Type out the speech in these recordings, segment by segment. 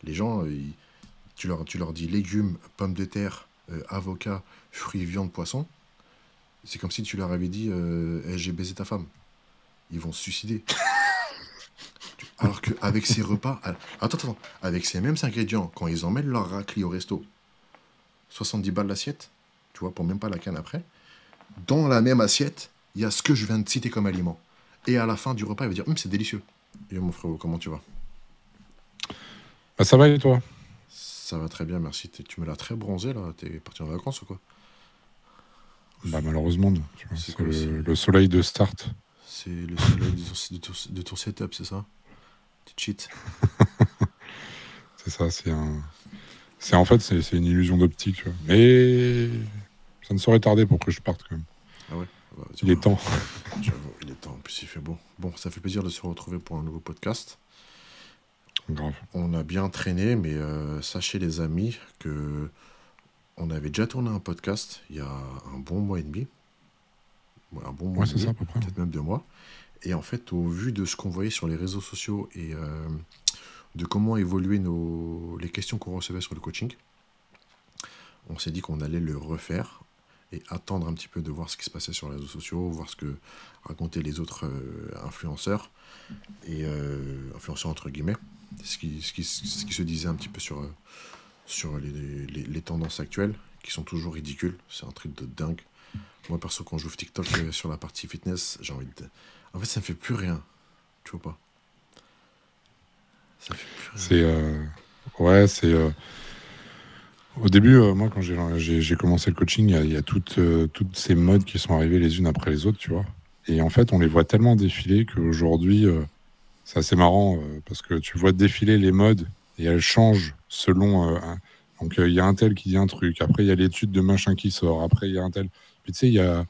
Les gens, tu leur dis légumes, pommes de terre, avocats, fruits, viande, poisson. C'est comme si tu leur avais dit eh, j'ai baisé ta femme. Ils vont se suicider. Alors qu'avec ces repas. Attends. Avec ces mêmes ingrédients, quand ils emmènent leur raclette au resto, 70 balles l'assiette, tu vois, pour même pas la canne après, dans la même assiette, il y a ce que je viens de citer comme aliment. Et à la fin du repas, il va dire c'est délicieux. Et mon frérot, comment tu vas? Bah, ça va et toi? Ça va très bien, merci. Tu me l'as très bronzé là. T'es parti en vacances ou quoi? Bah, malheureusement, non. Tu vois, C'est c'est quoi? le soleil de start. C'est le soleil de ton setup, c'est ça? Tu cheats. C'est ça, en fait, c'est une illusion d'optique. Tu vois. Mais ça ne saurait tarder pour que je parte quand même. Ah ouais? Bah, Il est temps. j'avoue, il est temps. En plus, il fait beau. Bon, ça fait plaisir de se retrouver pour un nouveau podcast. Grave. On a bien traîné, mais sachez les amis que on avait déjà tourné un podcast il y a un bon mois et demi. Ouais, un bon mois Ouais, et c'est ça demi, à peu près. peut-être même 2 mois. Et en fait, au vu de ce qu'on voyait sur les réseaux sociaux et de comment évoluaient les questions qu'on recevait sur le coaching, on s'est dit qu'on allait le refaire et attendre un petit peu de voir ce qui se passait sur les réseaux sociaux, voir ce que racontaient les autres influenceurs, et influenceurs entre guillemets, ce qui se disait un petit peu sur les tendances actuelles, qui sont toujours ridicules. C'est un truc de dingue. Moi, perso, quand j'ouvre TikTok sur la partie fitness, j'ai envie de... En fait, ça ne fait plus rien. Tu vois pas? Ça fait plus rien. C'est. Ouais, c'est. Au début, moi, quand j'ai commencé le coaching, il y a toutes ces modes qui sont arrivées les unes après les autres, tu vois. Et en fait, on les voit tellement défiler qu'aujourd'hui, c'est assez marrant parce que tu vois défiler les modes et elles changent selon. Donc, il y a un tel qui dit un truc, après, il y a l'étude de machin qui sort, après, il y a un tel. Puis, tu sais,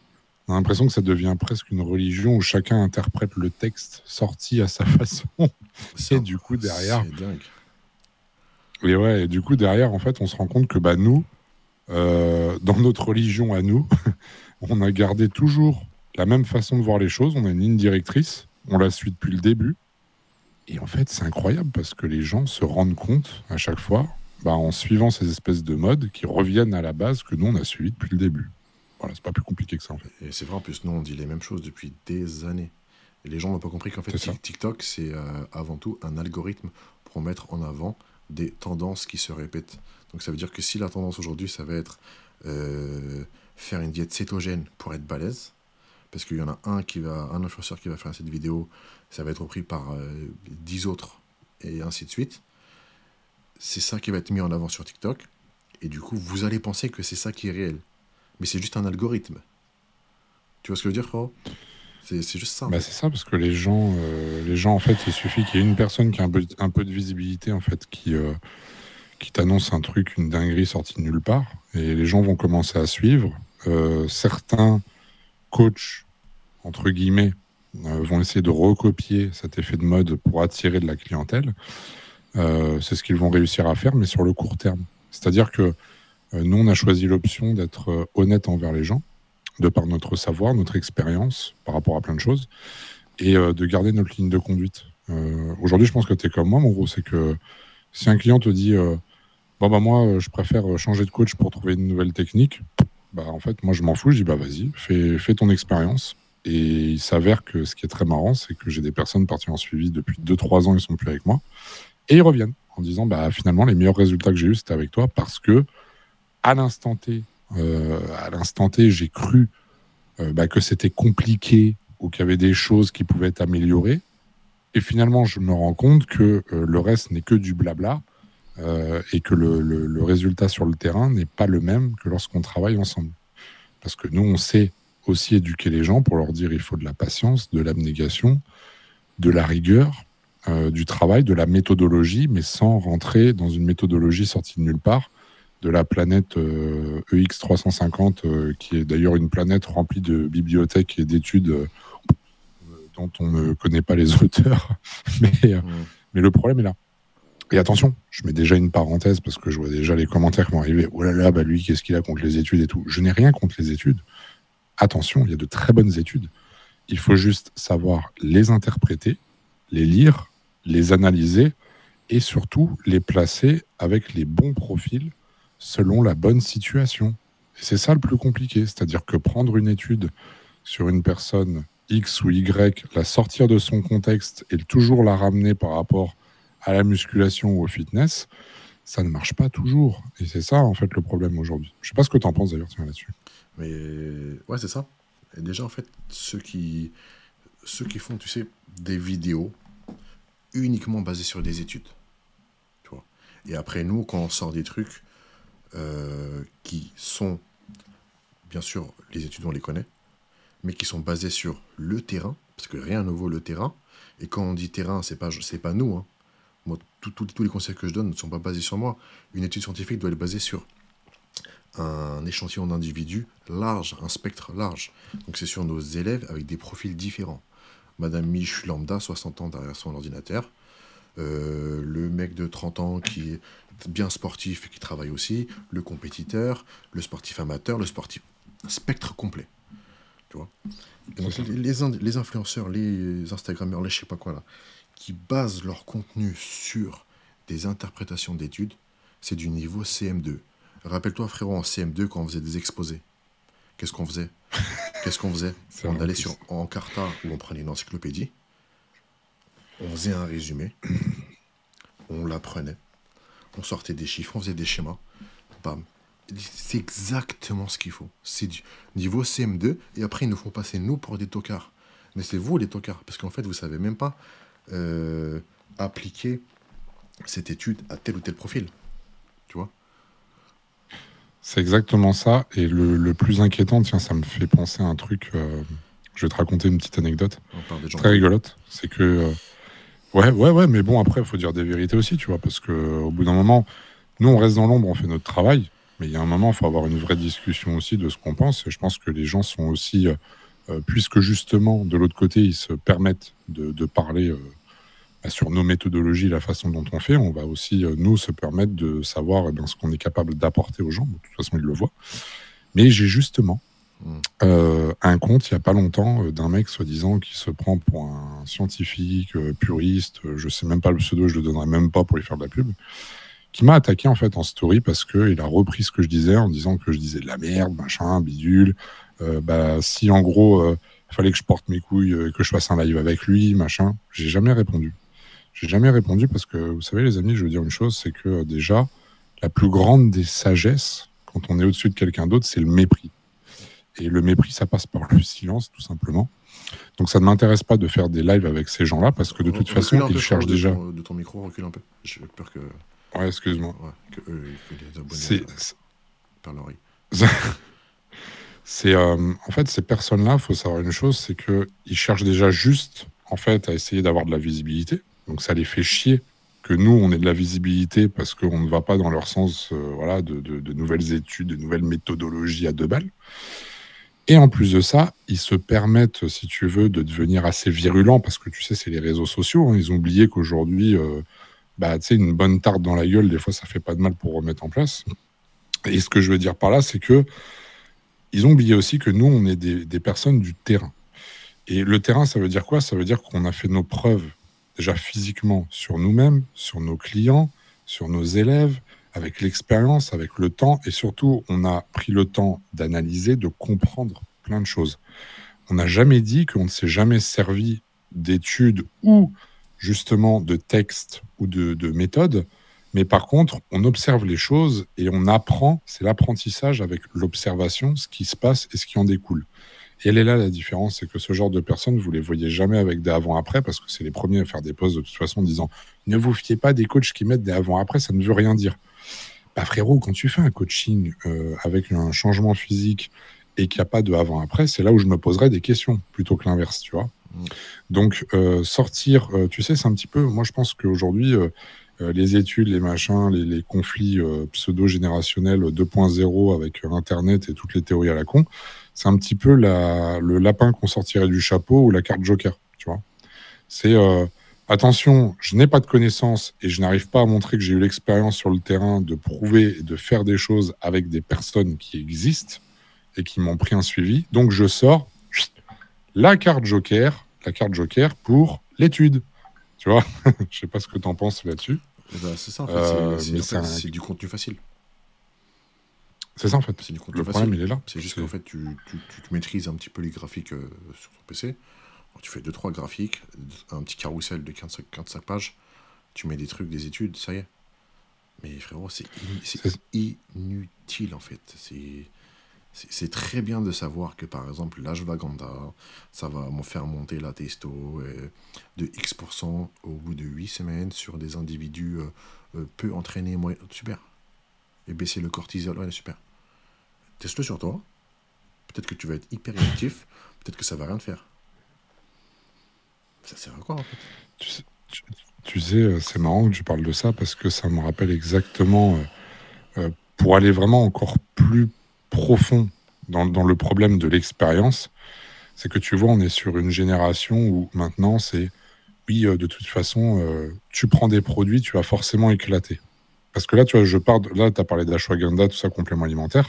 on a l'impression que ça devient presque une religion où chacun interprète le texte sorti à sa façon. Et du coup, derrière. C'est dingue. Et ouais, et du coup, derrière, en fait, on se rend compte que bah, nous, dans notre religion à nous, on a gardé toujours la même façon de voir les choses. On a une ligne directrice, on la suit depuis le début. Et en fait, c'est incroyable parce que les gens se rendent compte à chaque fois, bah, en suivant ces espèces de modes qui reviennent à la base que nous, on a suivi depuis le début. Voilà, c'est pas plus compliqué que ça, en fait. Et c'est vrai, en plus, nous, on dit les mêmes choses depuis des années. Et les gens n'ont pas compris qu'en fait, C'est ça. TikTok, c'est avant tout un algorithme pour mettre en avant des tendances qui se répètent. Donc ça veut dire que si la tendance aujourd'hui, ça va être faire une diète cétogène pour être balèze, parce qu'il y en a un influenceur qui va faire cette vidéo, ça va être repris par 10 autres, et ainsi de suite. C'est ça qui va être mis en avant sur TikTok, et du coup, vous allez penser que c'est ça qui est réel. Mais c'est juste un algorithme. Tu vois ce que je veux dire, frérot? C'est juste ça, en Bah, fait. c'est ça, parce que les gens, en fait, il suffit qu'il y ait une personne qui a un peu de visibilité, en fait, qui t'annonce un truc, une dinguerie sortie de nulle part, et les gens vont commencer à suivre. Certains coachs, entre guillemets, vont essayer de recopier cet effet de mode pour attirer de la clientèle. C'est ce qu'ils vont réussir à faire, mais sur le court terme. C'est-à-dire que nous, on a choisi l'option d'être honnête envers les gens, de par notre savoir, notre expérience par rapport à plein de choses, et de garder notre ligne de conduite. Aujourd'hui, je pense que tu es comme moi, mon gros, c'est que si un client te dit bon, bah moi, je préfère changer de coach pour trouver une nouvelle technique, bah en fait, moi, je m'en fous, je dis bah vas-y, fais ton expérience. Et il s'avère que ce qui est très marrant, c'est que j'ai des personnes parties en suivi depuis 2-3 ans, ils sont plus avec moi, et ils reviennent en disant bah finalement, les meilleurs résultats que j'ai eus, c'était avec toi parce que à l'instant T, j'ai cru bah, que c'était compliqué ou qu'il y avait des choses qui pouvaient être améliorées. Et finalement, je me rends compte que le reste n'est que du blabla et que le résultat sur le terrain n'est pas le même que lorsqu'on travaille ensemble. Parce que nous, on sait aussi éduquer les gens pour leur dire il faut de la patience, de l'abnégation, de la rigueur, du travail, de la méthodologie, mais sans rentrer dans une méthodologie sortie de nulle part, de la planète EX350, qui est d'ailleurs une planète remplie de bibliothèques et d'études dont on ne connaît pas les auteurs. Mais le problème est là. Et attention, je mets déjà une parenthèse parce que je vois déjà les commentaires qui vont arriver. Oh là là, bah lui, qu'est-ce qu'il a contre les études et tout. Je n'ai rien contre les études. Attention, il y a de très bonnes études. Il faut juste savoir les interpréter, les lire, les analyser et surtout les placer avec les bons profils selon la bonne situation. Et c'est ça le plus compliqué, c'est-à-dire que prendre une étude sur une personne X ou Y, la sortir de son contexte et toujours la ramener par rapport à la musculation ou au fitness, ça ne marche pas toujours. Et c'est ça, en fait, le problème aujourd'hui. Je sais pas ce que tu en penses d'ailleurs, tiens, là-dessus. Mais ouais, c'est ça. Et déjà, en fait, ceux qui font, tu sais, des vidéos uniquement basées sur des études. Tu vois. Et après, nous, quand on sort des trucs qui sont, bien sûr, les études, on les connaît, mais qui sont basés sur le terrain, parce que rien ne vaut le terrain. Et quand on dit terrain, c'est pas nous. Hein. Moi, tous les conseils que je donne ne sont pas basés sur moi. Une étude scientifique doit être basée sur un échantillon d'individus large, un spectre large. Donc c'est sur nos élèves avec des profils différents. Madame Mich lambda, 60 ans derrière son ordinateur. Le mec de 30 ans qui est bien sportif et qui travaille aussi. Le compétiteur, le sportif amateur, le sportif... Spectre complet. Tu vois. Et donc, les influenceurs, les Instagrammeurs, les je sais pas quoi là, qui basent leur contenu sur des interprétations d'études, c'est du niveau CM2. Rappelle-toi, frérot, en CM2, quand on faisait des exposés, qu'est-ce qu'on faisait On allait sur Encarta, où on prenait une encyclopédie, on faisait un résumé, on l'apprenait, on sortait des chiffres, on faisait des schémas, bam. C'est exactement ce qu'il faut. C'est du niveau CM2, et après, ils nous font passer, nous, pour des tocards. Mais c'est vous, les tocards, parce qu'en fait, vous ne savez même pas appliquer cette étude à tel ou tel profil. Tu vois. C'est exactement ça. Et le plus inquiétant, tiens, ça me fait penser à un truc. Je vais te raconter une petite anecdote très rigolote. C'est que, ouais, mais bon, après, il faut dire des vérités aussi, tu vois, parce qu'au bout d'un moment, nous, on reste dans l'ombre, on fait notre travail, mais il y a un moment, il faut avoir une vraie discussion aussi de ce qu'on pense. Et je pense que les gens sont aussi, puisque justement, de l'autre côté, ils se permettent de parler sur nos méthodologies, la façon dont on fait, on va aussi, nous, se permettre de savoir ce qu'on est capable d'apporter aux gens. De toute façon, ils le voient. Mais j'ai justement un compte, il n'y a pas longtemps, d'un mec, soi-disant, qui se prend pour un scientifique, puriste, je ne sais même pas le pseudo, je ne le donnerai même pas pour lui faire de la pub, qui m'a attaqué en fait en story parce qu'il a repris ce que je disais en disant que je disais de la merde, machin, bidule. Si en gros, il fallait que je porte mes couilles, que je fasse un live avec lui, machin, j'ai jamais répondu. J'ai jamais répondu parce que, vous savez, les amis, je veux dire une chose, c'est que déjà, la plus grande des sagesses, quand on est au-dessus de quelqu'un d'autre, c'est le mépris. Et le mépris, ça passe par le silence, tout simplement. Donc ça ne m'intéresse pas de faire des lives avec ces gens-là, parce que de toute façon, ils cherchent déjà... De ton micro, recule un peu. J'ai peur que... Ouais, excuse-moi. Ouais, que les abonnés par l'oreille. En fait, ces personnes-là, il faut savoir une chose, c'est qu'ils cherchent déjà juste, en fait, à essayer d'avoir de la visibilité. Donc ça les fait chier que nous, on ait de la visibilité parce qu'on ne va pas dans leur sens de nouvelles études, de nouvelles méthodologies à 2 balles. Et en plus de ça, ils se permettent, si tu veux, de devenir assez virulents parce que, tu sais, c'est les réseaux sociaux. Hein. Ils ont oublié qu'aujourd'hui, tu sais, une bonne tarte dans la gueule, des fois, ça fait pas de mal pour remettre en place. Et ce que je veux dire par là, c'est que ils ont oublié aussi que nous, on est des personnes du terrain. Et le terrain, ça veut dire quoi? Ça veut dire qu'on a fait nos preuves déjà physiquement sur nous-mêmes, sur nos clients, sur nos élèves, avec l'expérience, avec le temps, et surtout, on a pris le temps d'analyser, de comprendre plein de choses. On n'a jamais dit qu'on ne s'est jamais servi d'études ou justement de textes ou de méthodes, mais par contre, on observe les choses et on apprend, c'est l'apprentissage avec l'observation, ce qui se passe et ce qui en découle. Et elle est là la différence, c'est que ce genre de personnes, vous les voyez jamais avec des avant-après, parce que c'est les premiers à faire des posts de toute façon en disant « Ne vous fiez pas des coachs qui mettent des avant-après, ça ne veut rien dire. » Bah frérot, quand tu fais un coaching avec un changement physique et qu'il n'y a pas de avant-après, c'est là où je me poserais des questions, plutôt que l'inverse, tu vois. Donc, sortir, tu sais, c'est un petit peu... Moi, je pense qu'aujourd'hui, les études, les machins, les conflits pseudo-générationnels 2.0 avec Internet et toutes les théories à la con, c'est un petit peu le lapin qu'on sortirait du chapeau ou la carte joker, tu vois. C'est attention, je n'ai pas de connaissances et je n'arrive pas à montrer que j'ai eu l'expérience sur le terrain de prouver et de faire des choses avec des personnes qui existent et qui m'ont pris un suivi. Donc je sors la carte joker pour l'étude. Tu vois. Je sais pas ce que tu en penses là-dessus. Eh ben, c'est ça, en fait. C'est Mais en fait, c'est du contenu facile. c'est ça, en fait. C'est du contenu Le problème, facile. il est là. C'est juste qu'en fait, tu te maîtrises un petit peu les graphiques sur ton PC. Alors, tu fais deux trois graphiques, un petit carrousel de 15 pages, tu mets des trucs, des études, ça y est. Mais frérot, c'est C'est- inutile en fait. C'est très bien de savoir que par exemple l'ashwagandha, ça va me faire monter la testo de X% au bout de 8 semaines sur des individus peu entraînés. Super. Et baisser le cortisol, ouais, super. Teste-le sur toi. Peut-être que tu vas être hyper inactif. Peut-être que ça va rien te faire. Ça sert à quoi en fait? Tu sais, tu- tu sais, c'est marrant que tu parles de ça parce que ça me rappelle exactement, pour aller vraiment encore plus profond dans le problème de l'expérience, c'est que tu vois, on est sur une génération où maintenant c'est oui, de toute façon, tu prends des produits, tu vas forcément éclater. Parce que là, tu vois, là, tu as parlé d'ashwagandha, tout ça, complément alimentaire,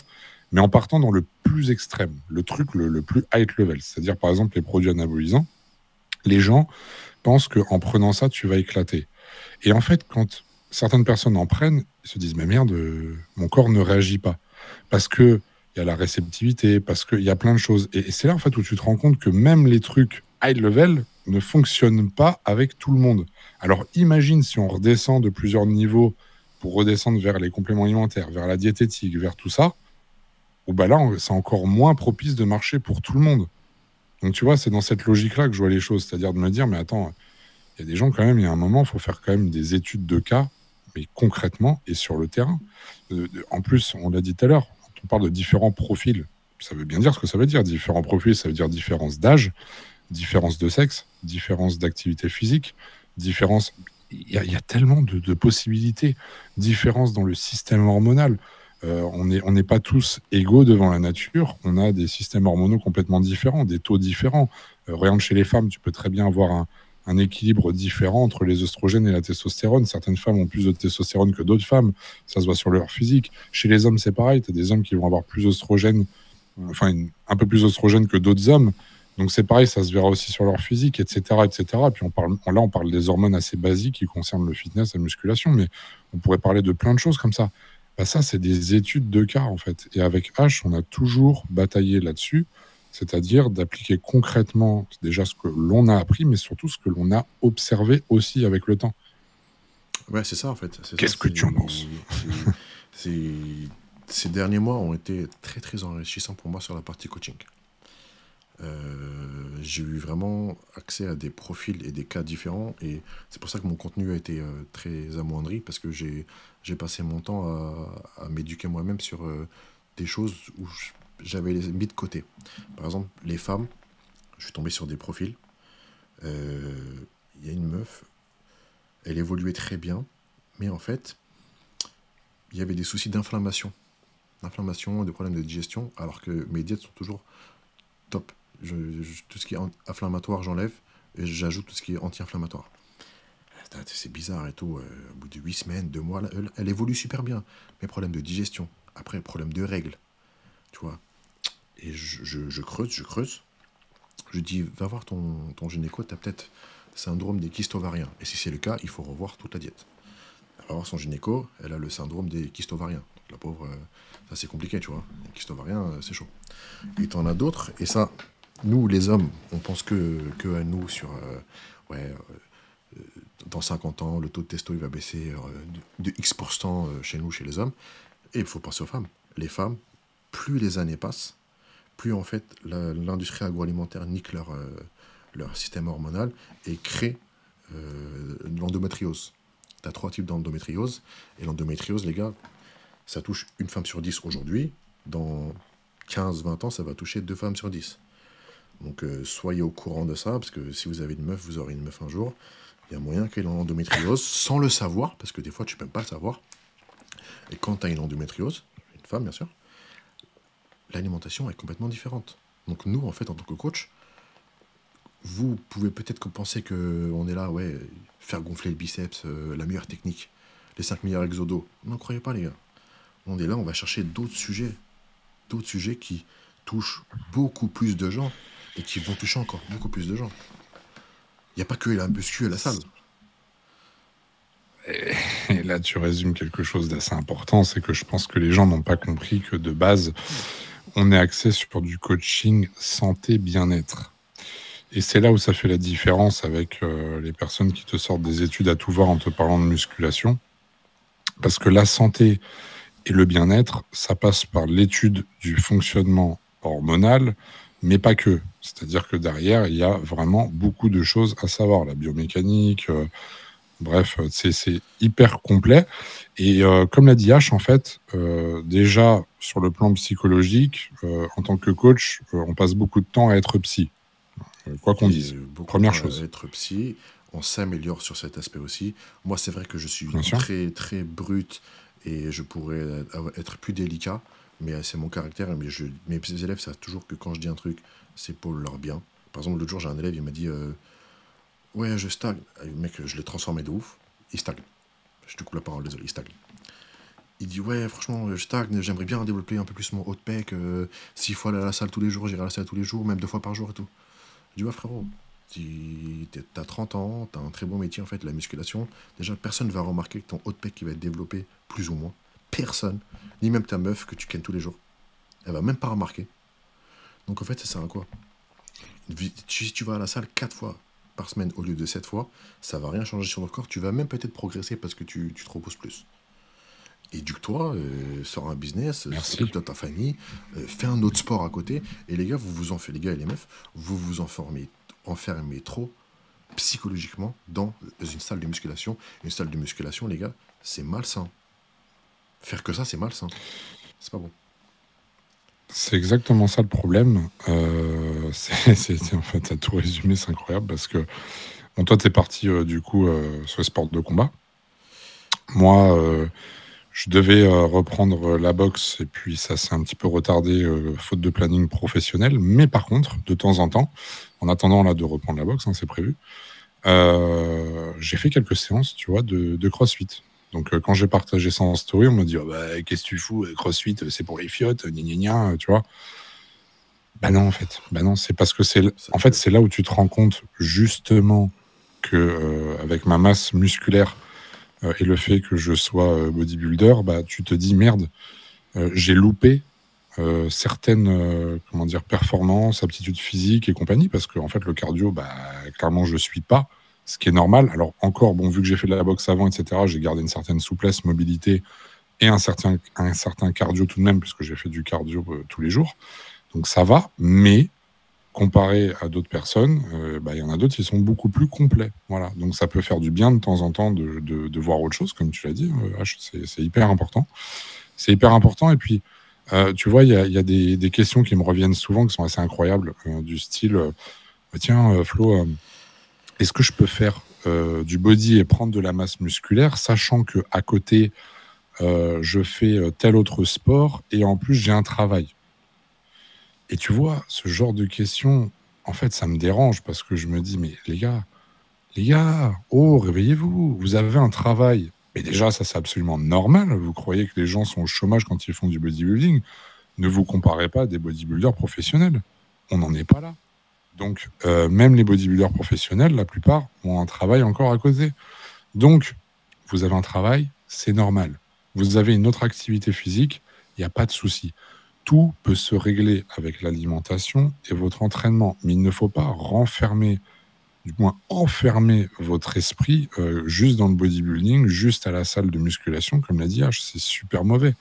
mais en partant dans le plus extrême, le truc le plus high level, c'est-à-dire par exemple les produits anabolisants, les gens pensent qu'en prenant ça, tu vas éclater. Et en fait, quand certaines personnes en prennent, ils se disent, mais merde, mon corps ne réagit pas. Parce que il y a la réceptivité, parce qu'il y a plein de choses. Et c'est là, en fait, où tu te rends compte que même les trucs high level ne fonctionnent pas avec tout le monde. Alors, imagine si on redescend de plusieurs niveaux pour redescendre vers les compléments alimentaires, vers la diététique, vers tout ça, ou bah là, c'est encore moins propice de marcher pour tout le monde. Donc, tu vois, c'est dans cette logique-là que je vois les choses. C'est-à-dire de me dire, mais attends, il y a des gens quand même, il y a un moment, il faut faire quand même des études de cas, mais concrètement et sur le terrain. En plus, on l'a dit tout à l'heure, quand on parle de différents profils, ça veut bien dire ce que ça veut dire. Différents profils, ça veut dire différence d'âge, différence de sexe, différence d'activité physique, différence. Il y a tellement de possibilités, différence dans le système hormonal. On n'est pas tous égaux devant la nature. On a des systèmes hormonaux complètement différents, des taux différents. Regarde chez les femmes, tu peux très bien avoir un équilibre différent entre les oestrogènes et la testostérone. Certaines femmes ont plus de testostérone que d'autres femmes. Ça se voit sur leur physique. Chez les hommes, c'est pareil. Tu as des hommes qui vont avoir plus d'oestrogène, enfin un peu plus d'oestrogène que d'autres hommes. Donc c'est pareil, ça se verra aussi sur leur physique, etc., etc. Puis on parle des hormones assez basiques qui concernent le fitness, la musculation, mais on pourrait parler de plein de choses comme ça. Bah ça, c'est des études de cas, en fait. Et avec H, on a toujours bataillé là-dessus, c'est-à-dire d'appliquer concrètement déjà ce que l'on a appris, mais surtout ce que l'on a observé aussi avec le temps. Ouais, c'est ça en fait. C'est ça. Qu'est-ce que tu en penses? C'est- Ces derniers mois ont été très très enrichissants pour moi sur la partie coaching. J'ai eu vraiment accès à des profils et des cas différents et c'est pour ça que mon contenu a été très amoindri parce que j'ai passé mon temps à m'éduquer moi-même sur des choses où j'avais les mis de côté. Par exemple, les femmes, je suis tombé sur des profils. Euh, Il y a une meuf, elle évoluait très bien, mais en fait, il y avait des soucis d'inflammation, des problèmes de digestion, alors que mes diètes sont toujours top. Tout ce qui est inflammatoire, j'enlève et j'ajoute tout ce qui est anti-inflammatoire. C'est bizarre et tout. Au bout de 8 semaines, 2 mois, elle évolue super bien. Mais problème de digestion, après problème de règles, tu vois. Et je creuse. Je dis, va voir ton gynéco, tu as peut-être syndrome des kystes ovariens. Et si c'est le cas, il faut revoir toute la diète. Elle va voir son gynéco, elle a le syndrome des kystes ovariens. Donc la pauvre, ça c'est compliqué, tu vois. Les kystes ovariens, c'est chaud. Et t'en as d'autres, et ça, nous les hommes, on pense que à nous sur ouais, dans 50 ans, le taux de testo il va baisser de X% chez nous, chez les hommes. Et il faut penser aux femmes. Les femmes, plus les années passent, plus en fait l'industrie agroalimentaire nique leur système hormonal et crée l'endométriose. Tu as 3 types d'endométriose. Et l'endométriose, les gars, ça touche une femme sur 10 aujourd'hui. Dans 15-20 ans, ça va toucher 2 femmes sur 10. Donc soyez au courant de ça, parce que si vous avez une meuf, vous aurez une meuf un jour. Il y a moyen qu'elle ait l'endométriose sans le savoir, parce que des fois tu peux pas le savoir. Et quand tu as une endométriose, une femme bien sûr, l'alimentation est complètement différente. Donc nous, en fait, en tant que coach, vous pouvez peut-être penser qu'on est là, ouais, faire gonfler le biceps, la meilleure technique, les 5 meilleurs exodos. N'en croyez pas les gars. On est là, on va chercher d'autres sujets qui touchent beaucoup plus de gens et qui vont toucher encore beaucoup plus de gens. Il n'y a pas que la muscu et la salle. Et là, tu résumes quelque chose d'assez important, c'est que je pense que les gens n'ont pas compris que de base, on est axé sur du coaching santé bien-être. Et c'est là où ça fait la différence avec les personnes qui te sortent des études à tout voir en te parlant de musculation. Parce que la santé et le bien-être, ça passe par l'étude du fonctionnement hormonal, mais pas que. C'est-à-dire que derrière, il y a vraiment beaucoup de choses à savoir. La biomécanique, bref, c'est hyper complet. Et comme l'a dit H, en fait, déjà, sur le plan psychologique, en tant que coach, on passe beaucoup de temps à être psy, quoi qu'on Et dise. beaucoup de Première temps à chose, être psy, on s'améliore sur cet aspect aussi. Moi, c'est vrai que je suis bien sûr. très, très brut et je pourrais être plus délicat, mais c'est mon caractère. Mais mes élèves savent toujours que quand je dis un truc, c'est pour leur bien. Par exemple, l'autre jour, j'ai un élève, il m'a dit ouais, je stagne. Le mec, je l'ai transformé de ouf. Il stagne. Je te coupe la parole, désolé, il stagne. Il dit ouais, franchement, je stagne, j'aimerais bien développer un peu plus mon haut de pec. S'il faut aller à la salle tous les jours, j'irai à la salle tous les jours, même 2 fois par jour et tout. Je dis ouais, frérot, t'as 30 ans, t'as un très bon métier en fait, la musculation. Déjà, personne ne va remarquer que ton haut de pec qui va être développé plus ou moins. Personne. Ni même ta meuf que tu kennes tous les jours. Elle va même pas remarquer. Donc en fait, ça sert à quoi? Si tu vas à la salle 4 fois par semaine au lieu de 7 fois, ça va rien changer sur ton corps. Tu vas même peut-être progresser parce que tu te reposes plus. Éduque-toi, sors un business, Merci. s'occupe de ta famille, fais un autre sport à côté. Et les gars, les gars et les meufs, vous vous enfermez trop psychologiquement dans une salle de musculation. Une salle de musculation, les gars, c'est malsain. Faire que ça, c'est malsain. C'est pas bon. C'est exactement ça le problème. En fait, t'as tout résumé, c'est incroyable parce que bon, toi, t'es parti du coup sur les sports de combat. Moi, je devais reprendre la boxe et puis ça s'est un petit peu retardé faute de planning professionnel. Mais par contre, de temps en temps, en attendant là de reprendre la boxe, hein, c'est prévu, j'ai fait quelques séances, tu vois, de CrossFit. Donc quand j'ai partagé ça en story, on m'a dit: «Ah bah, qu'est-ce que tu fous, CrossFit, c'est pour les fiottes, gna gna gna», tu vois. Bah non, en fait. Bah non, c'est parce que Ça en fait, peut. c'est là où tu te rends compte justement que avec ma masse musculaire et le fait que je sois bodybuilder, bah tu te dis merde, j'ai loupé certaines comment dire performances, aptitudes physiques et compagnie parce que en fait le cardio, bah clairement je suis pas, ce qui est normal. Alors encore bon, vu que j'ai fait de la boxe avant, etc., j'ai gardé une certaine souplesse, mobilité et un certain cardio tout de même puisque j'ai fait du cardio tous les jours. Donc ça va, mais comparé à d'autres personnes, bah, il y en a d'autres qui sont beaucoup plus complets. Voilà. Donc ça peut faire du bien de temps en temps de voir autre chose, comme tu l'as dit, H, c'est hyper important. C'est hyper important. Et puis, tu vois, il y a des questions qui me reviennent souvent, qui sont assez incroyables, du style, bah, tiens, Flo, est-ce que je peux faire du body et prendre de la masse musculaire, sachant que à côté, je fais tel autre sport et en plus j'ai un travail. Et tu vois, ce genre de questions, en fait, ça me dérange parce que je me dis, mais les gars, oh, réveillez-vous, vous avez un travail. Mais déjà, ça, c'est absolument normal. Vous croyez que les gens sont au chômage quand ils font du bodybuilding. Ne vous comparez pas à des bodybuilders professionnels. On n'en est pas là. Donc, même les bodybuilders professionnels, la plupart, ont un travail encore à côté. Donc, vous avez un travail, c'est normal. Vous avez une autre activité physique, il n'y a pas de souci. Tout peut se régler avec l'alimentation et votre entraînement. Mais il ne faut pas renfermer, du moins enfermer votre esprit juste dans le bodybuilding, juste à la salle de musculation, comme l'a dit H, c'est super mauvais.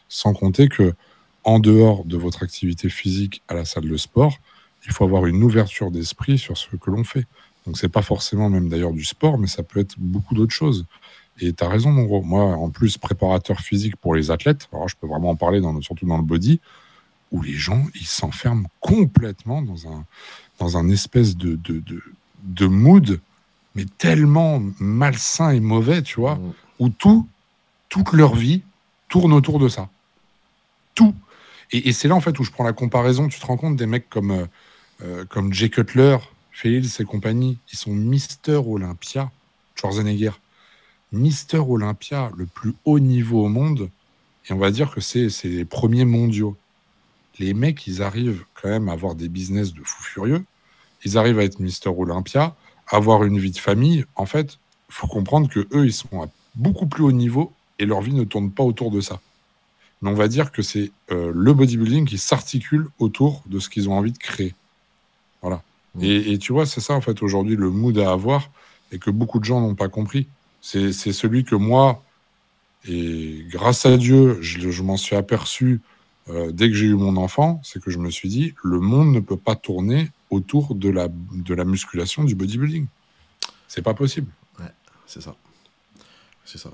Sans compter que, en dehors de votre activité physique à la salle de sport, il faut avoir une ouverture d'esprit sur ce que l'on fait. Donc c'est pas forcément même d'ailleurs du sport, mais ça peut être beaucoup d'autres choses. Et tu as raison, mon gros. Moi, en plus, préparateur physique pour les athlètes, alors je peux vraiment en parler, surtout dans le body, où les gens, ils s'enferment complètement dans un espèce de mood, mais tellement malsain et mauvais, tu vois, Mm. où toute leur vie tourne autour de ça. Tout. Et c'est là, en fait, où je prends la comparaison. Tu te rends compte des mecs comme Jay Cutler, Félix et compagnie, ils sont Mister Olympia, Schwarzenegger. Mister Olympia, le plus haut niveau au monde, et on va dire que c'est les premiers mondiaux. Les mecs, ils arrivent quand même à avoir des business de fous furieux. Ils arrivent à être Mister Olympia, avoir une vie de famille. En fait, il faut comprendre que eux, ils sont beaucoup plus haut niveau et leur vie ne tourne pas autour de ça. Mais on va dire que c'est le bodybuilding qui s'articule autour de ce qu'ils ont envie de créer. Voilà. Et tu vois, c'est ça, en fait, aujourd'hui, le mood à avoir et que beaucoup de gens n'ont pas compris. C'est celui que moi, et grâce à Dieu, je m'en suis aperçu dès que j'ai eu mon enfant, c'est que je me suis dit, le monde ne peut pas tourner autour de la musculation, du bodybuilding. C'est pas possible. Ouais, c'est ça. C'est ça.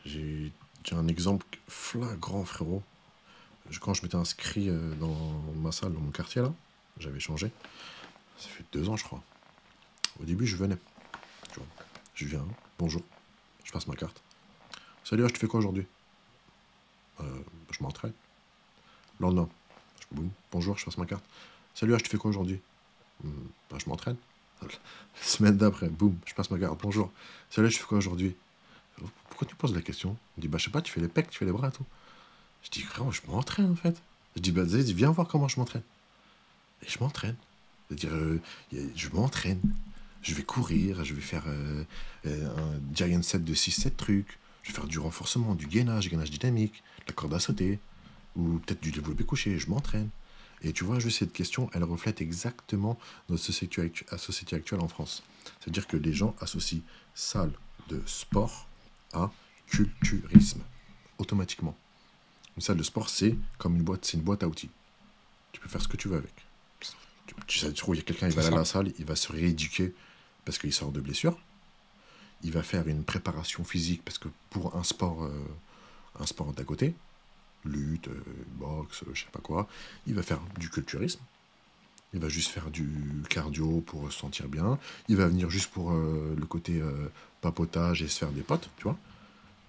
J'ai un exemple flagrant, frérot. Quand je m'étais inscrit dans ma salle, dans mon quartier, là, j'avais changé. Ça fait 2 ans, je crois. Au début, je venais. Tu vois, je viens, bonjour, je passe ma carte. Salut, je te fais quoi aujourd'hui? Je m'entraîne. Le lendemain, boum, bonjour, je passe ma carte. Salut, je te fais quoi aujourd'hui? Je m'entraîne. La semaine d'après, boum, je passe ma carte. Bonjour. Salut, je fais quoi aujourd'hui? Pourquoi tu poses la question? Il me dit, je sais pas, tu fais les pecs, tu fais les bras et tout. Je dis, frérot, je m'entraîne en fait. Je dis, vas-y, viens voir comment je m'entraîne. Et je m'entraîne. C'est-à-dire, je m'entraîne. Je vais courir, je vais faire un giant set de 6-7 trucs. Je vais faire du renforcement, du gainage dynamique, la corde à sauter, ou peut-être du développé couché. Je m'entraîne. Et tu vois, juste cette question, elle reflète exactement notre société actuelle en France. C'est-à-dire que les gens associent salle de sport à culturisme, automatiquement. Une salle de sport, c'est comme une boîte à outils. Tu peux faire ce que tu veux avec. Tu sais, il y a quelqu'un, il va aller à la salle, il va se rééduquer parce qu'il sort de blessure. Il va faire une préparation physique parce que pour un sport d'à côté, lutte, boxe, je sais pas quoi, il va faire du culturisme. Il va juste faire du cardio pour se sentir bien. Il va venir juste pour le côté papotage et se faire des potes, tu vois.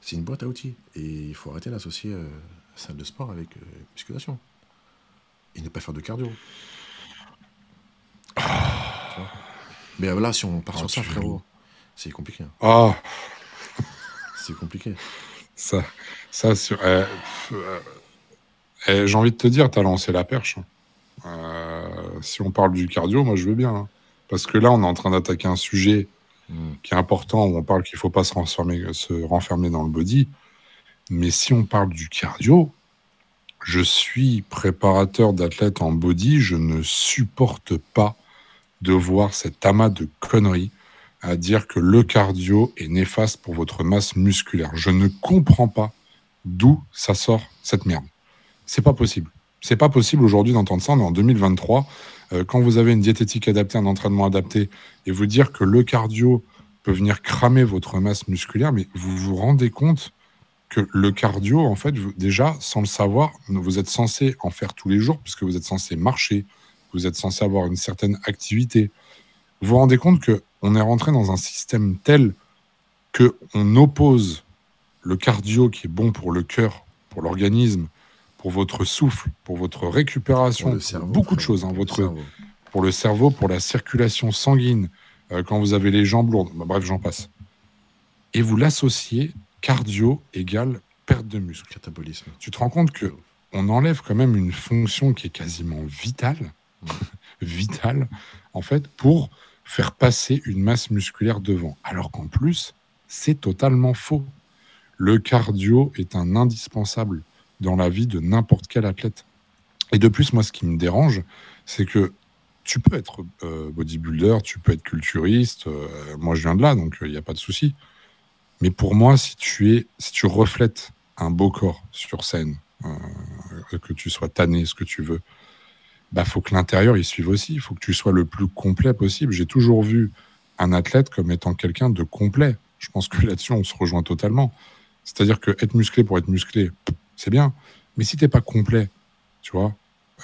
C'est une boîte à outils. Et il faut arrêter d'associer salle de sport avec musculation. Et ne pas faire de cardio. Mais là, si on part sur ça, frérot, c'est compliqué. Hein. C'est compliqué. Ça sur... j'ai envie de te dire, t'as lancé la perche. Si on parle du cardio, moi je veux bien. Hein. Parce que là, on est en train d'attaquer un sujet qui est important, où on parle qu'il ne faut pas se renfermer dans le body. Mais si on parle du cardio, je suis préparateur d'athlètes en body, je ne supporte pas de voir cet amas de conneries à dire que le cardio est néfaste pour votre masse musculaire. Je ne comprends pas d'où ça sort cette merde. C'est pas possible. C'est pas possible aujourd'hui d'entendre ça. On est en 2023. Quand vous avez une diététique adaptée, un entraînement adapté, et vous dire que le cardio peut venir cramer votre masse musculaire, mais vous vous rendez compte que le cardio, en fait, déjà, sans le savoir, vous êtes censé en faire tous les jours, puisque vous êtes censé marcher, vous êtes censé avoir une certaine activité. Vous vous rendez compte qu'on est rentré dans un système tel qu'on oppose le cardio qui est bon pour le cœur, pour l'organisme, pour votre souffle, pour votre récupération, pour beaucoup de choses, hein, pour le cerveau, pour la circulation sanguine, quand vous avez les jambes lourdes, bref, j'en passe. Et vous l'associez cardio égale perte de muscle. Catabolisme. Tu te rends compte qu'on enlève quand même une fonction qui est quasiment vitale, vitale, en fait, pour faire passer une masse musculaire devant. Alors qu'en plus, c'est totalement faux. Le cardio est un indispensable dans la vie de n'importe quel athlète. Et de plus, moi, ce qui me dérange, c'est que tu peux être bodybuilder, tu peux être culturiste. Moi, je viens de là, donc il n'y a pas de souci. Mais pour moi, si tu reflètes un beau corps sur scène, que tu sois tanné, ce que tu veux, faut que l'intérieur il suive aussi. Il faut que tu sois le plus complet possible. J'ai toujours vu un athlète comme étant quelqu'un de complet. Je pense que là-dessus, on se rejoint totalement. C'est-à-dire que être musclé pour être musclé, c'est bien. Mais si t'es pas complet, tu vois,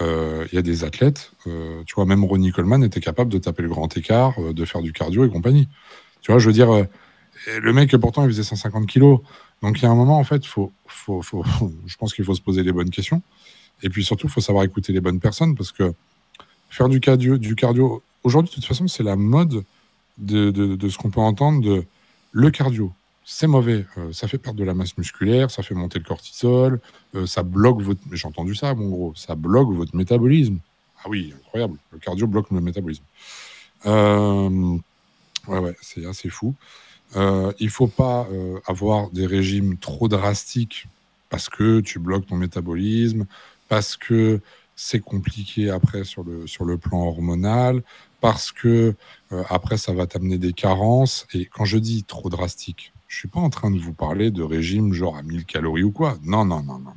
y a des athlètes, tu vois, même Ronnie Coleman était capable de taper le grand écart, de faire du cardio et compagnie. Tu vois, je veux dire, le mec, pourtant, il faisait 150 kilos. Donc, il y a un moment, en fait, je pense qu'il faut se poser les bonnes questions. Et puis surtout, il faut savoir écouter les bonnes personnes parce que faire du cardio, aujourd'hui, de toute façon, c'est la mode de ce qu'on peut entendre de le cardio. C'est mauvais, ça fait perdre de la masse musculaire, ça fait monter le cortisol, ça bloque votre... J'ai entendu ça, mon gros, ça bloque votre métabolisme. Ah oui, incroyable, le cardio bloque le métabolisme. Ouais, c'est assez fou. Il faut pas avoir des régimes trop drastiques parce que tu bloques ton métabolisme, parce que c'est compliqué après sur le plan hormonal, parce que après ça va t'amener des carences. Et quand je dis trop drastique, je suis pas en train de vous parler de régime genre à 1000 calories ou quoi. Non, non, non, non.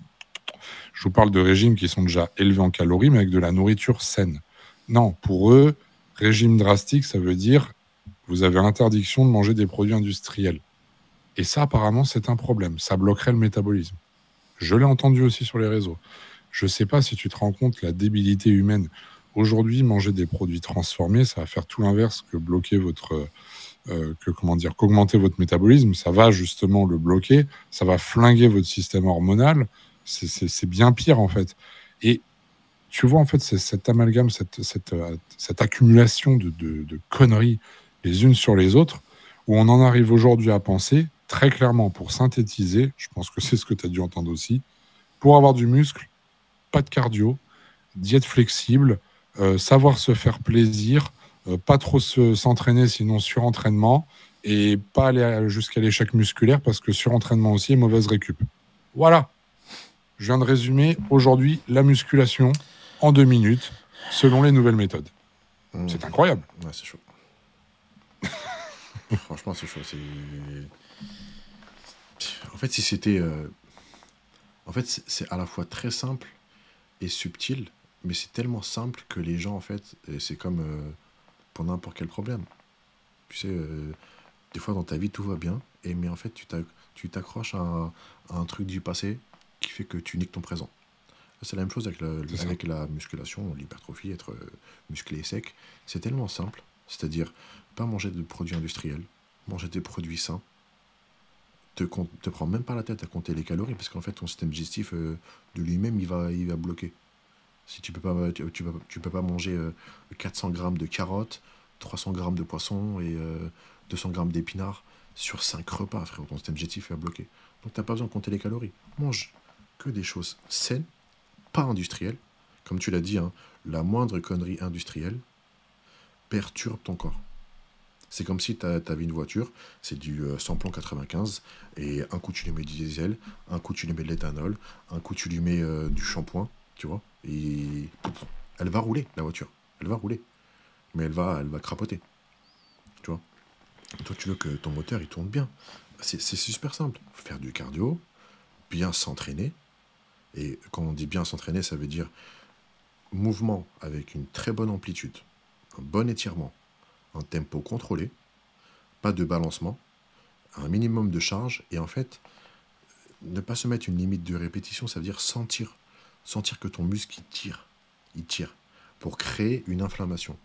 Je vous parle de régimes qui sont déjà élevés en calories, mais avec de la nourriture saine. Non, pour eux, régime drastique, ça veut dire vous avez interdiction de manger des produits industriels. Et ça, apparemment, c'est un problème. Ça bloquerait le métabolisme. Je l'ai entendu aussi sur les réseaux. Je ne sais pas si tu te rends compte la débilité humaine. Aujourd'hui, manger des produits transformés, ça va faire tout l'inverse que bloquer qu'augmenter votre métabolisme. Ça va justement le bloquer. Ça va flinguer votre système hormonal. C'est bien pire, en fait. Et tu vois, en fait, c'est cet amalgame, cette accumulation de conneries les unes sur les autres, où on en arrive aujourd'hui à penser, très clairement, pour synthétiser, je pense que c'est ce que tu as dû entendre aussi, pour avoir du muscle, pas de cardio, diète flexible, savoir se faire plaisir, pas trop s'entraîner, sinon surentraînement, et pas aller jusqu'à l'échec musculaire, parce que surentraînement aussi est mauvaise récup. Voilà. Je viens de résumer aujourd'hui la musculation en 2 minutes, selon les nouvelles méthodes. C'est incroyable. Ouais, c'est chaud. Franchement, c'est chaud. En fait, si c'était... En fait, c'est à la fois très simple et subtil, mais c'est tellement simple que les gens, en fait, c'est comme pour n'importe quel problème. Tu sais, des fois dans ta vie, tout va bien, mais en fait, tu t'accroches à un truc du passé qui fait que tu niques ton présent. C'est la même chose avec la musculation, l'hypertrophie, être musclé et sec. C'est tellement simple, c'est-à-dire pas manger de produits industriels, manger des produits sains, te prends même pas la tête à compter les calories, parce qu'en fait, ton système digestif de lui-même, il va bloquer. Si tu peux pas manger 400 grammes de carottes, 300 grammes de poisson et 200 grammes d'épinards sur 5 repas, frère, ton système digestif va bloquer. Donc t'as pas besoin de compter les calories. Mange que des choses saines, pas industrielles. Comme tu l'as dit, hein, la moindre connerie industrielle perturbe ton corps. C'est comme si tu avais une voiture, c'est du samplon 95, et un coup tu lui mets du diesel, un coup tu lui mets de l'éthanol, un coup tu lui mets du shampoing, tu vois, et elle va rouler, la voiture. Elle va rouler, mais elle va crapoter, tu vois. Toi, tu veux que ton moteur, il tourne bien. C'est super simple. Faire du cardio, bien s'entraîner, et quand on dit bien s'entraîner, ça veut dire mouvement avec une très bonne amplitude, un bon étirement, un tempo contrôlé, pas de balancement, un minimum de charge, et en fait, ne pas se mettre une limite de répétition, ça veut dire sentir que ton muscle il tire, pour créer une inflammation.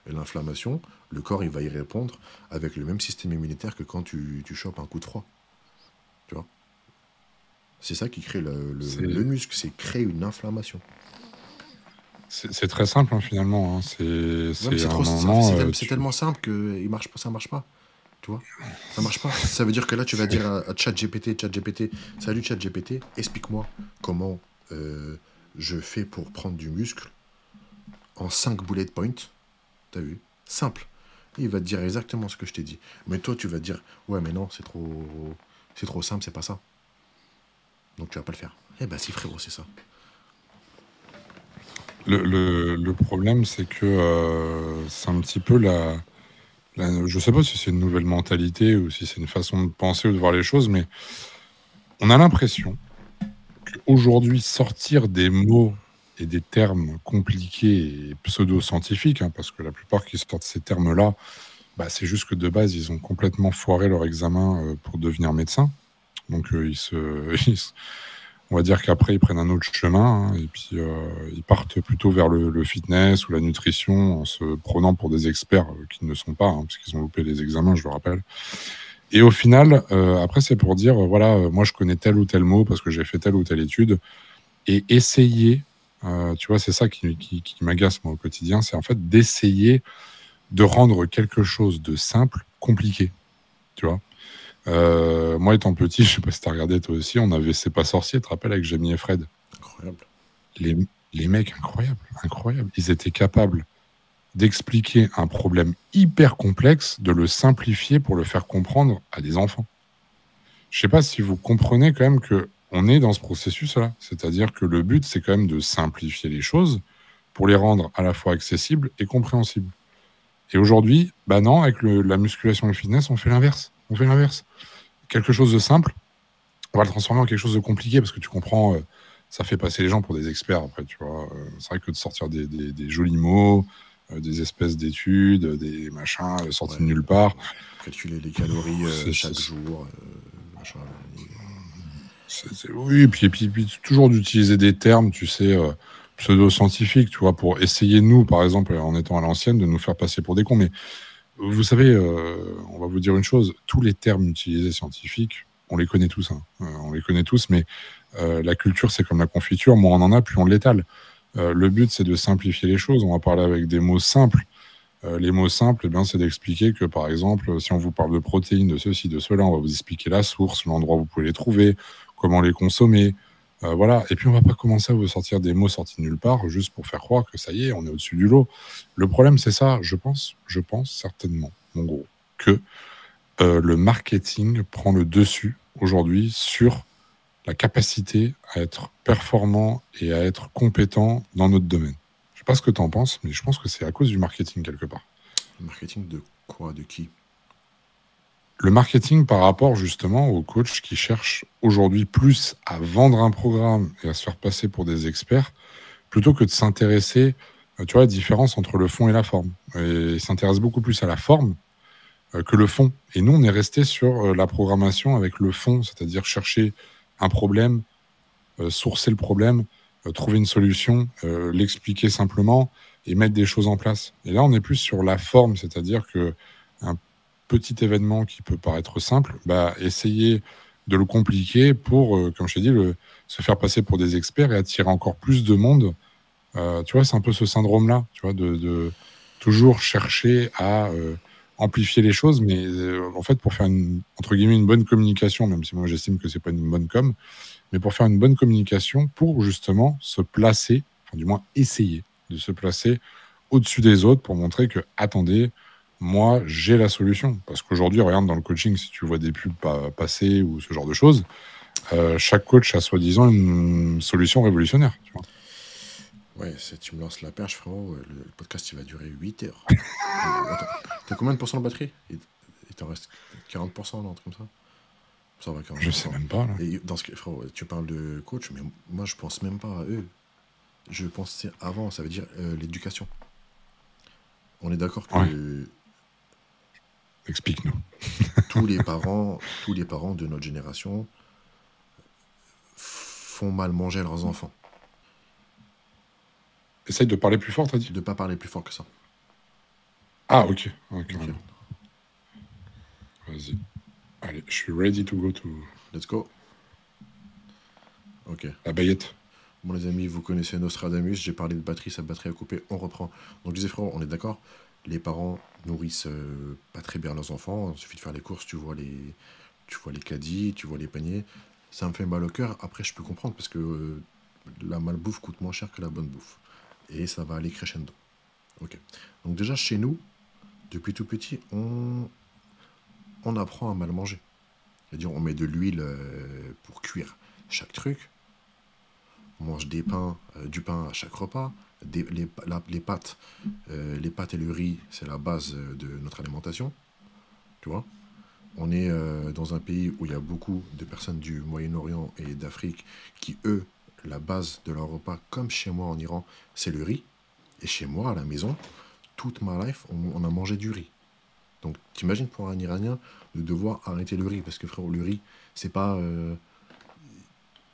Et l'inflammation, le corps il va y répondre avec le même système immunitaire que quand tu chopes un coup de froid. Tu vois. C'est ça qui crée le muscle, c'est créer une inflammation. C'est très simple, hein, finalement. Hein. C'est tellement simple que ça marche pas. Tu vois, ça marche pas. Ça veut dire que là, tu vas dire à ChatGPT, salut ChatGPT, explique-moi comment je fais pour prendre du muscle en 5 bullet points. T'as vu? Simple. Et il va te dire exactement ce que je t'ai dit. Mais toi, tu vas te dire, ouais, mais non, c'est trop simple, c'est pas ça. Donc tu vas pas le faire. Eh ben si, frérot, c'est ça. Le problème, c'est que c'est un petit peu je sais pas si c'est une nouvelle mentalité ou si c'est une façon de penser ou de voir les choses, mais on a l'impression qu'aujourd'hui, sortir des mots et des termes compliqués et pseudo-scientifiques, hein, parce que la plupart qui sortent ces termes-là, bah, c'est juste que de base, ils ont complètement foiré leur examen pour devenir médecin. Donc, on va dire qu'après, ils prennent un autre chemin, hein, et puis ils partent plutôt vers le fitness ou la nutrition en se prenant pour des experts qui ne le sont pas, hein, parce qu'ils ont loupé les examens, je le rappelle. Et au final, après, c'est pour dire, voilà, moi, je connais tel ou tel mot parce que j'ai fait telle ou telle étude. Et essayer, tu vois, c'est ça qui m'agace, moi, au quotidien, c'est en fait d'essayer de rendre quelque chose de simple compliqué, tu vois. Moi, étant petit, je sais pas si t'as regardé toi aussi, on avait C'est pas sorcier, tu te rappelles, avec Jamie et Fred. Incroyable. Les mecs, incroyables. Ils étaient capables d'expliquer un problème hyper complexe, de le simplifier pour le faire comprendre à des enfants. Je ne sais pas si vous comprenez quand même qu'on est dans ce processus-là. C'est-à-dire que le but, c'est quand même de simplifier les choses pour les rendre à la fois accessibles et compréhensibles. Et aujourd'hui, bah non, avec la musculation et le fitness, on fait l'inverse. On fait l'inverse. Quelque chose de simple, on va le transformer en quelque chose de compliqué parce que tu comprends, ça fait passer les gens pour des experts après, tu vois. C'est vrai que de sortir des jolis mots, des espèces d'études, des machins sortis de Ouais, nulle part, calculer les calories c'est- chaque c'est- jour, machin. oui, puis toujours d'utiliser des termes, tu sais, pseudo-scientifiques, tu vois, pour essayer, nous, par exemple, en étant à l'ancienne, de nous faire passer pour des cons. Mais vous savez, on va vous dire une chose, tous les termes utilisés scientifiques, on les connaît tous, hein. On les connaît tous, mais la culture, c'est comme la confiture, moins on en a, plus on l'étale. Le but, c'est de simplifier les choses. On va parler avec des mots simples. Les mots simples, eh bien, c'est d'expliquer que, par exemple, si on vous parle de protéines, de ceci, de cela, on va vous expliquer la source, l'endroit où vous pouvez les trouver, comment les consommer. Voilà. Et puis, on va pas commencer à vous sortir des mots sortis de nulle part juste pour faire croire que ça y est, on est au-dessus du lot. Le problème, c'est ça. Je pense certainement, mon gros, que le marketing prend le dessus aujourd'hui sur la capacité à être performant et à être compétent dans notre domaine. Je sais pas ce que tu en penses, mais je pense que c'est à cause du marketing quelque part. Le marketing de quoi? De qui? Le marketing par rapport justement aux coachs qui cherchent aujourd'hui plus à vendre un programme et à se faire passer pour des experts, plutôt que de s'intéresser, tu vois, la différence entre le fond et la forme. Et ils s'intéressent beaucoup plus à la forme que le fond. Et nous, on est resté sur la programmation avec le fond, c'est-à-dire chercher un problème, sourcer le problème, trouver une solution, l'expliquer simplement et mettre des choses en place. Et là, on est plus sur la forme, c'est-à-dire que un petit événement qui peut paraître simple, bah, essayer de le compliquer pour, comme je t'ai dit, se faire passer pour des experts et attirer encore plus de monde. Tu vois, c'est un peu ce syndrome-là, tu vois, de toujours chercher à amplifier les choses, mais en fait, pour faire entre guillemets une bonne communication, même si moi j'estime que c'est pas une bonne com, mais pour faire une bonne communication, pour justement se placer, enfin du moins essayer de se placer au-dessus des autres pour montrer que, attendez, moi j'ai la solution. Parce qu'aujourd'hui, regarde dans le coaching, si tu vois des pubs passer ou ce genre de choses, chaque coach a soi-disant une solution révolutionnaire. Tu vois. Ouais, tu me lances la perche, frérot. Le podcast, il va durer 8 heures. Attends, t'as combien de pourcents de batterie? Il t'en reste 40%, non, un truc comme ça? Ça va, Je sais 40%. même pas. Là. Et dans ce cas, frérot, tu parles de coach, mais moi, je pense même pas à eux. Je pense avant, ça veut dire l'éducation. On est d'accord que Ouais. Explique-nous. tous les parents de notre génération font mal manger à leurs enfants. Essaye de parler plus fort, t'as dit? De pas parler plus fort que ça. Ah, ok. Ouais, Ok, carrément. Vas-y. Allez, je suis ready to go to let's go. Ok. la baguette. Bon, les amis, vous connaissez Nostradamus. J'ai parlé de batterie, sa batterie a coupé. On reprend. Donc, je disais, frérot, on est d'accord. Les parents nourrissent pas très bien leurs enfants. Il suffit de faire les courses, tu vois les caddies, tu vois les paniers. Ça me fait mal au cœur. Après, je peux comprendre parce que la malbouffe coûte moins cher que la bonne bouffe. Et ça va aller crescendo. Ok. Donc, déjà, chez nous, depuis tout petit, on apprend à mal manger. C'est-à-dire, on met de l'huile pour cuire chaque truc. On mange du pain à chaque repas. Les pâtes et le riz, c'est la base de notre alimentation. Tu vois. On est dans un pays où il y a beaucoup de personnes du Moyen-Orient et d'Afrique qui, eux, la base de leur repas, comme chez moi en Iran, c'est le riz. Et chez moi, à la maison, toute ma life, on a mangé du riz. Donc, t'imagines pour un Iranien de devoir arrêter le riz, parce que frérot, le riz, c'est pas.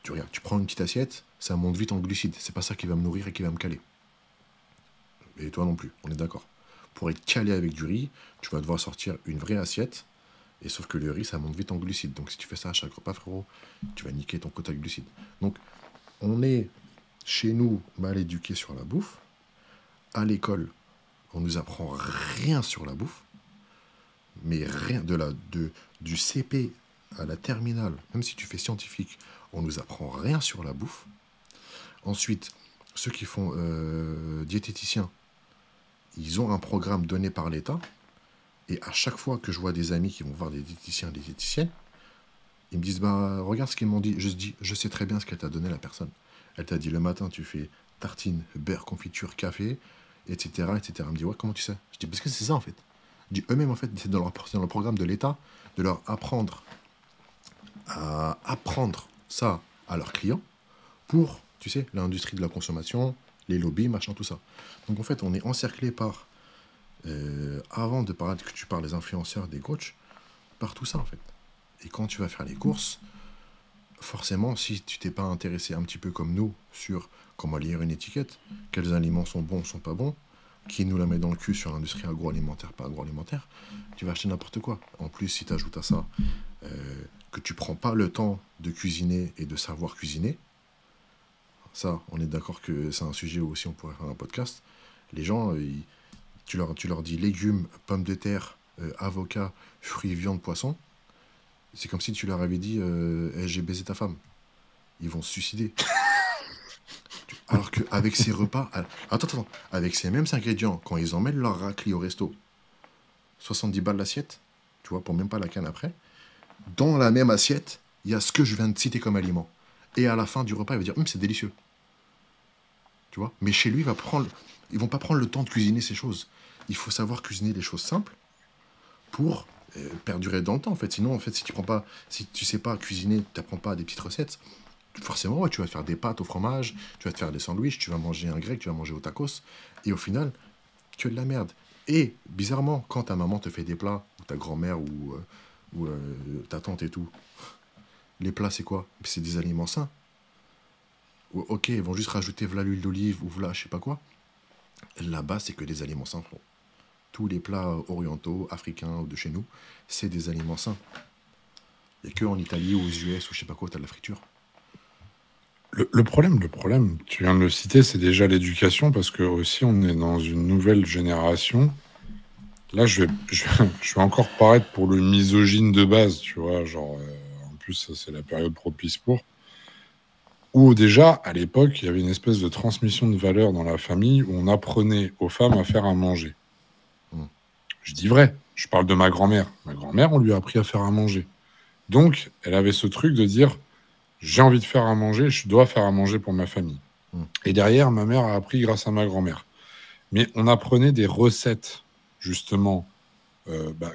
Tu prends une petite assiette, ça monte vite en glucides. C'est pas ça qui va me nourrir et qui va me caler. Et toi non plus, on est d'accord. Pour être calé avec du riz, tu vas devoir sortir une vraie assiette. Et sauf que le riz, ça monte vite en glucides. Donc si tu fais ça à chaque repas, frérot, tu vas niquer ton quota de glucides. Donc, on est chez nous mal éduqués sur la bouffe. À l'école, on nous apprend rien sur la bouffe. Mais rien du CP à la terminale, même si tu fais scientifique, on nous apprend rien sur la bouffe. Ensuite, ceux qui font diététicien, ils ont un programme donné par l'État. Et à chaque fois que je vois des amis qui vont voir des diététiciens, des diététiciennes, ils me disent, bah, regarde ce qu'ils m'ont dit. Je dis, je sais très bien ce qu'elle t'a donné, la personne. Elle t'a dit, le matin, tu fais tartine, beurre, confiture, café, etc., etc. Elle me dit, ouais, comment tu sais? Je dis, parce que c'est ça, en fait. Je dis, eux-mêmes, en fait, c'est dans le programme de l'État de leur apprendre à apprendre ça à leurs clients pour, tu sais, l'industrie de la consommation, les lobbies, machin, tout ça. Donc, en fait, on est encerclé par, avant de parler, que tu parles des influenceurs, des coachs, par tout ça, en fait. Et quand tu vas faire les courses, forcément, si tu t'es pas intéressé un petit peu comme nous sur comment lire une étiquette, quels aliments sont bons, sont pas bons, qui nous la met dans le cul sur l'industrie agroalimentaire, pas agroalimentaire, tu vas acheter n'importe quoi. En plus, si tu ajoutes à ça que tu prends pas le temps de cuisiner et de savoir cuisiner, ça, on est d'accord que c'est un sujet où aussi on pourrait faire un podcast. Les gens, tu leur dis légumes, pommes de terre, avocats, fruits, viande, poisson. C'est comme si tu leur avais dit eh, j'ai baisé ta femme. Ils vont se suicider. Alors qu'avec ces repas. Attends. Avec ces mêmes ingrédients, quand ils emmènent leur raclette au resto, 70 balles l'assiette, tu vois, pour même pas la canne après, dans la même assiette, il y a ce que je viens de citer comme aliment. Et à la fin du repas, il va dire c'est délicieux. Tu vois. Mais chez lui, ils vont pas prendre le temps de cuisiner ces choses. Il faut savoir cuisiner les choses simples pour perdurer dans le temps, en fait. Sinon, en fait, si tu sais pas cuisiner, tu n'apprends pas des petites recettes, forcément, ouais, tu vas faire des pâtes au fromage, tu vas te faire des sandwichs, tu vas manger un grec, tu vas manger au tacos, et au final, tu as de la merde. Et, bizarrement, quand ta maman te fait des plats, ou ta grand-mère, ou ta tante et tout, les plats, c'est quoi? C'est des aliments sains. Ok, ils vont juste rajouter voilà l'huile d'olive, ou voilà je sais pas quoi. Là-bas, c'est que des aliments sains. Tous les plats orientaux, africains ou de chez nous, c'est des aliments sains. Il n'y a que en Italie ou aux US ou je sais pas quoi, tu as de la friture. Le problème, tu viens de le citer, c'est déjà l'éducation, parce que aussi on est dans une nouvelle génération. Là, je vais encore paraître pour le misogyne de base, tu vois, genre, en plus, c'est la période propice pour. Où déjà, à l'époque, il y avait une espèce de transmission de valeurs dans la famille où on apprenait aux femmes à faire à manger. Je dis vrai, je parle de ma grand-mère. Ma grand-mère, on lui a appris à faire à manger. Donc, elle avait ce truc de dire, j'ai envie de faire à manger, je dois faire à manger pour ma famille. Et derrière, ma mère a appris grâce à ma grand-mère. Mais on apprenait des recettes, justement,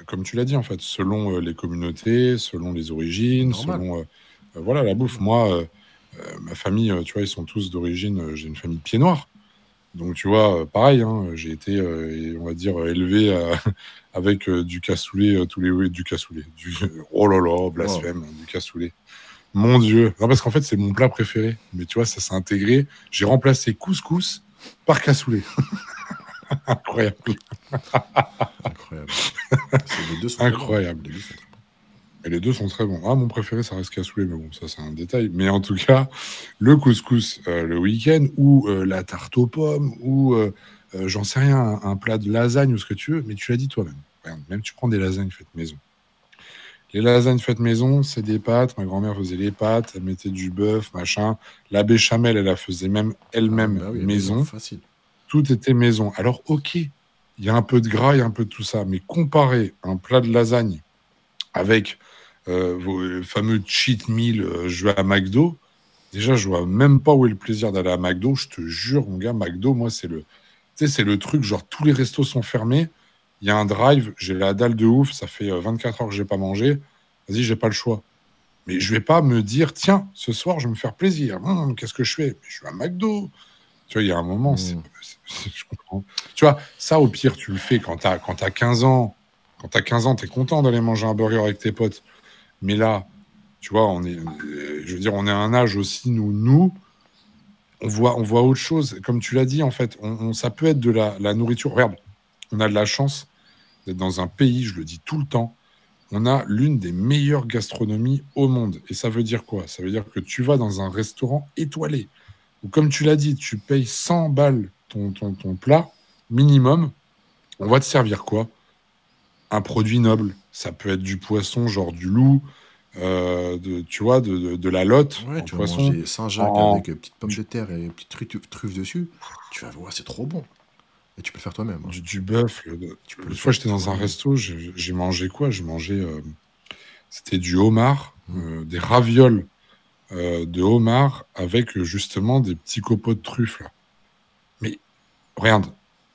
comme tu l'as dit, en fait, selon les communautés, selon les origines, Normal. selon voilà, la bouffe. Moi, ma famille, tu vois, ils sont tous d'origine, j'ai une famille de pieds noirs. Donc, tu vois, pareil, hein, j'ai été, on va dire, élevé avec du cassoulet tous les du cassoulet. Oh là là, blasphème, du cassoulet. Mon Dieu. Non, parce qu'en fait, c'est mon plat préféré. Mais tu vois, ça s'est intégré. J'ai remplacé couscous par cassoulet. Incroyable. Incroyable. Les deux sont Incroyable. Très bons. Les deux sont très bons. Et les deux sont très bons. Ah, mon préféré, ça reste cassoulet, mais bon, ça, c'est un détail. Mais en tout cas, le couscous le week-end, ou la tarte aux pommes, ou j'en sais rien, un plat de lasagne ou ce que tu veux, mais tu l'as dit toi-même. Regarde, même tu prends des lasagnes faites maison. Les lasagnes faites maison, c'est des pâtes. Ma grand-mère faisait les pâtes, elle mettait du bœuf, machin. La béchamel, elle la faisait même elle-même maison. Facile. Tout était maison. Alors, ok, il y a un peu de gras, il y a un peu de tout ça, mais comparer un plat de lasagne avec vos fameux cheat meal, je vais à McDo, déjà, je vois même pas où est le plaisir d'aller à McDo. Je te jure, mon gars, McDo, moi, c'est le truc, genre, tous les restos sont fermés. Il y a un drive, j'ai la dalle de ouf, ça fait 24 heures que j'ai pas mangé. Vas-y, j'ai pas le choix. Mais je vais pas me dire, tiens, ce soir, je vais me faire plaisir. Qu'est-ce que je fais? Je suis à McDo. Tu vois, il y a un moment, je comprends. Tu vois, ça, au pire, tu le fais quand t'as 15 ans. Quand t'as 15 ans, t'es content d'aller manger un burger avec tes potes. Mais là, tu vois, on est à un âge aussi, nous, on voit autre chose. Comme tu l'as dit, en fait, ça peut être de la nourriture. Regarde, on a de la chance d'être dans un pays, je le dis tout le temps, on a l'une des meilleures gastronomies au monde. Et ça veut dire quoi? Ça veut dire que tu vas dans un restaurant étoilé, où, comme tu l'as dit, tu payes 100 balles ton plat minimum. On va te servir quoi? Un produit noble. Ça peut être du poisson, genre du loup, tu vois, de la lotte Ouais, en tu vas poisson. manger Saint-Jacques avec petites pommes de terre et petites truffes dessus. Tu vas voir, c'est trop bon. Et tu peux le faire toi-même, hein. Du bœuf. Tu peux le L'autre fois, faire j'étais dans un toi-même. resto, j'ai mangé quoi? J'ai mangé, c'était du homard, Hmm. des ravioles de homard avec justement des petits copeaux de truffes là. Mais regarde,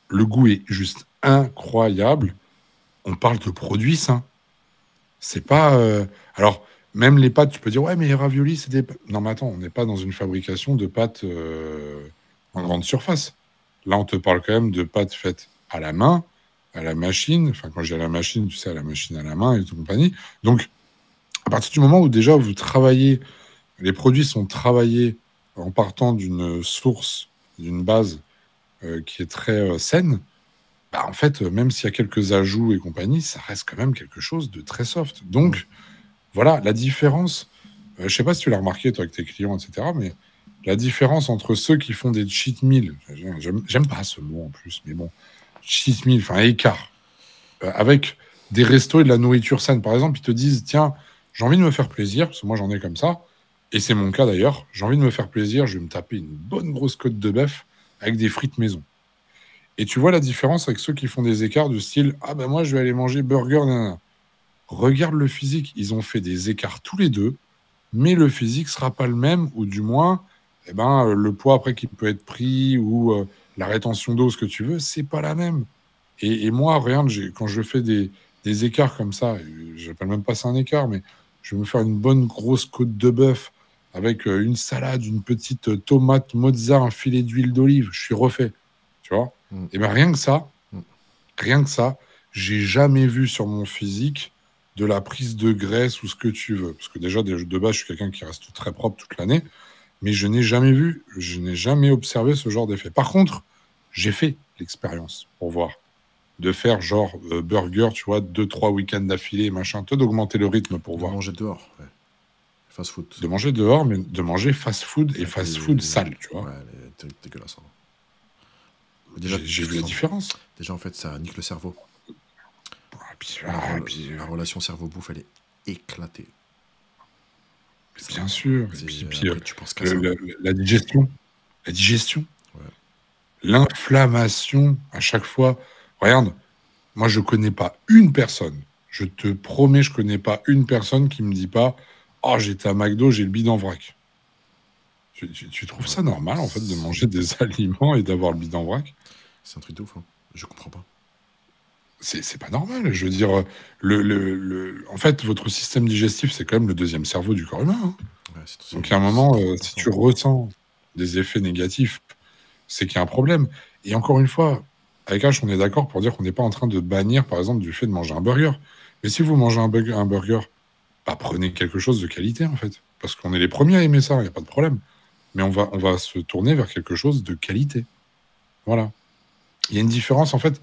le goût est juste incroyable. On parle de produits sains. C'est pas. Alors, même les pâtes, tu peux dire, ouais, mais les raviolis, c'est des. Non, mais attends, on n'est pas dans une fabrication de pâtes en Non. grande surface. Là, on te parle quand même de pâtes faites à la main, à la machine. Enfin, quand je dis à la machine, tu sais, à la machine à la main et tout compagnie. Donc, à partir du moment où déjà vous travaillez, les produits sont travaillés en partant d'une source, d'une base qui est très saine, bah, en fait, même s'il y a quelques ajouts et compagnie, ça reste quand même quelque chose de très soft. Hmm. Donc, voilà, la différence, je sais pas si tu l'as remarqué, toi, avec tes clients, etc., mais la différence entre ceux qui font des cheat meals, j'aime pas ce mot en plus, mais bon, cheat meal, enfin, écart, avec des restos et de la nourriture saine. Par exemple, ils te disent, tiens, j'ai envie de me faire plaisir, parce que moi, j'en ai comme ça, et c'est mon cas d'ailleurs, j'ai envie de me faire plaisir, je vais me taper une bonne grosse côte de bœuf avec des frites maison. Et tu vois la différence avec ceux qui font des écarts du style, ah ben moi, je vais aller manger burger, nanana. Regarde le physique, ils ont fait des écarts tous les deux, mais le physique sera pas le même, ou du moins, eh ben, le poids après qui peut être pris, ou la rétention d'eau, ce que tu veux, c'est pas la même. Et moi, regarde, quand je fais des écarts comme ça, j'appelle même pas ça un écart, mais je vais me faire une bonne grosse côte de bœuf avec une salade, une petite tomate mozza, un filet d'huile d'olive, je suis refait, tu vois. Hmm. Et ben Hmm. rien que ça, j'ai jamais vu sur mon physique de la prise de graisse ou ce que tu veux. Parce que déjà, de base, je suis quelqu'un qui reste très propre toute l'année, mais je n'ai jamais observé ce genre d'effet. Par contre, j'ai fait l'expérience pour voir. De faire genre burger, tu vois, 2, 3 week-ends d'affilée, machin, toi d'augmenter le rythme pour De voir. manger dehors, ouais. Fast food. De manger dehors, mais de manger fast-food et Avec fast-food les. sale, tu vois. Ouais, les dégueulasse, hein. Déjà, J'ai vu la différence. déjà, en fait, ça nique le cerveau. La Puis, relation cerveau-bouffe, elle est éclatée. bien sûr. Et C'est, puis après, tu penses qu'à ça. la digestion. La digestion. Ouais. L'inflammation, à chaque fois. Regarde, moi, je connais pas une personne. Je te promets, je connais pas une personne qui me dit pas, oh, j'étais à McDo, j'ai le bide en vrac. Tu trouves Ouais. ça normal, en fait, de manger des aliments et d'avoir le bide en vrac? C'est un truc de ouf, hein. Je comprends pas. C'est pas normal. Je veux dire, en fait, votre système digestif, c'est quand même le deuxième cerveau du corps humain, hein. Ouais, Donc, à un c'est moment, très si important. tu ressens des effets négatifs, c'est qu'il y a un problème. Et encore une fois, avec H, on est d'accord pour dire qu'on n'est pas en train de bannir, par exemple, du fait de manger un burger. Mais si vous mangez un burger, bah, prenez quelque chose de qualité, en fait. Parce qu'on est les premiers à aimer ça, il n'y a pas de problème. Mais on va se tourner vers quelque chose de qualité. Voilà. Il y a une différence, en fait,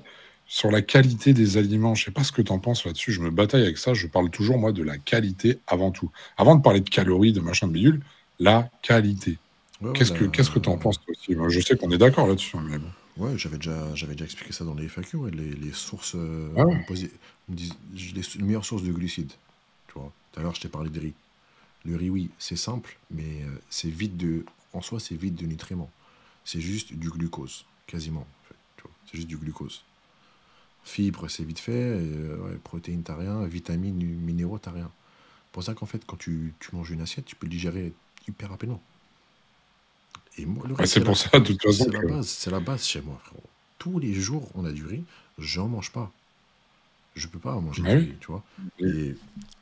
sur la qualité des aliments. Je sais pas ce que tu en penses là-dessus. Je me bataille avec ça. Je parle toujours, moi, de la qualité avant tout. Avant de parler de calories, de machin de bidule, la qualité. Ouais, ouais, Qu'est-ce que tu en penses toi aussi? Moi, je sais qu'on est d'accord là-dessus, hein, mais bon. ouais, j'avais déjà expliqué ça dans les FAQ. Ouais, les sources. Ah On ouais. me posait. On me disait, les meilleures sources de glucides. Tu vois. Tout à l'heure, je t'ai parlé de riz. Le riz, oui, c'est simple, mais c'est vide de. En soi, c'est vide de nutriments. C'est juste du glucose, quasiment. En fait, tu vois. C'est juste du glucose. Fibres, c'est vite fait. Ouais, protéines, t'as rien. Vitamines, minéraux, t'as rien. C'est pour ça qu'en fait, quand tu manges une assiette, tu peux le digérer hyper rapidement. Et moi, le Ouais, riz, c'est pour ça, de toute façon, que. c'est la base chez moi, frérot. Tous les jours, on a du riz, j'en mange pas. Je peux pas manger Bah du oui. riz, tu vois. Et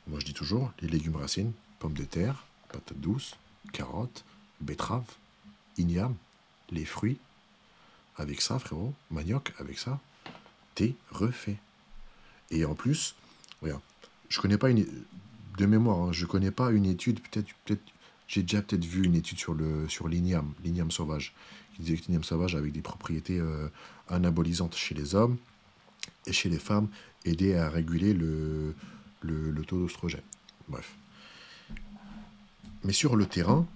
moi, je dis toujours, les légumes racines, pommes de terre, patates douces, carottes, betteraves, ignames, les fruits, avec ça, frérot, manioc, avec ça, t'es refait. Et en plus, regarde, je connais pas une de mémoire, hein, je connais pas une étude, peut-être j'ai déjà peut-être vu une étude sur l'igname sauvage, qui disait que l'igname sauvage avait des propriétés anabolisantes chez les hommes et chez les femmes, aider à réguler le taux d'oestrogène. Bref. Mais sur le terrain,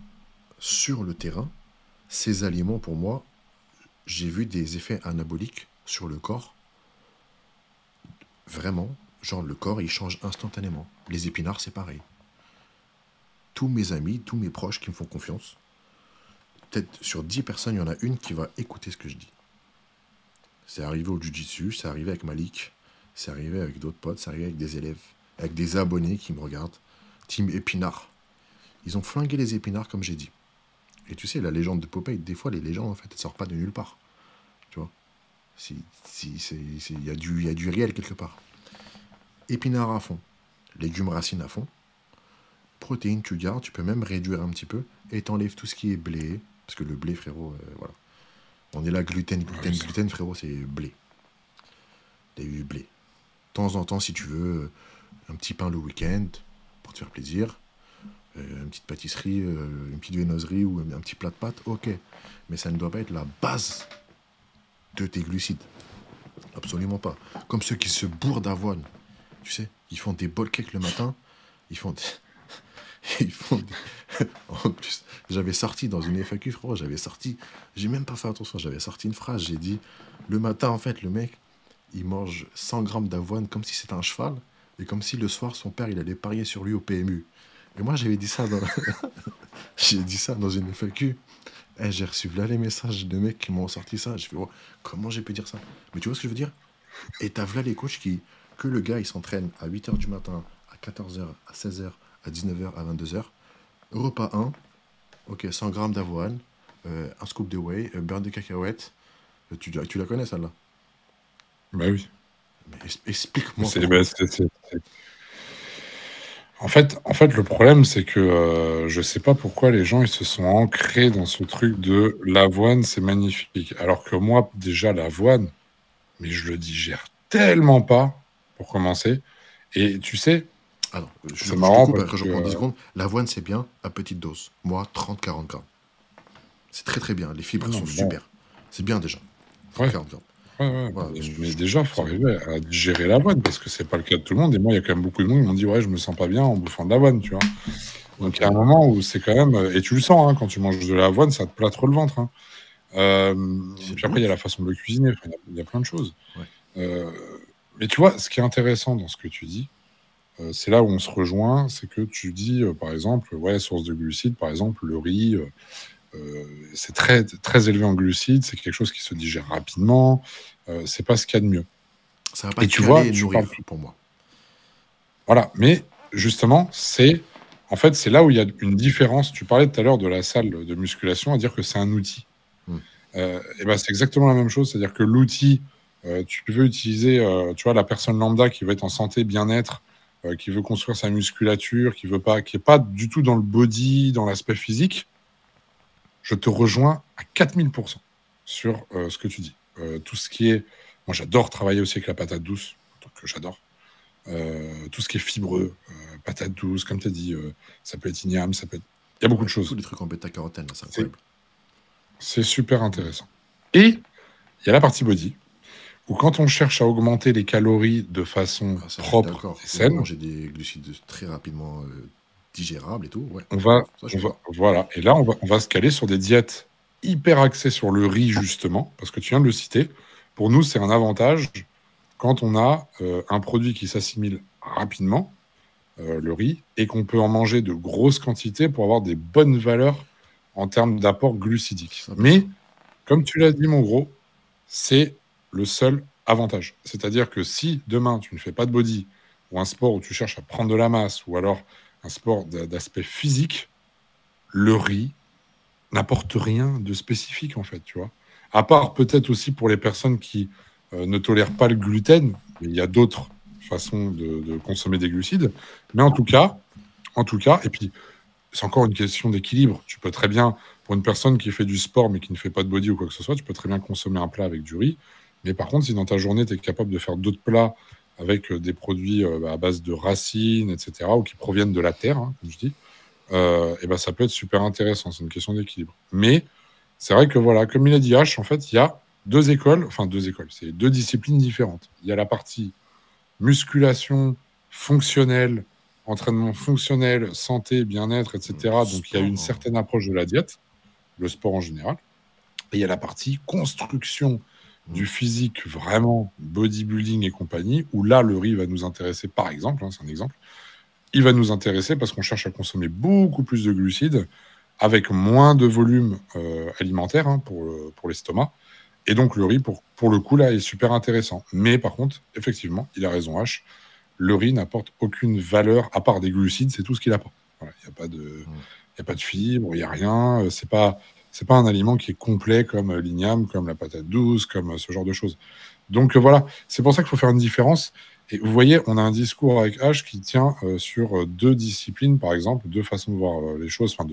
ces aliments pour moi, j'ai vu des effets anaboliques sur le corps. Vraiment, genre le corps il change instantanément. Les épinards c'est pareil. Tous mes amis, tous mes proches qui me font confiance, peut-être sur 10 personnes, il y en a une qui va écouter ce que je dis. C'est arrivé au Jiu-Jitsu, c'est arrivé avec Malik, c'est arrivé avec d'autres potes, c'est arrivé avec des élèves, avec des abonnés qui me regardent. Team Épinard. Ils ont flingué les épinards, comme j'ai dit. Et tu sais, la légende de Popeye, des fois, les légendes, en fait, elles sortent pas de nulle part. Tu vois, il y a du réel quelque part. Épinards à fond, légumes racines à fond, protéines, tu gardes, tu peux même réduire un petit peu, et t'enlèves tout ce qui est blé, parce que le blé, frérot, voilà. On est là, gluten, gluten, Ouais, gluten, frérot, c'est blé. T'as eu blé. De temps en temps, si tu veux, un petit pain le week-end, pour te faire plaisir, une petite pâtisserie, une petite viennoiserie ou un petit plat de pâtes, ok. Mais ça ne doit pas être la base de tes glucides. Absolument pas. Comme ceux qui se bourrent d'avoine. Tu sais, ils font des bol cakes le matin, ils font des... ils font des... En plus, j'avais sorti dans une FAQ, frérot, j'ai même pas fait attention, j'avais sorti une phrase, j'ai dit, le matin, en fait, le mec, il mange 100 grammes d'avoine comme si c'était un cheval, et comme si le soir, son père, il allait parier sur lui au PMU. Et moi, j'avais dit ça dans... j'ai dit ça dans une FAQ. Eh, j'ai reçu là les messages de mecs qui m'ont sorti ça. J'ai fait, oh, comment j'ai pu dire ça? Mais tu vois ce que je veux dire? Et t'as là les coachs que le gars, il s'entraîne à 8 h du matin, à 14 h, à 16 h, à 19 h, à 22 h. Repas 1, ok, 100 grammes d'avoine, un scoop de whey, beurre de cacahuète. Tu la connais celle-là? bah oui. Mais explique-moi C'est, pourquoi. bah, en fait, le problème, c'est que je sais pas pourquoi les gens ils se sont ancrés dans ce truc de l'avoine, c'est magnifique. Alors que moi, déjà, l'avoine, mais je le digère tellement pas, pour commencer. Et tu sais, Alors, c'est je te marrant coupe, parce après je que prends 10 secondes. L'avoine, c'est bien à petite dose. Moi, 30-40 grammes. C'est très très bien. Les ah fibres non, sont mais bon, super. C'est bien déjà. ouais, 30-40 grammes. ouais, ouais, Voilà, mais déjà, faut c'est bon. arriver à digérer l'avoine parce que c'est pas le cas de tout le monde. Et moi, il y a quand même beaucoup de monde qui m'ont dit, ouais, je me sens pas bien en bouffant de l'avoine, tu vois. Ouais, Donc, il y a un moment où c'est quand même, et tu le sens, hein, quand tu manges de l'avoine, ça te plâtre le ventre, hein. Euh, c'est Puis de après, il y a la ouf. façon de le cuisiner. Enfin, il y a plein de choses. Ouais. Euh, mais tu vois, ce qui est intéressant dans ce que tu dis, c'est là où on se rejoint, c'est que tu dis, par exemple, ouais, source de glucides, par exemple, le riz, c'est très, très élevé en glucides, c'est quelque chose qui se digère rapidement, c'est pas ce qu'il y a de mieux. Ça va pas Et te tu vois, caler et tu parles. nourrir, pour moi. Voilà, mais justement, en fait, c'est là où il y a une différence. Tu parlais tout à l'heure de la salle de musculation, à dire que c'est un outil. Hmm. Et ben, c'est exactement la même chose, c'est-à-dire que l'outil, tu veux utiliser, tu vois, la personne lambda qui veut être en santé, bien-être, qui veut construire sa musculature, qui est pas du tout dans le body, dans l'aspect physique, je te rejoins à 4000% sur ce que tu dis. Tout ce qui est, moi j'adore travailler aussi avec la patate douce, donc j'adore. Tout ce qui est fibreux, patate douce, comme tu as dit, ça peut être igname, il y a beaucoup de Ouais, tous choses. les trucs en bêta-carotène, là, c'est C'est incroyable. c'est super intéressant. Et il y a la partie body, où quand on cherche à augmenter les calories de façon Ah, ça, je suis propre d'accord. et Faut saine, manger des glucides très rapidement digérables et tout. Ouais, on va, ça, je on suis va, d'accord. voilà. Et là, on va se caler sur des diètes hyper axées sur le riz, justement, parce que tu viens de le citer. Pour nous, c'est un avantage quand on a un produit qui s'assimile rapidement, le riz, et qu'on peut en manger de grosses quantités pour avoir des bonnes valeurs en termes d'apport glucidique. 100%. Mais, comme tu l'as dit, mon gros, c'est le seul avantage. C'est-à-dire que si demain tu ne fais pas de body ou un sport où tu cherches à prendre de la masse ou alors un sport d'aspect physique, le riz n'apporte rien de spécifique en fait, tu vois. À part peut-être aussi pour les personnes qui ne tolèrent pas le gluten, mais il y a d'autres façons de consommer des glucides. Mais en tout cas, et puis c'est encore une question d'équilibre. Tu peux très bien, pour une personne qui fait du sport mais qui ne fait pas de body ou quoi que ce soit, tu peux très bien consommer un plat avec du riz. Mais par contre, si dans ta journée, tu es capable de faire d'autres plats avec des produits à base de racines, etc., ou qui proviennent de la terre, hein, comme je dis, et ben ça peut être super intéressant. C'est une question d'équilibre. Mais c'est vrai que voilà, comme il a dit H, en fait, il y a deux écoles, c'est deux disciplines différentes. Il y a la partie musculation fonctionnelle, entraînement fonctionnel, santé, bien-être, etc. Donc, il y a une Sport, certaine approche de la diète, le sport en général. Et il y a la partie construction du physique, vraiment bodybuilding et compagnie, où là, le riz va nous intéresser, par exemple, hein, c'est un exemple, il va nous intéresser parce qu'on cherche à consommer beaucoup plus de glucides avec moins de volume alimentaire, hein, pour l'estomac, Et donc, le riz, pour le coup, là, est super intéressant. Mais par contre, effectivement, il a raison, H. Le riz n'apporte aucune valeur, à part des glucides, c'est tout ce qu'il apporte. Voilà, il n'y a pas de fibres, il n'y a rien. C'est pas un aliment qui est complet comme l'igname, comme la patate douce, comme ce genre de choses. Donc voilà, c'est pour ça qu'il faut faire une différence. Et vous voyez, on a un discours avec H qui tient sur deux disciplines, par exemple, deux façons de voir les choses, enfin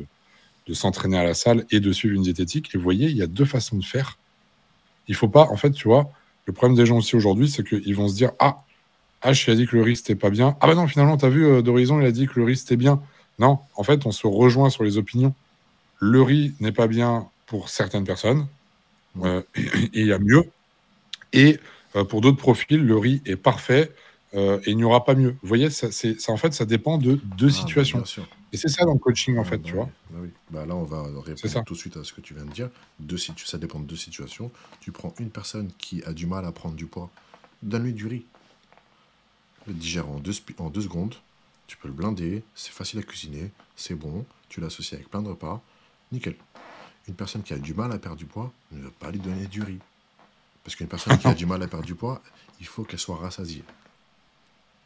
de s'entraîner à la salle et de suivre une diététique. Et vous voyez, il y a deux façons de faire. Il faut pas, en fait, tu vois, le problème des gens aussi aujourd'hui, c'est qu'ils vont se dire, ah, H, il a dit que le riz, c'était pas bien. Ah bah non, finalement, t'as vu, d'Horizon, il a dit que le riz, c'était bien. Non, en fait, on se rejoint sur les opinions. Le riz n'est pas bien pour certaines personnes, et il y a mieux. Et pour d'autres profils, le riz est parfait, et il n'y aura pas mieux. Vous voyez, en fait, ça dépend de deux situations. Bien sûr. Et c'est ça dans le coaching, en Ah, fait, bah tu oui, vois. bah oui. Bah là, on va C'est répondre ça. tout de suite à ce que tu viens de dire. Ça dépend de deux situations. Tu prends une personne qui a du mal à prendre du poids, donne-lui du riz. Le digère en 2 secondes. Tu peux le blinder, c'est facile à cuisiner, c'est bon, tu l'associes avec plein de repas, nickel. Une personne qui a du mal à perdre du poids, ne va pas lui donner du riz. Parce qu'une personne qui a du mal à perdre du poids, il faut qu'elle soit rassasiée.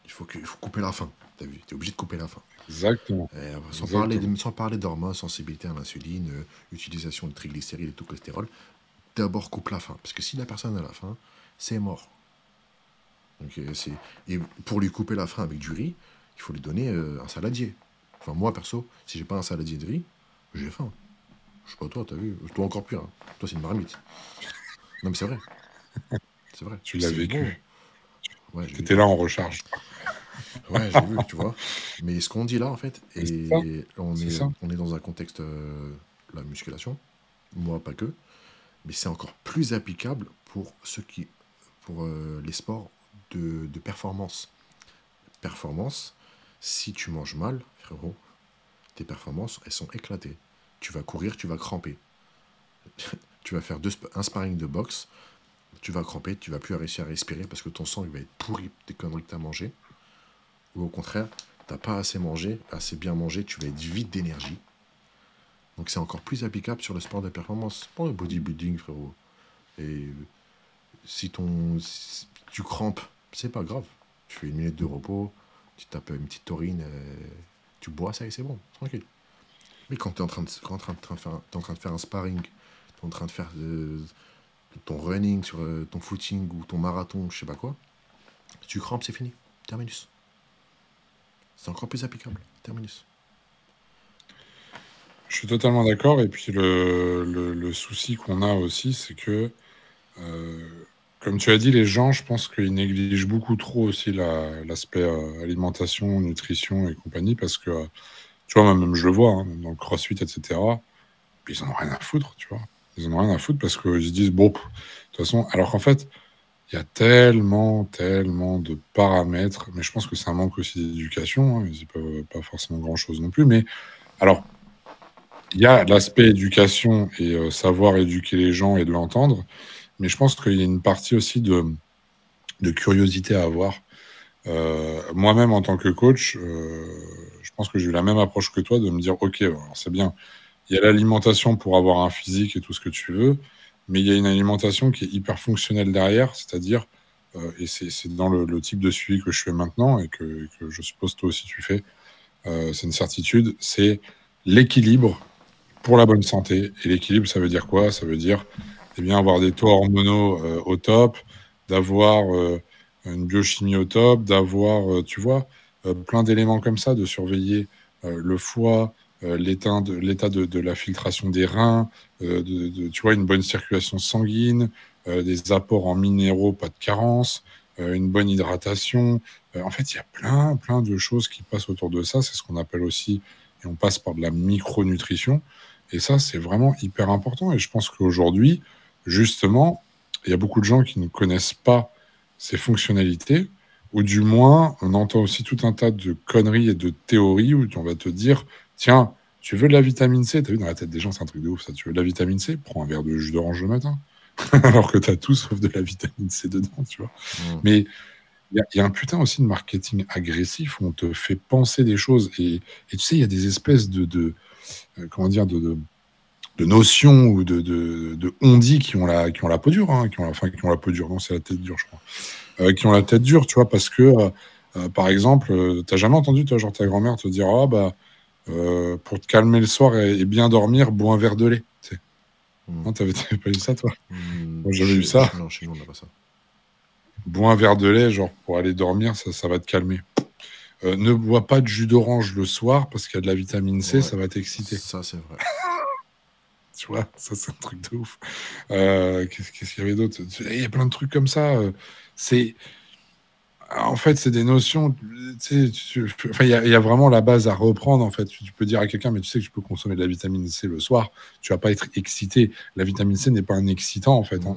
Il faut couper la faim. T'as vu, t'es obligé de couper la faim. Exactement. Sans parler d'hormones, sensibilité à l'insuline, utilisation de triglycérides et tout cholestérol, d'abord coupe la faim. Parce que si la personne a la faim, c'est mort. Donc, et pour lui couper la faim avec du riz, il faut lui donner un saladier. Enfin, moi, perso, si j'ai pas un saladier de riz, j'ai faim. Je sais pas toi, t'as vu. Toi encore pire. Hein. Toi, c'est une marmite. Non, mais c'est vrai. C'est vrai. Tu l'as vécu. Bon. Ouais, tu étais là en recharge. Ouais, j'ai vu, tu vois. Mais ce qu'on dit là, en fait, et on ça. est dans un contexte, la musculation, moi pas que, mais c'est encore plus applicable pour pour les sports de performance. Performance, si tu manges mal, frérot, tes performances, elles sont éclatées. Tu vas courir, tu vas cramper. Tu vas faire un sparring de boxe, tu vas cramper, tu vas plus réussir à respirer parce que ton sang il va être pourri des conneries que tu as mangées. Ou au contraire, t'as pas assez mangé, assez bien mangé, tu vas être vide d'énergie. Donc c'est encore plus applicable sur le sport de performance, pour le bodybuilding, frérot. Et si tu crampes, c'est pas grave. Tu fais 1 minute de repos, tu tapes une petite taurine, tu bois ça et c'est bon, tranquille. Mais quand tu es en train de faire un sparring, tu es en train de faire ton running sur ton footing ou ton marathon, je sais pas quoi, tu crampes, c'est fini. Terminus. C'est encore plus applicable. Terminus. Je suis totalement d'accord. Et puis le souci qu'on a aussi, c'est que, comme tu as dit, les gens, je pense qu'ils négligent beaucoup trop aussi l'aspect alimentation, nutrition et compagnie, parce que, tu vois, même je le vois, hein, dans le crossfit, etc., ils en ont rien à foutre, tu vois. Ils en ont rien à foutre parce qu'ils se disent, bon, de toute façon, alors qu'en fait, il y a tellement de paramètres, mais je pense que c'est un manque aussi d'éducation, hein, ils n'y peuvent pas forcément grand-chose non plus, mais alors, il y a l'aspect éducation et savoir éduquer les gens et de l'entendre, mais je pense qu'il y a une partie aussi de curiosité à avoir. Moi-même, en tant que coach, je pense que j'ai eu la même approche que toi de me dire, OK, alors c'est bien, il y a l'alimentation pour avoir un physique et tout ce que tu veux, mais il y a une alimentation qui est hyper fonctionnelle derrière, c'est-à-dire, et c'est dans le type de suivi que je fais maintenant et que je suppose toi aussi tu fais, c'est une certitude, c'est l'équilibre pour la bonne santé. Et l'équilibre, ça veut dire quoi? Ça veut dire bien, avoir des taux hormonaux au top, d'avoir une biochimie au top, d'avoir, tu vois, plein d'éléments comme ça, de surveiller le foie, l'état de la filtration des reins, tu vois, une bonne circulation sanguine, des apports en minéraux, pas de carence, une bonne hydratation. En fait, il y a plein de choses qui passent autour de ça. C'est ce qu'on appelle aussi, et on passe par de la micronutrition. Et ça, c'est vraiment hyper important. Et je pense qu'aujourd'hui, justement, il y a beaucoup de gens qui ne connaissent pas ces fonctionnalités, ou du moins, on entend aussi tout un tas de conneries et de théories où on va te dire, tiens, tu veux de la vitamine C? T'as vu, dans la tête des gens, c'est un truc de ouf, ça. Tu veux de la vitamine C? Prends un verre de jus d'orange le matin. Alors que tu as tout sauf de la vitamine C dedans, tu vois. Mais il y a un putain aussi de marketing agressif où on te fait penser des choses. Et tu sais, il y a des espèces comment dire, notions ou de on-dit qui ont la peau dure, hein, qui ont la peau dure, non, c'est la tête dure, je crois. Qui ont la tête dure, tu vois, parce que, par exemple, t'as jamais entendu, toi, genre ta grand-mère te dire, ah bah, pour te calmer le soir et bien dormir, bois un verre de lait. Tu sais. Non, t'avais pas eu ça, toi? Moi, j'avais eu ça. Non, chez nous, on n'a pas ça. Bois un verre de lait, genre pour aller dormir, ça va te calmer. Ne bois pas de jus d'orange le soir parce qu'il y a de la vitamine C, Ouais, ça va t'exciter. ça, c'est vrai. Tu vois, ça, c'est un truc de ouf. Qu'est-ce qu'il y avait d'autre? Il y a plein de trucs comme ça. C'est. En fait, c'est des notions. Enfin, il y a vraiment la base à reprendre. En fait, tu peux dire à quelqu'un, mais tu sais que tu peux consommer de la vitamine C le soir. Tu vas pas être excité. La vitamine C n'est pas un excitant, en fait. Hein.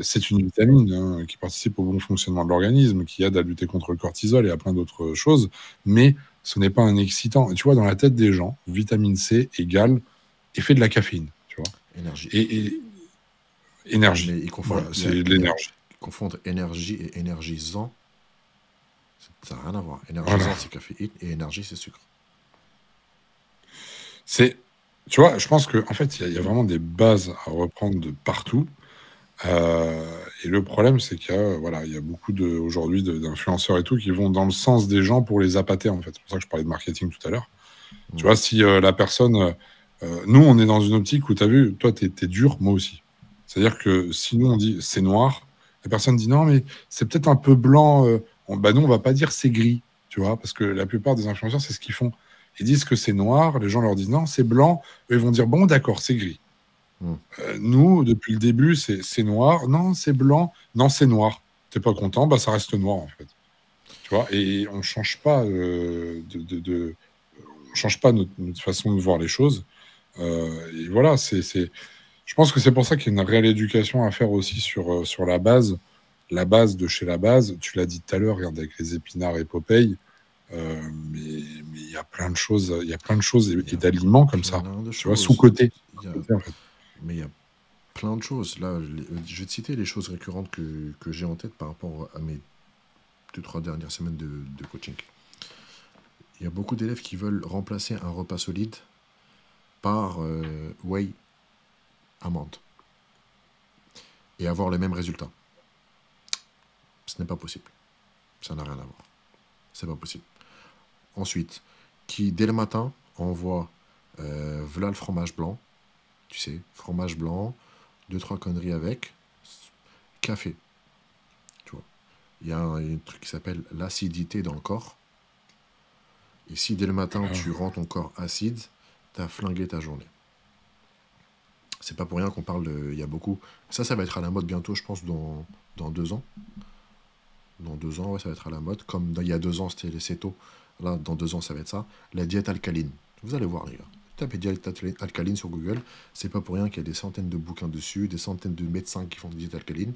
C'est une vitamine hein, qui participe au bon fonctionnement de l'organisme, qui aide à lutter contre le cortisol et à plein d'autres choses. Mais ce n'est pas un excitant. Et tu vois, dans la tête des gens, vitamine C égale effet de la caféine. Tu vois. Énergie. Et énergie. Mais ils confondent, voilà, c'est de l'énergie. Confondre énergie et énergisant. Ça n'a rien à voir. Énergisant, c'est caféine et énergie, c'est sucre. Tu vois, je pense qu'en fait, il y a vraiment des bases à reprendre de partout. Et le problème, c'est qu'il y a, voilà, il y a beaucoup aujourd'hui d'influenceurs et tout qui vont dans le sens des gens pour les appâter, en fait. C'est pour ça que je parlais de marketing tout à l'heure. Tu vois, si la personne... nous, on est dans une optique où, tu as vu, toi, t'es dur, moi aussi. C'est-à-dire que si nous, on dit c'est noir, la personne dit non, mais c'est peut-être un peu blanc. Bah non, on va pas dire c'est gris, tu vois, parce que la plupart des influenceurs, c'est ce qu'ils font. Ils disent que c'est noir, les gens leur disent non, c'est blanc, eux, ils vont dire bon, d'accord, c'est gris. Nous, depuis le début, c'est noir, non, c'est blanc, non, c'est noir. T'es pas content, bah ça reste noir, en fait. Tu vois, et on change pas on change pas notre façon de voir les choses. Et voilà, je pense que c'est pour ça qu'il y a une réelle éducation à faire aussi sur la base de chez la base. Tu l'as dit tout à l'heure, regarde avec les épinards et Popeye, mais il y a plein de choses, et d'aliments comme ça, tu vois, sous-cotés. Mais il y a plein de choses. Là, je vais te citer les choses récurrentes que j'ai en tête par rapport à mes 2-3 dernières semaines de coaching. Il y a beaucoup d'élèves qui veulent remplacer un repas solide par whey amande et avoir le même résultat. Ce n'est pas possible. Ça n'a rien à voir. C'est pas possible. Ensuite, qui dès le matin envoie voilà le fromage blanc, tu sais, fromage blanc, 2-3 conneries avec, café. Tu vois. Il y a un truc qui s'appelle l'acidité dans le corps. Et si dès le matin tu rends ton corps acide, t'as flingué ta journée. C'est pas pour rien qu'on parle de... Il y a beaucoup... Ça va être à la mode bientôt, je pense, dans 2 ans. Dans 2 ans, ouais, ça va être à la mode. Comme il y a 2 ans, c'était les cétos. Là, dans 2 ans, ça va être ça. La diète alcaline. Vous allez voir, les gars. Tapez diète alcaline sur Google. C'est pas pour rien qu'il y a des centaines de bouquins dessus, des centaines de médecins qui font des diètes alcalines.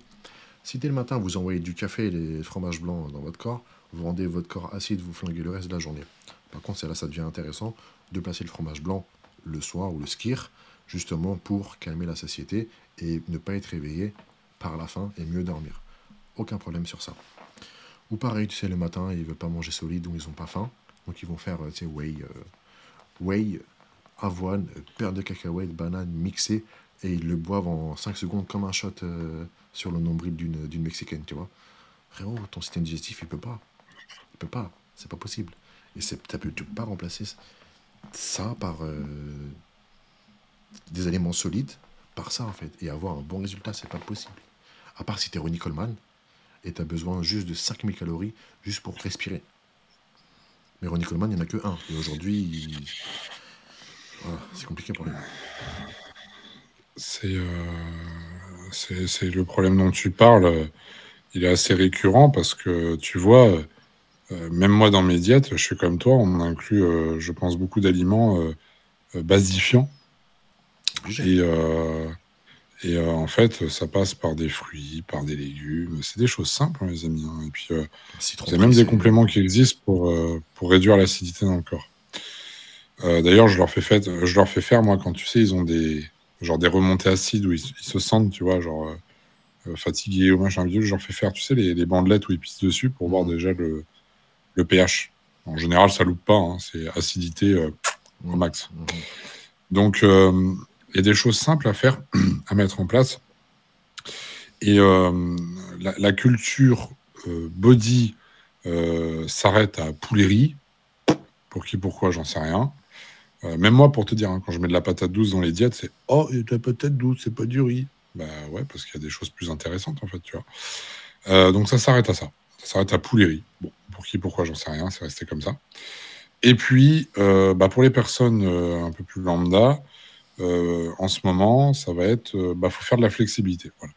Si dès le matin, vous envoyez du café et les fromages blancs dans votre corps, vous rendez votre corps acide, vous flinguez le reste de la journée. Par contre, c'est là ça devient intéressant de placer le fromage blanc le soir ou le skyr, justement pour calmer la satiété et ne pas être réveillé par la faim et mieux dormir. Aucun problème sur ça. Ou pareil, tu sais, le matin, ils ne veulent pas manger solide ou ils n'ont pas faim. Donc ils vont faire, tu sais, whey, avoine, paire de cacahuètes, banane mixée et ils le boivent en 5 secondes comme un shot sur le nombril d'une Mexicaine, tu vois. Frérot, ton système digestif, il peut pas. Il peut pas. C'est pas possible. Et tu peux pas remplacer ça par des aliments solides, par ça, en fait. Et avoir un bon résultat, c'est pas possible. À part si t'es Ronnie Coleman et t'as besoin juste de 5000 calories juste pour respirer. Mais Ronnie Coleman, il n'y en a que un. Et aujourd'hui, voilà, c'est compliqué pour lui. C'est le problème dont tu parles. Il est assez récurrent parce que tu vois, même moi dans mes diètes, je suis comme toi, on inclut, je pense, beaucoup d'aliments basifiants. Et en fait, ça passe par des fruits, par des légumes. C'est des choses simples, hein, les amis. Hein. Et puis, il y a même des compléments qui existent pour réduire l'acidité dans le corps. D'ailleurs, je leur fais faire, moi, quand tu sais, ils ont des remontées acides où ils se sentent, tu vois, genre fatigués ou machin vieux, je leur fais faire, tu sais, les bandelettes où ils pissent dessus pour voir déjà le pH. En général, ça loupe pas, hein, c'est acidité au max. Donc, Il y a des choses simples à faire, à mettre en place. Et la culture body s'arrête à poulet riz. Pour qui, pourquoi, j'en sais rien. Même moi, pour te dire, hein, quand je mets de la patate douce dans les diètes, c'est oh, il y a de la patate douce, c'est pas du riz. Bah ouais, parce qu'il y a des choses plus intéressantes, en fait, tu vois. Donc ça s'arrête à ça. Ça s'arrête à poulet riz. Bon, pour qui, pourquoi, j'en sais rien, c'est resté comme ça. Et puis, pour les personnes un peu plus lambda, en ce moment, ça va être, faut faire de la flexibilité. Voilà.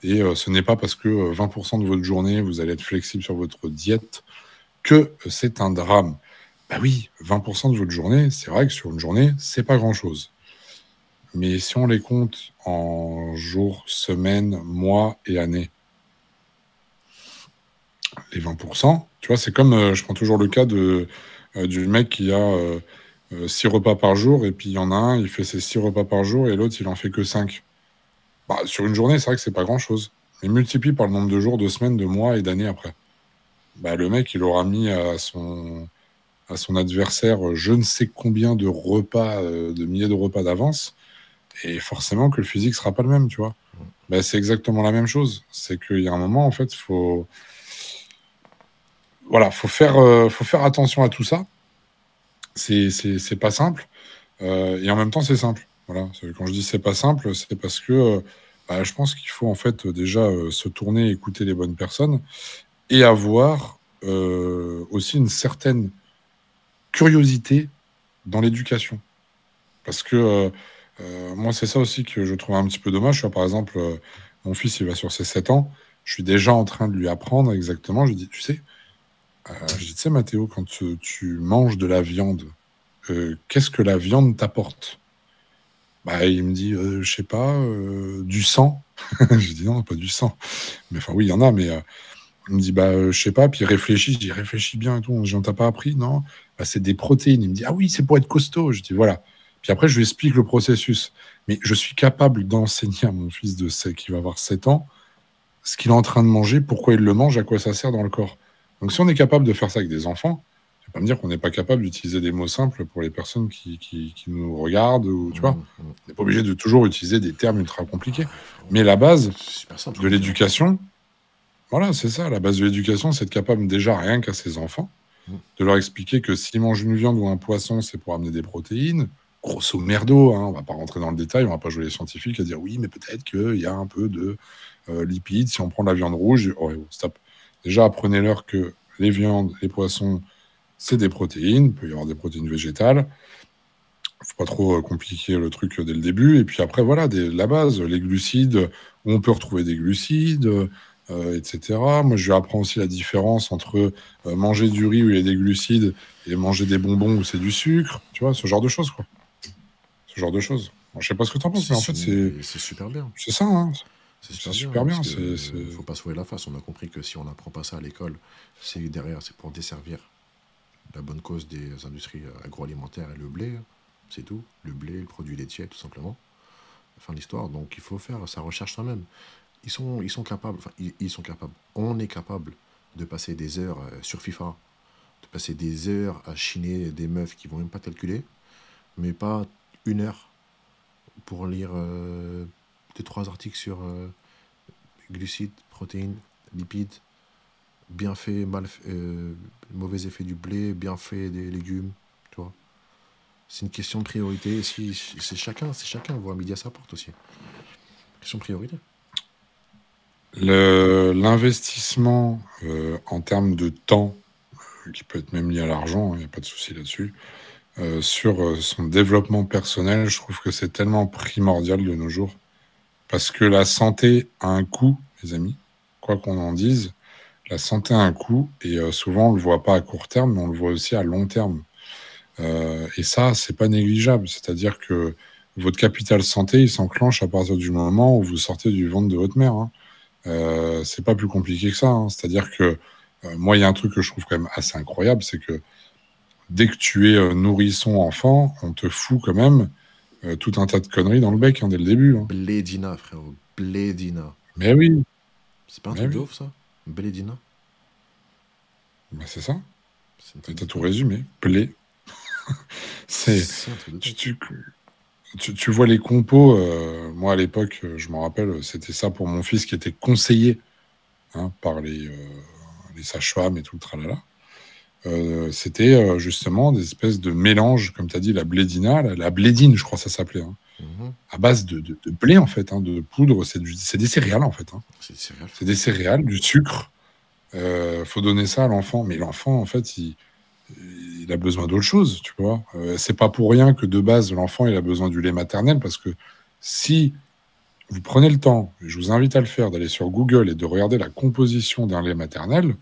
Et ce n'est pas parce que 20% de votre journée, vous allez être flexible sur votre diète que c'est un drame. Bah oui, 20% de votre journée, c'est vrai que sur une journée, c'est pas grand-chose. Mais si on les compte en jours, semaines, mois et années, les 20%, tu vois, c'est comme, je prends toujours le cas du mec qui a 6 repas par jour, et puis il y en a un, il fait ses 6 repas par jour, et l'autre, il en fait que 5. Bah, sur une journée, c'est vrai que c'est pas grand-chose. Mais multiplie par le nombre de jours, de semaines, de mois et d'années après. Bah, le mec, il aura mis à son adversaire je ne sais combien de repas, de milliers de repas d'avance, et forcément que le physique sera pas le même, tu vois. Bah, c'est exactement la même chose. C'est qu'il y a un moment, en fait, voilà, faut faire attention à tout ça. C'est pas simple, et en même temps, c'est simple. Voilà. Quand je dis c'est pas simple, c'est parce que je pense qu'il faut en fait déjà se tourner, écouter les bonnes personnes et avoir aussi une certaine curiosité dans l'éducation. Parce que moi, c'est ça aussi que je trouve un petit peu dommage. Tu vois, par exemple, mon fils, il va sur ses 7 ans. Je suis déjà en train de lui apprendre exactement. Je lui dis, tu sais, Mathéo, quand tu manges de la viande, qu'est-ce que la viande t'apporte? Bah, il me dit, je sais pas, du sang. Je lui dis, non, pas du sang. Mais enfin, oui, il y en a, mais il me dit, bah, je sais pas. Puis il réfléchit. Je dis, réfléchis bien et tout. J'en t'as pas appris? Non. Bah, c'est des protéines. Il me dit, ah oui, c'est pour être costaud. Je dis, voilà. Puis après, je lui explique le processus. Mais je suis capable d'enseigner à mon fils qui va avoir 7 ans ce qu'il est en train de manger, pourquoi il le mange, à quoi ça sert dans le corps. Donc si on est capable de faire ça avec des enfants, tu vas pas me dire qu'on n'est pas capable d'utiliser des mots simples pour les personnes qui nous regardent, ou tu vois. On n'est pas obligé de toujours utiliser des termes ultra compliqués. Mais la base C'est super simple, de l'éducation, voilà, c'est ça. La base de l'éducation, c'est être capable déjà, rien qu'à ses enfants, de leur expliquer que s'ils mangent une viande ou un poisson, c'est pour amener des protéines. Grosso merdo, hein, on va pas rentrer dans le détail, on va pas jouer les scientifiques à dire oui, mais peut-être qu'il y a un peu de lipides si on prend de la viande rouge. Oh, stop. Déjà, apprenez-leur que les viandes, les poissons, c'est des protéines. Il peut y avoir des protéines végétales. Faut pas trop compliquer le truc dès le début. Et puis après, voilà, la base, les glucides, où on peut retrouver des glucides, etc. Moi, je lui apprends aussi la différence entre manger du riz où il y a des glucides et manger des bonbons où c'est du sucre. Tu vois, ce genre de choses, quoi. Ce genre de choses. Bon, je sais pas ce que tu en penses, mais en fait, c'est super bien. c'est ça, hein. C'est C'est super super bien, bien. parce que faut pas se voiler la face. On a compris que si on n'apprend pas ça à l'école, c'est derrière, c'est pour desservir la bonne cause des industries agroalimentaires et le blé. C'est tout. Le blé, le produit laitier, tout simplement. Fin de l'histoire. Donc il faut faire sa recherche soi-même. Ils sont capables, enfin, ils sont capables. On est capable de passer des heures sur FIFA, de passer des heures à chiner des meufs qui vont même pas calculer, mais pas 1 heure pour lire 2, 3 articles sur glucides, protéines, lipides, bienfaits, mauvais effets du blé, bienfaits des légumes, tu vois. C'est une question de priorité. Si, c'est chacun voit midi à sa porte aussi. Question de priorité. L'investissement en termes de temps, qui peut être même lié à l'argent, il n'y a pas de souci là-dessus, sur son développement personnel, je trouve que c'est tellement primordial de nos jours. Parce que la santé a un coût, les amis. Quoi qu'on en dise, la santé a un coût, et souvent on ne le voit pas à court terme, mais on le voit aussi à long terme. Et ça, c'est pas négligeable. C'est-à-dire que votre capital santé, il s'enclenche à partir du moment où vous sortez du ventre de votre mère, hein. C'est pas plus compliqué que ça, hein. C'est-à-dire que moi, il y a un truc que je trouve quand même assez incroyable, c'est que dès que tu es nourrisson enfant, on te fout quand même tout un tas de conneries dans le bec, hein, dès le début, hein. Blédina, frérot. Blédina. Mais oui, C'est pas un mais truc de oui, ouf, ça? Blédina? bah, c'est ça. C'est un Et truc t'as de tout dingue. résumé. Play. C'est C'est un truc de tu, dingue. tu- tu vois les compos, moi à l'époque, je m'en rappelle, c'était ça pour mon fils qui était conseillé hein, par les sages-femmes et tout le tralala. C'était justement des espèces de mélanges, comme tu as dit, la blédina, la blédine, je crois que ça s'appelait, hein, Mhm. à base de blé, en fait, hein, de poudre. C'est des céréales, en fait. Hein. C'est des céréales, C'est frérot. des céréales, du sucre. Faut donner ça à l'enfant. Mais l'enfant, en fait, il a besoin d'autre chose, tu vois. C'est pas pour rien que de base, l'enfant, il a besoin du lait maternel, parce que si vous prenez le temps, et je vous invite à le faire, d'aller sur Google et de regarder la composition d'un lait maternel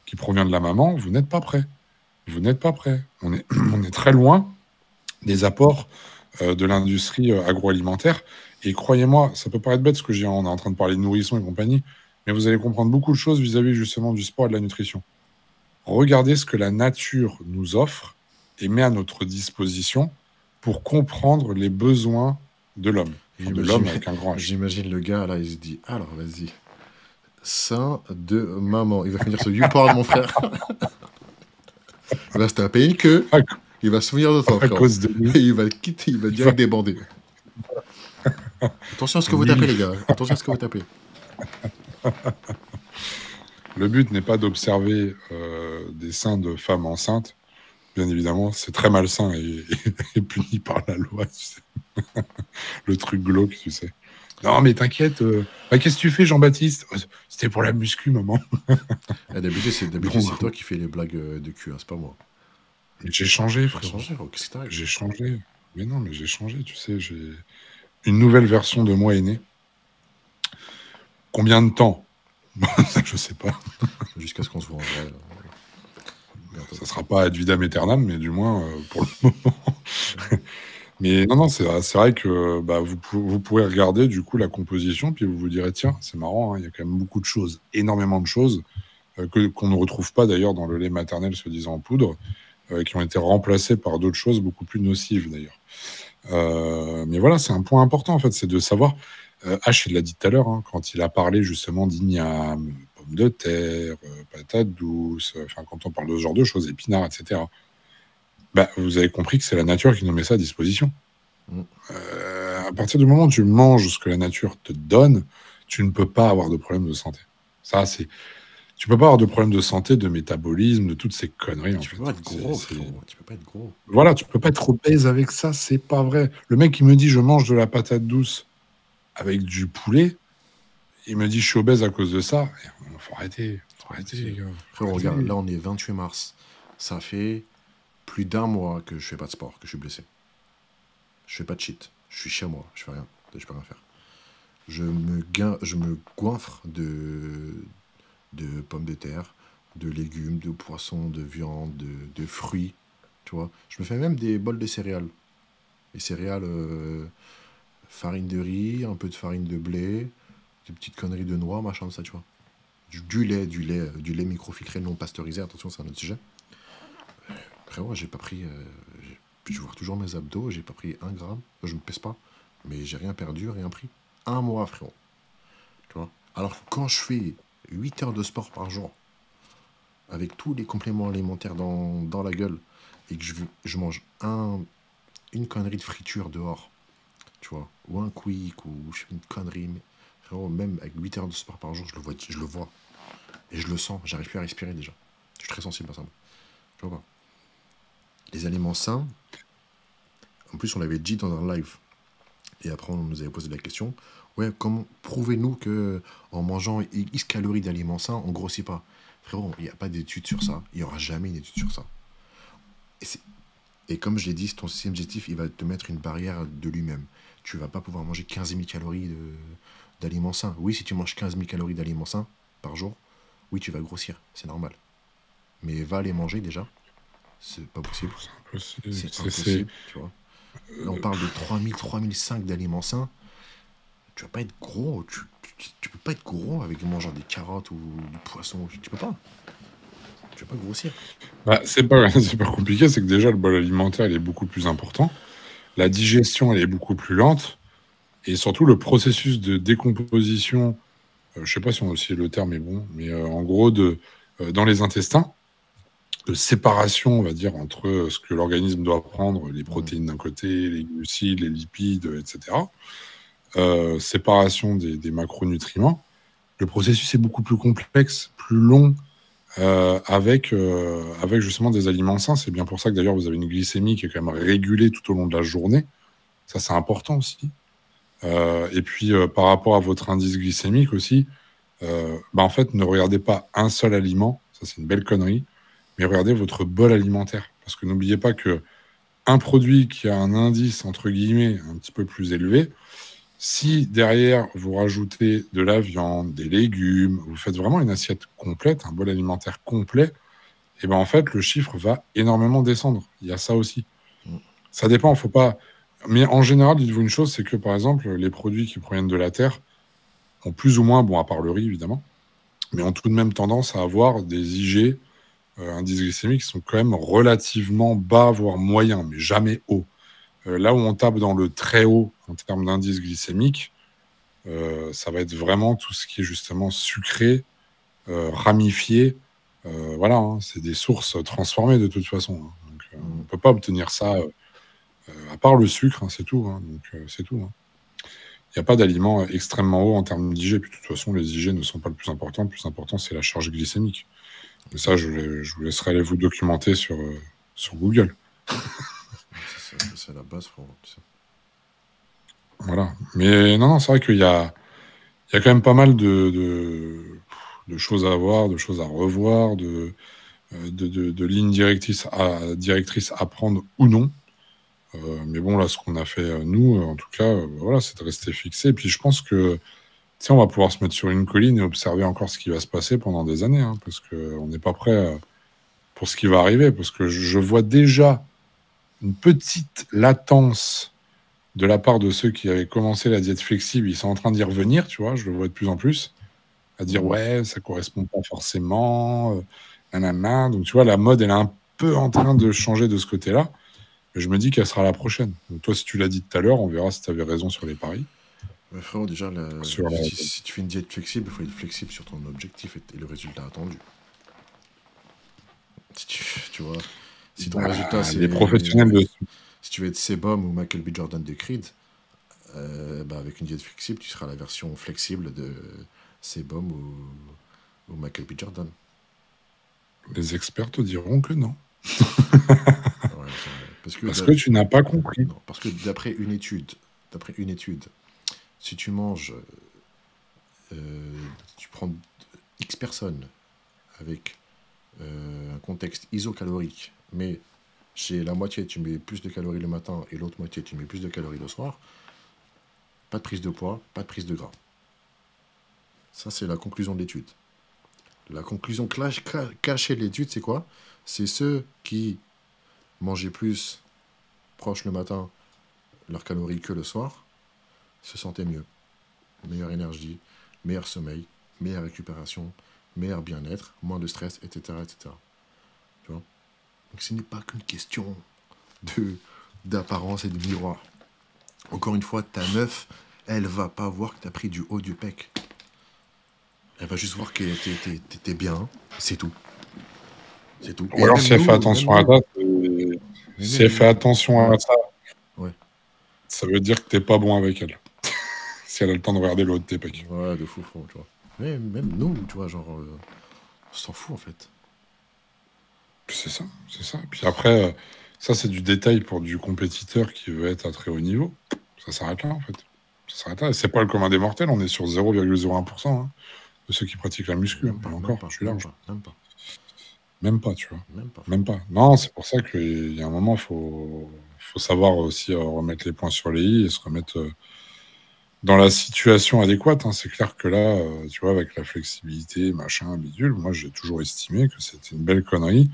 qui provient de la maman, vous n'êtes pas prêt. Vous n'êtes pas prêt. On est très loin des apports de l'industrie agroalimentaire. Et croyez-moi, ça peut paraître bête ce que j'ai, on est en train de parler de nourrisson et compagnie, mais vous allez comprendre beaucoup de choses vis-à-vis justement du sport et de la nutrition. Regardez ce que la nature nous offre et met à notre disposition pour comprendre les besoins de l'homme. Enfin, de l'homme avec un grand H. J'imagine le gars, là, il se dit, alors, vas-y. Sein de maman. Il va finir sur YouPorn, mon frère. Il va se taper une queue. À, Il va se souvenir de toi, à frère. cause de lui, Il va quitter, il va direct débander. Attention à ce que vous tapez, les gars. Attention à ce que vous tapez. le but n'est pas d'observer des seins de femmes enceintes. Bien évidemment, c'est très malsain et puni par la loi. Tu sais. Le truc glauque, tu sais. Non, mais t'inquiète. Qu'est-ce que tu fais, Jean-Baptiste? C'était pour la muscu, maman. D'habitude, c'est Donc, toi qui fais les blagues de cul, hein, c'est pas moi. j'ai changé, T'as frère. changé, frérot. Qu'est-ce qui t'arrive? J'ai changé. Mais non, mais j'ai changé, tu sais. Une nouvelle version de moi est née. Combien de temps? Ça, je sais pas. Jusqu'à ce qu'on se voit en vrai. Bientôt. Ça sera pas ad vitam aeternam, mais du moins pour le moment. Mais non, c'est vrai que bah, vous pourrez regarder du coup la composition, puis vous vous direz, tiens, c'est marrant, hein, il y a quand même beaucoup de choses, énormément de choses, qu'on ne retrouve pas d'ailleurs dans le lait maternel, soi-disant en poudre, qui ont été remplacées par d'autres choses beaucoup plus nocives d'ailleurs. Mais voilà, c'est un point important en fait, c'est de savoir. H, il l'a dit tout à l'heure, hein, quand il a parlé justement d'igname, pommes de terre, patates douces, enfin quand on parle de ce genre de choses, épinards, etc. Bah, vous avez compris que c'est la nature qui nous met ça à disposition. Mm. À partir du moment où tu manges ce que la nature te donne, tu ne peux pas avoir de problème de santé. Ça, c'est. Tu peux pas avoir de problème de santé, de métabolisme, de toutes ces conneries. Tu peux pas être gros, C'est- frérot. Tu peux pas être gros. Voilà, tu peux pas être obèse avec ça, c'est pas vrai. Le mec qui me dit je mange de la patate douce avec du poulet, il me dit je suis obèse à cause de ça. Faut arrêter. Faut arrêter, les gars. Faut Frérot, arrêter. regarde, là, on est 28 mars. Ça fait plus d'un mois que je fais pas de sport, que je suis blessé. Je fais pas de shit. Je suis chez moi. Je fais rien. Je peux rien faire. Je me goinfre de pommes de terre, de légumes, de poissons, de viande, de fruits. Tu vois. Je me fais même des bols de céréales. Les céréales, farine de riz, un peu de farine de blé, des petites conneries de noix, machin, ça, tu vois. Du lait microfiltré non pasteurisé, attention, c'est un autre sujet. Frérot, j'ai pas pris. Je vois toujours mes abdos, j'ai pas pris 1 gramme. Je me pèse pas, mais j'ai rien perdu, rien pris. Un mois, frérot. Tu vois. Alors que quand je fais 8 heures de sport par jour, avec tous les compléments alimentaires dans la gueule, et que je mange une connerie de friture dehors, tu vois, ou un quick, ou je fais une connerie, mais frérot, même avec 8 heures de sport par jour, je le vois, et je le sens, j'arrive plus à respirer déjà. Je suis très sensible à ça. Tu vois pas. Les aliments sains, en plus on l'avait dit dans un live, et après on nous avait posé la question, ouais, comment prouvez-nous que en mangeant X calories d'aliments sains, on grossit pas? Frérot, il n'y a pas d'études sur ça, il n'y aura jamais une étude sur ça. Et comme je l'ai dit, ton système digestif, il va te mettre une barrière de lui-même. Tu vas pas pouvoir manger 15 000 calories d'aliments sains. Oui, si tu manges 15 000 calories d'aliments sains par jour, oui, tu vas grossir, c'est normal. Mais va les manger déjà, c'est pas possible. C'est impossible, tu vois. Là, on parle de 3005 d'aliments sains. Tu vas pas être gros. Tu peux pas être gros avec mangeant des carottes ou du poisson. Tu peux pas. Tu vas pas grossir. Bah, c'est pas compliqué, c'est que déjà le bol alimentaire il est beaucoup plus important. La digestion elle est beaucoup plus lente. Et surtout le processus de décomposition, je sais pas si le terme est bon, mais en gros dans les intestins, de séparation, on va dire, entre ce que l'organisme doit prendre, les protéines d'un côté, les glucides, les lipides, etc. Séparation des macronutriments. Le processus est beaucoup plus complexe, plus long, avec justement des aliments sains. C'est bien pour ça que d'ailleurs vous avez une glycémie qui est quand même régulée tout au long de la journée. Ça, c'est important aussi. Et puis, par rapport à votre indice glycémique aussi, en fait, ne regardez pas un seul aliment, ça c'est une belle connerie, mais regardez votre bol alimentaire. Parce que n'oubliez pas que un produit qui a un indice, entre guillemets, un petit peu plus élevé, si derrière vous rajoutez de la viande, des légumes, vous faites vraiment une assiette complète, un bol alimentaire complet, et en fait, le chiffre va énormément descendre. Il y a ça aussi. Ça dépend, faut pas. Mais en général, dites-vous une chose, c'est que par exemple, les produits qui proviennent de la terre ont plus ou moins, bon, à part le riz évidemment, mais ont tout de même tendance à avoir des IG, indices glycémiques, qui sont quand même relativement bas, voire moyens, mais jamais hauts. Là où on tape dans le très haut en termes d'indice glycémique, ça va être vraiment tout ce qui est justement sucré, ramifié. Voilà, hein, c'est des sources transformées de toute façon. Hein. Donc, on ne peut pas obtenir ça à part le sucre, hein, c'est tout. Hein. Donc, c'est tout. Hein. Il n'y a pas d'aliment extrêmement haut en termes d'IG. Puis de toute façon, les IG ne sont pas le plus important. Le plus important, c'est la charge glycémique. Mais ça, je vous laisserai aller vous documenter sur Google. C'est la base, frérot. Voilà. Mais non, c'est vrai qu'il y a quand même pas mal de choses à voir, de choses à revoir, de lignes directrices à prendre ou non. Mais bon, là, ce qu'on a fait, nous, en tout cas, voilà, c'est de rester fixé. Et puis, je pense que, on va pouvoir se mettre sur une colline et observer encore ce qui va se passer pendant des années, hein, parce qu'on n'est pas prêt pour ce qui va arriver, parce que je vois déjà une petite latence de la part de ceux qui avaient commencé la diète flexible. Ils sont en train d'y revenir, tu vois, je le vois de plus en plus, à dire, ouais, ça correspond pas forcément, nanana. Donc, tu vois, la mode, elle est un peu en train de changer de ce côté-là. Je me dis qu'elle sera la prochaine. Donc toi, si tu l'as dit tout à l'heure, on verra si tu avais raison sur les paris. Mais frérot, déjà, si tu fais une diète flexible, il faut être flexible sur ton objectif et le résultat attendu. Si tu vois, si ton résultat, c'est... Les professionnels de... Si tu veux être Sebum ou Michael B. Jordan de Creed, avec une diète flexible, tu seras la version flexible de Sebum ou Michael B. Jordan. Les experts te diront que non. Ouais, parce que tu n'as pas compris. Non, parce que d'après une étude, si tu manges, tu prends X personnes avec un contexte isocalorique, mais chez la moitié, tu mets plus de calories le matin et l'autre moitié, tu mets plus de calories le soir, pas de prise de poids, pas de prise de gras. Ça, c'est la conclusion de l'étude. La conclusion cachée de l'étude, c'est quoi? C'est ceux qui mangeaient plus proche le matin leurs calories que le soir, se sentaient mieux. Meilleure énergie, meilleur sommeil, meilleure récupération, meilleur bien-être, moins de stress, etc. etc. Tu vois? Donc ce n'est pas qu'une question d'apparence et de miroir. Encore une fois, ta meuf, elle va pas voir que tu as pris du haut du pec. Elle va juste voir que t'es bien, c'est tout. C'est tout. Ou alors si elle fait attention à ça, si elle fait attention à ça, ça veut dire que t'es pas bon avec elle. Si elle a le temps de regarder le haut de tes pecs. Ouais, de fou, tu vois. Mais même nous, tu vois, genre, on s'en fout en fait. C'est ça. Puis après, ça c'est du détail pour du compétiteur qui veut être à très haut niveau. Ça s'arrête là en fait. Ça s'arrête là. Et c'est pas le commun des mortels, on est sur 0,01% hein, de ceux qui pratiquent la muscu. Je suis large. Même pas, tu vois. Même pas. Non, c'est pour ça qu'il y a un moment, il faut savoir aussi remettre les points sur les i et se remettre dans la situation adéquate. Hein. C'est clair que là, tu vois, avec la flexibilité, machin, bidule, moi, j'ai toujours estimé que c'était une belle connerie.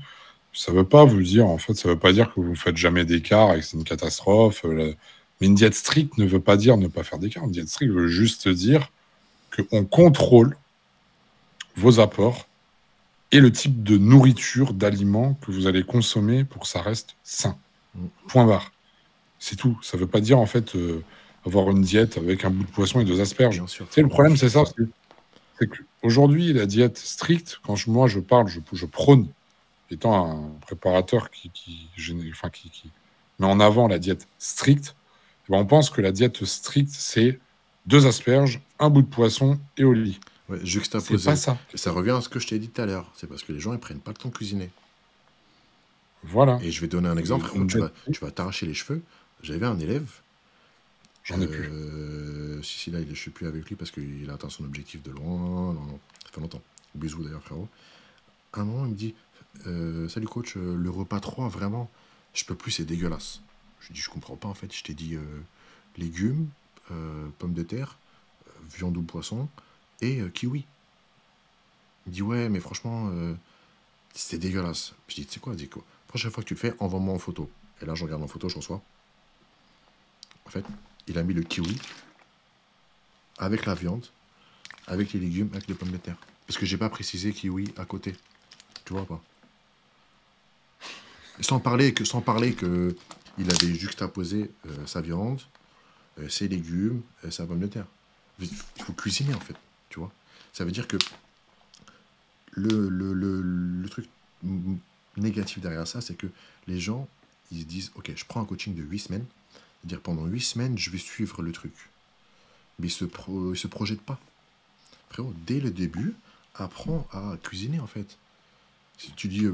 Ça veut pas vous dire, en fait, ça veut pas dire que vous ne faites jamais d'écart et que c'est une catastrophe. Mais une diète stricte ne veut pas dire ne pas faire d'écart. Une diète stricte veut juste dire qu'on contrôle vos apports et le type de nourriture, d'aliments que vous allez consommer pour que ça reste sain. Point barre. C'est tout. Ça ne veut pas dire, en fait, avoir une diète avec un bout de poisson et 2 asperges. Le problème, c'est ça. C'est qu'aujourd'hui, la diète stricte, quand moi je parle, je prône étant un préparateur qui met en avant la diète stricte, eh ben, on pense que la diète stricte, c'est 2 asperges, un bout de poisson et au lit. Ouais, C'est pas juxtaposé. ça. Et ça revient à ce que je t'ai dit tout à l'heure. C'est parce que les gens, ils prennent pas le temps de cuisiner. Voilà. Et je vais donner un exemple, frérot, Une diète, tu vas t'arracher les cheveux. J'avais un élève, j'en ai plus. si, là, je suis plus avec lui parce qu'il a atteint son objectif de loin. Non, non, ça fait longtemps. Bisous d'ailleurs, frérot. À un moment, il me dit, salut coach, le repas 3 vraiment, je peux plus, c'est dégueulasse. Je lui dis, je comprends pas en fait. Je t'ai dit légumes, pommes de terre, viande ou poisson et kiwi. Il me dit, ouais, mais franchement, c'était dégueulasse. Je dis, tu sais quoi, dis quoi, prochaine fois que tu le fais, envoie-moi en photo. Et là, je regarde en photo, je reçois. En fait, il a mis le kiwi avec la viande, avec les légumes, avec les pommes de terre. Parce que j'ai pas précisé kiwi à côté. Tu vois pas? Sans parler que il avait juxtaposé sa viande, ses légumes, sa pomme de terre. Il faut cuisiner en fait, tu vois. Ça veut dire que le truc négatif derrière ça, c'est que les gens, ils se disent, ok, je prends un coaching de 8 semaines, c'est-à-dire pendant 8 semaines, je vais suivre le truc. Mais ils se projettent pas. Frérot, dès le début, apprends à cuisiner en fait. Si tu dis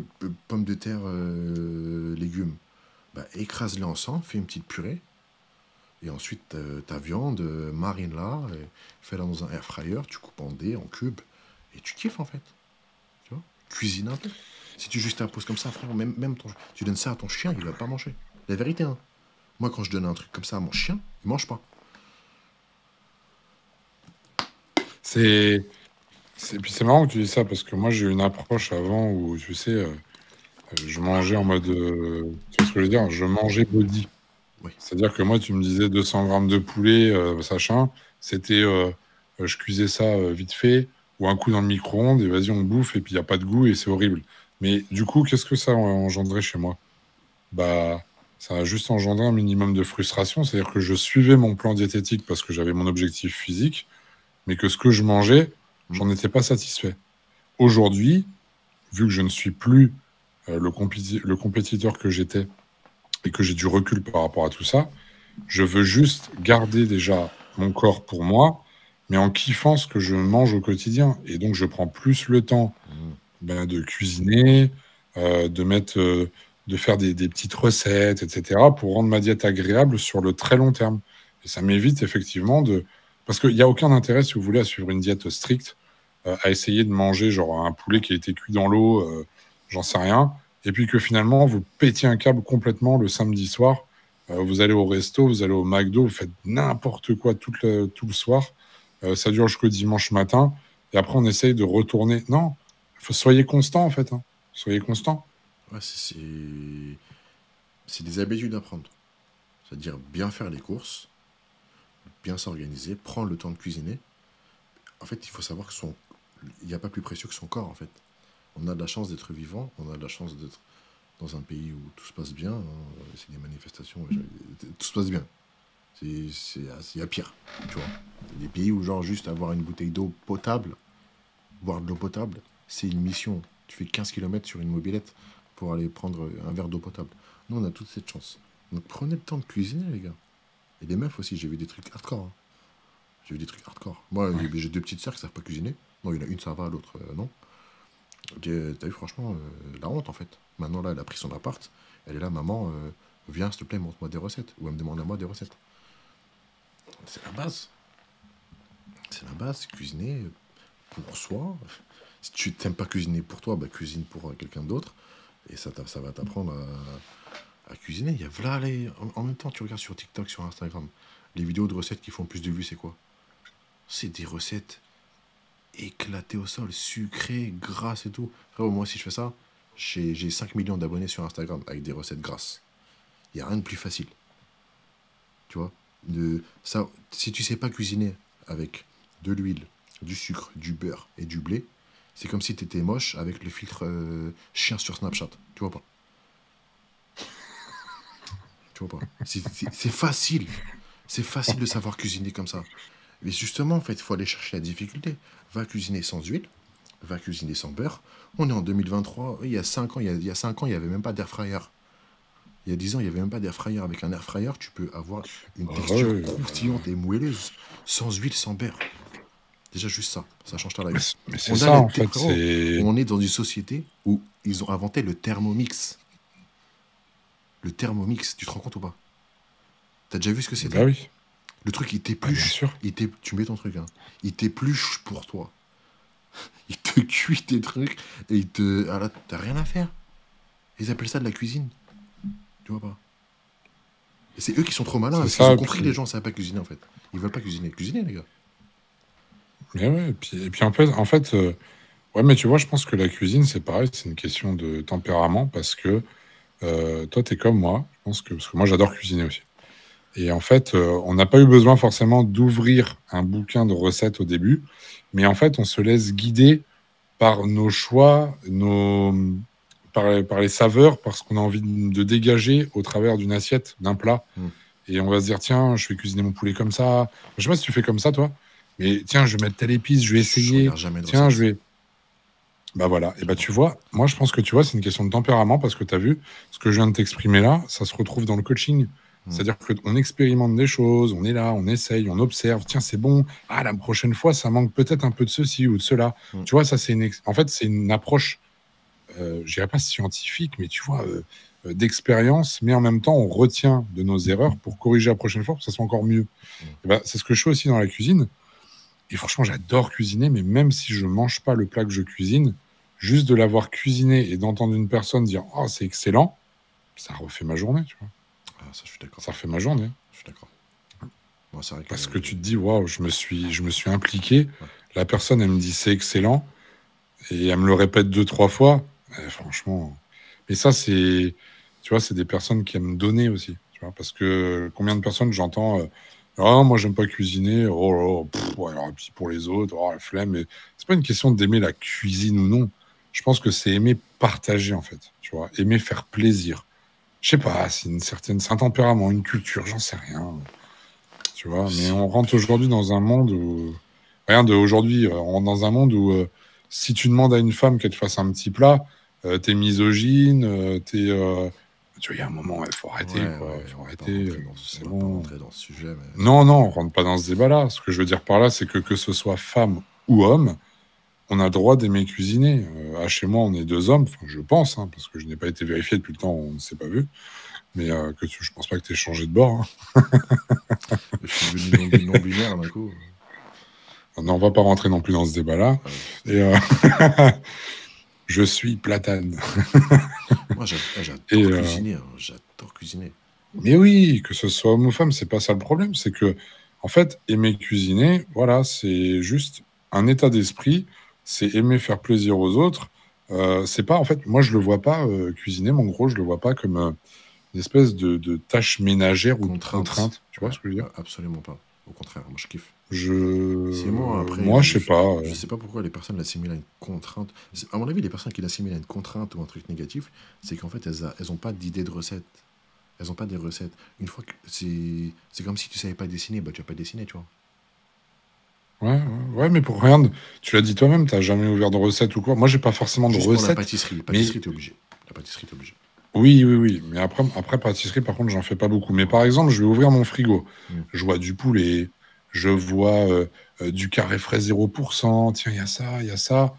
pommes de terre, légumes, bah, écrase-les ensemble, fais une petite purée, et ensuite ta viande, marine-la, fais-la dans un air fryer, tu coupes en dés, en cubes, et tu kiffes en fait. Tu vois, cuisine un peu. Si tu juste imposes comme ça, frère, tu donnes ça à ton chien, il va pas manger. La vérité, hein. Moi, quand je donne un truc comme ça à mon chien, il mange pas. C'est, puis c'est marrant que tu dis ça parce que moi j'ai eu une approche avant où, tu sais, je mangeais en mode. Tu vois ce que je veux dire? Je mangeais body. Oui. C'est-à-dire que moi, tu me disais 200 grammes de poulet, sachin, c'était. Je cuisais ça vite fait, ou un coup dans le micro-ondes, et vas-y, on bouffe, et puis il n'y a pas de goût, et c'est horrible. Mais du coup, qu'est-ce que ça a engendré chez moi? Bah, ça a juste engendré un minimum de frustration. C'est-à-dire que je suivais mon plan diététique parce que j'avais mon objectif physique, mais que ce que je mangeais, Hmm. j'en étais pas satisfait. Aujourd'hui, vu que je ne suis plus le compétiteur que j'étais et que j'ai du recul par rapport à tout ça, je veux juste garder déjà mon corps pour moi, mais en kiffant ce que je mange au quotidien. Et donc, je prends plus le temps Hmm. de cuisiner, de mettre, de faire des petites recettes, etc., pour rendre ma diète agréable sur le très long terme. Et ça m'évite effectivement de... Parce qu'il n'y a aucun intérêt, si vous voulez, à suivre une diète stricte, à essayer de manger genre un poulet qui a été cuit dans l'eau, j'en sais rien, et puis que finalement, vous pétiez un câble complètement le samedi soir. Vous allez au resto, vous allez au McDo, vous faites n'importe quoi tout le soir. Ça dure jusqu'au dimanche matin. Et après, on essaye de retourner. Non, soyez constant en fait, hein. Soyez constant. Ouais, c'est des habitudes à prendre. C'est-à-dire bien faire les courses, bien s'organiser, prendre le temps de cuisiner. En fait, il faut savoir que il n'y a pas plus précieux que son corps, en fait. On a de la chance d'être vivant, on a de la chance d'être dans un pays où tout se passe bien, hein. C'est des manifestations, tout se passe bien. Il y a pire, tu vois. Des pays où, genre, juste avoir une bouteille d'eau potable, boire de l'eau potable, c'est une mission. Tu fais 15 kilomètres sur une mobilette pour aller prendre un verre d'eau potable. Nous, on a toute cette chance. Donc prenez le temps de cuisiner, les gars. Et les meufs aussi, j'ai vu des trucs hardcore, hein. J'ai vu des trucs hardcore. Moi, Ouais. j'ai 2 petites sœurs qui savent pas cuisiner. Non, il y en a une, ça va, l'autre, non. T'as vu, franchement, la honte, en fait. Maintenant, là, elle a pris son appart. Elle est là, maman, viens, s'il te plaît, montre-moi des recettes. Ou elle me demande à moi des recettes. C'est la base. C'est la base, cuisiner pour soi. Si tu t'aimes pas cuisiner pour toi, bah, cuisine pour quelqu'un d'autre. Et ça va t'apprendre à cuisiner. Il y a voilà, en même temps, tu regardes sur TikTok, sur Instagram, les vidéos de recettes qui font plus de vues, c'est quoi? C'est des recettes éclatées au sol, sucrées, grasses et tout. Frérot, moi, si je fais ça, j'ai 5 millions d'abonnés sur Instagram avec des recettes grasses. Il n'y a rien de plus facile. Tu vois, si tu sais pas cuisiner avec de l'huile, du sucre, du beurre et du blé, c'est comme si tu étais moche avec le filtre chien sur Snapchat. Tu vois pas? Tu vois pas? C'est facile. C'est facile de savoir cuisiner comme ça. Mais justement, en fait, il faut aller chercher la difficulté. Va cuisiner sans huile, va cuisiner sans beurre. On est en 2023. Il y a 5 ans, il y a 5 ans, il n'y avait même pas d'air fryer. Il y a 10 ans, il n'y avait même pas d'air fryer. Avec un air fryer, tu peux avoir une texture Ouais, croustillante et moelleuse, sans huile, sans beurre. Déjà, juste ça. Ça change ta life. mais c'est On a ça, en fait. frérot, on est dans une société où ils ont inventé le Thermomix. Le Thermomix, tu te rends compte ou pas? T'as déjà vu ce que c'était? Bah oui, Le truc, il bah, bien t'épluche. sûr. Tu mets ton truc, hein. Il t'épluche pour toi. Il te cuit tes trucs et il te. Ah là, t'as rien à faire. Ils appellent ça de la cuisine. Tu vois pas? Et c'est eux qui sont trop malins. C'est Parce qu'ils ont ça, compris que les puis... gens ne savent pas cuisiner, en fait. Ils veulent pas cuisiner. Cuisiner, les gars. Mais ouais, et puis en fait ouais, mais tu vois, je pense que la cuisine, c'est pareil, c'est une question de tempérament, parce que toi, t'es comme moi, je pense que... Parce que moi, j'adore cuisiner aussi. Et en fait, on n'a pas eu besoin forcément d'ouvrir un bouquin de recettes au début, mais en fait, on se laisse guider par nos choix, par les saveurs, par ce qu'on a envie de dégager au travers d'une assiette, d'un plat. Hmm. Et on va se dire, tiens, je vais cuisiner mon poulet comme ça. Je sais pas si tu fais comme ça, toi, mais tiens, je vais mettre telle épice, je vais Je essayer. regarde jamais de Tiens, je recettes. vais. Bah voilà. Et bah Jamais. tu vois, moi, je pense que tu vois, c'est une question de tempérament, parce que tu as vu ce que je viens de t'exprimer là, ça se retrouve dans le coaching. Hmm. C'est-à-dire qu'on expérimente des choses, on est là, on essaye, on observe. Tiens, c'est bon. Ah, la prochaine fois, ça manque peut-être un peu de ceci ou de cela. Hmm. Tu vois, ça, c'est en fait, c'est une approche, je dirais pas scientifique, mais tu vois, d'expérience, mais en même temps, on retient de nos erreurs pour corriger la prochaine fois, pour que ça soit encore mieux. Hmm. Et ben, c'est ce que je fais aussi dans la cuisine. Et franchement, j'adore cuisiner, mais même si je mange pas le plat que je cuisine, juste de l'avoir cuisiné et d'entendre une personne dire «Oh, c'est excellent», ça refait ma journée, tu vois. Ah, ça, je suis d'accord. Ça refait ma journée. Je suis d'accord. Moi, c'est vrai que. Parce que tu te dis, waouh, je me suis impliqué. Ouais. La personne, elle me dit c'est excellent. Et elle me le répète 2, 3 fois. Franchement. Mais ça, c'est, tu vois, c'est des personnes qui aiment donner aussi. Tu vois, parce que combien de personnes j'entends, ah, moi, j'aime pas cuisiner. Oh, là là, pff, ouais, alors, et puis pour les autres, oh, la flemme. Mais c'est pas une question d'aimer la cuisine ou non. Je pense que c'est aimer partager, en fait. Tu vois, aimer faire plaisir. Je sais pas, c'est un tempérament, une culture, j'en sais rien. Tu vois, mais Si. on rentre aujourd'hui dans un monde où. Rien de aujourd'hui, on rentre dans un monde où si tu demandes à une femme qu'elle te fasse un petit plat, t'es misogyne, tu vois, il y a un moment, il faut arrêter, Ouais, quoi. ouais, Faut on va pas arrêter, rentrer dans c'est on va pas bon. rentrer dans ce sujet, mais. Non, non, on rentre pas dans ce débat-là. Ce que je veux dire par là, c'est que ce soit femme ou homme, on a le droit d'aimer cuisiner. Chez moi, on est 2 hommes, enfin, je pense, hein, parce que je n'ai pas été vérifié depuis le temps où on ne s'est pas vu, mais je pense pas que tu aies changé de bord, hein. Je suis devenu non-binaire d'un coup. Non, on va pas rentrer non plus dans ce débat-là. Ouais. Et je suis platane. Moi, Et j'adore cuisiner, hein. J'adore cuisiner. mais oui, que ce soit homme ou femme, c'est pas ça le problème. C'est que, en fait, aimer cuisiner, voilà, c'est juste un état d'esprit. C'est aimer faire plaisir aux autres. C'est pas, en fait, moi, je le vois pas cuisiner, mon gros, je le vois pas comme une espèce de tâche ménagère ou de Contrainte. contrainte. Tu vois Ouais, ce que je veux dire? absolument pas. Au contraire, moi, je kiffe. C'est moi, après, Moi, je sais pas. je sais pas pourquoi les personnes l'assimilent à une contrainte. À mon avis, les personnes qui l'assimilent à une contrainte ou un truc négatif, c'est qu'en fait, elles ont pas d'idée de recette. Elles ont pas des recettes. Une fois que c'est comme si tu savais pas dessiner, bah tu vas pas dessiner, tu vois. Ouais, ouais, ouais, mais pour rien, tu l'as dit toi-même, t'as jamais ouvert de recette ou quoi. Moi, j'ai pas forcément de Juste pour la recette, pâtisserie. mais Pâtisserie, t'es obligé. La pâtisserie, t'es obligé. oui, oui, oui. Mais après pâtisserie, par contre, j'en fais pas beaucoup. Mais par exemple, je vais ouvrir mon frigo. Hmm. Je vois du poulet, je vois du carré frais 0%. Tiens, il y a ça, il y a ça.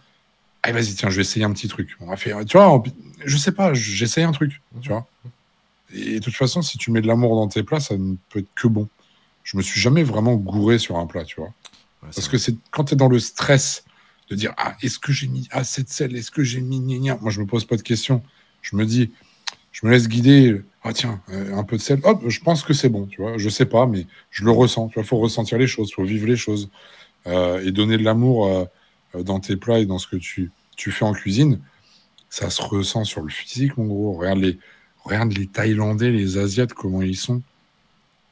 Allez, vas-y, tiens, je vais essayer un petit truc. On va faire, tu vois, je sais pas, j'essaye un truc, tu Mhm. vois. Et de toute façon, si tu mets de l'amour dans tes plats, ça ne peut être que bon. Je me suis jamais vraiment gouré sur un plat, tu vois. Ouais, c'est Parce vrai. que c'est quand tu es dans le stress de dire, ah, est-ce que j'ai mis assez de sel? Est-ce que j'ai mis gna gna? Moi, je me pose pas de questions. Je me dis, je me laisse guider. Ah tiens, un peu de sel. Hop, je pense que c'est bon, tu vois. Je sais pas, mais je le Hmm. ressens. Tu vois, faut ressentir les choses, faut vivre les choses et donner de l'amour dans tes plats et dans ce que tu fais en cuisine. Ça se ressent sur le physique, mon gros. Regarde les Thaïlandais, les Asiates, comment ils sont.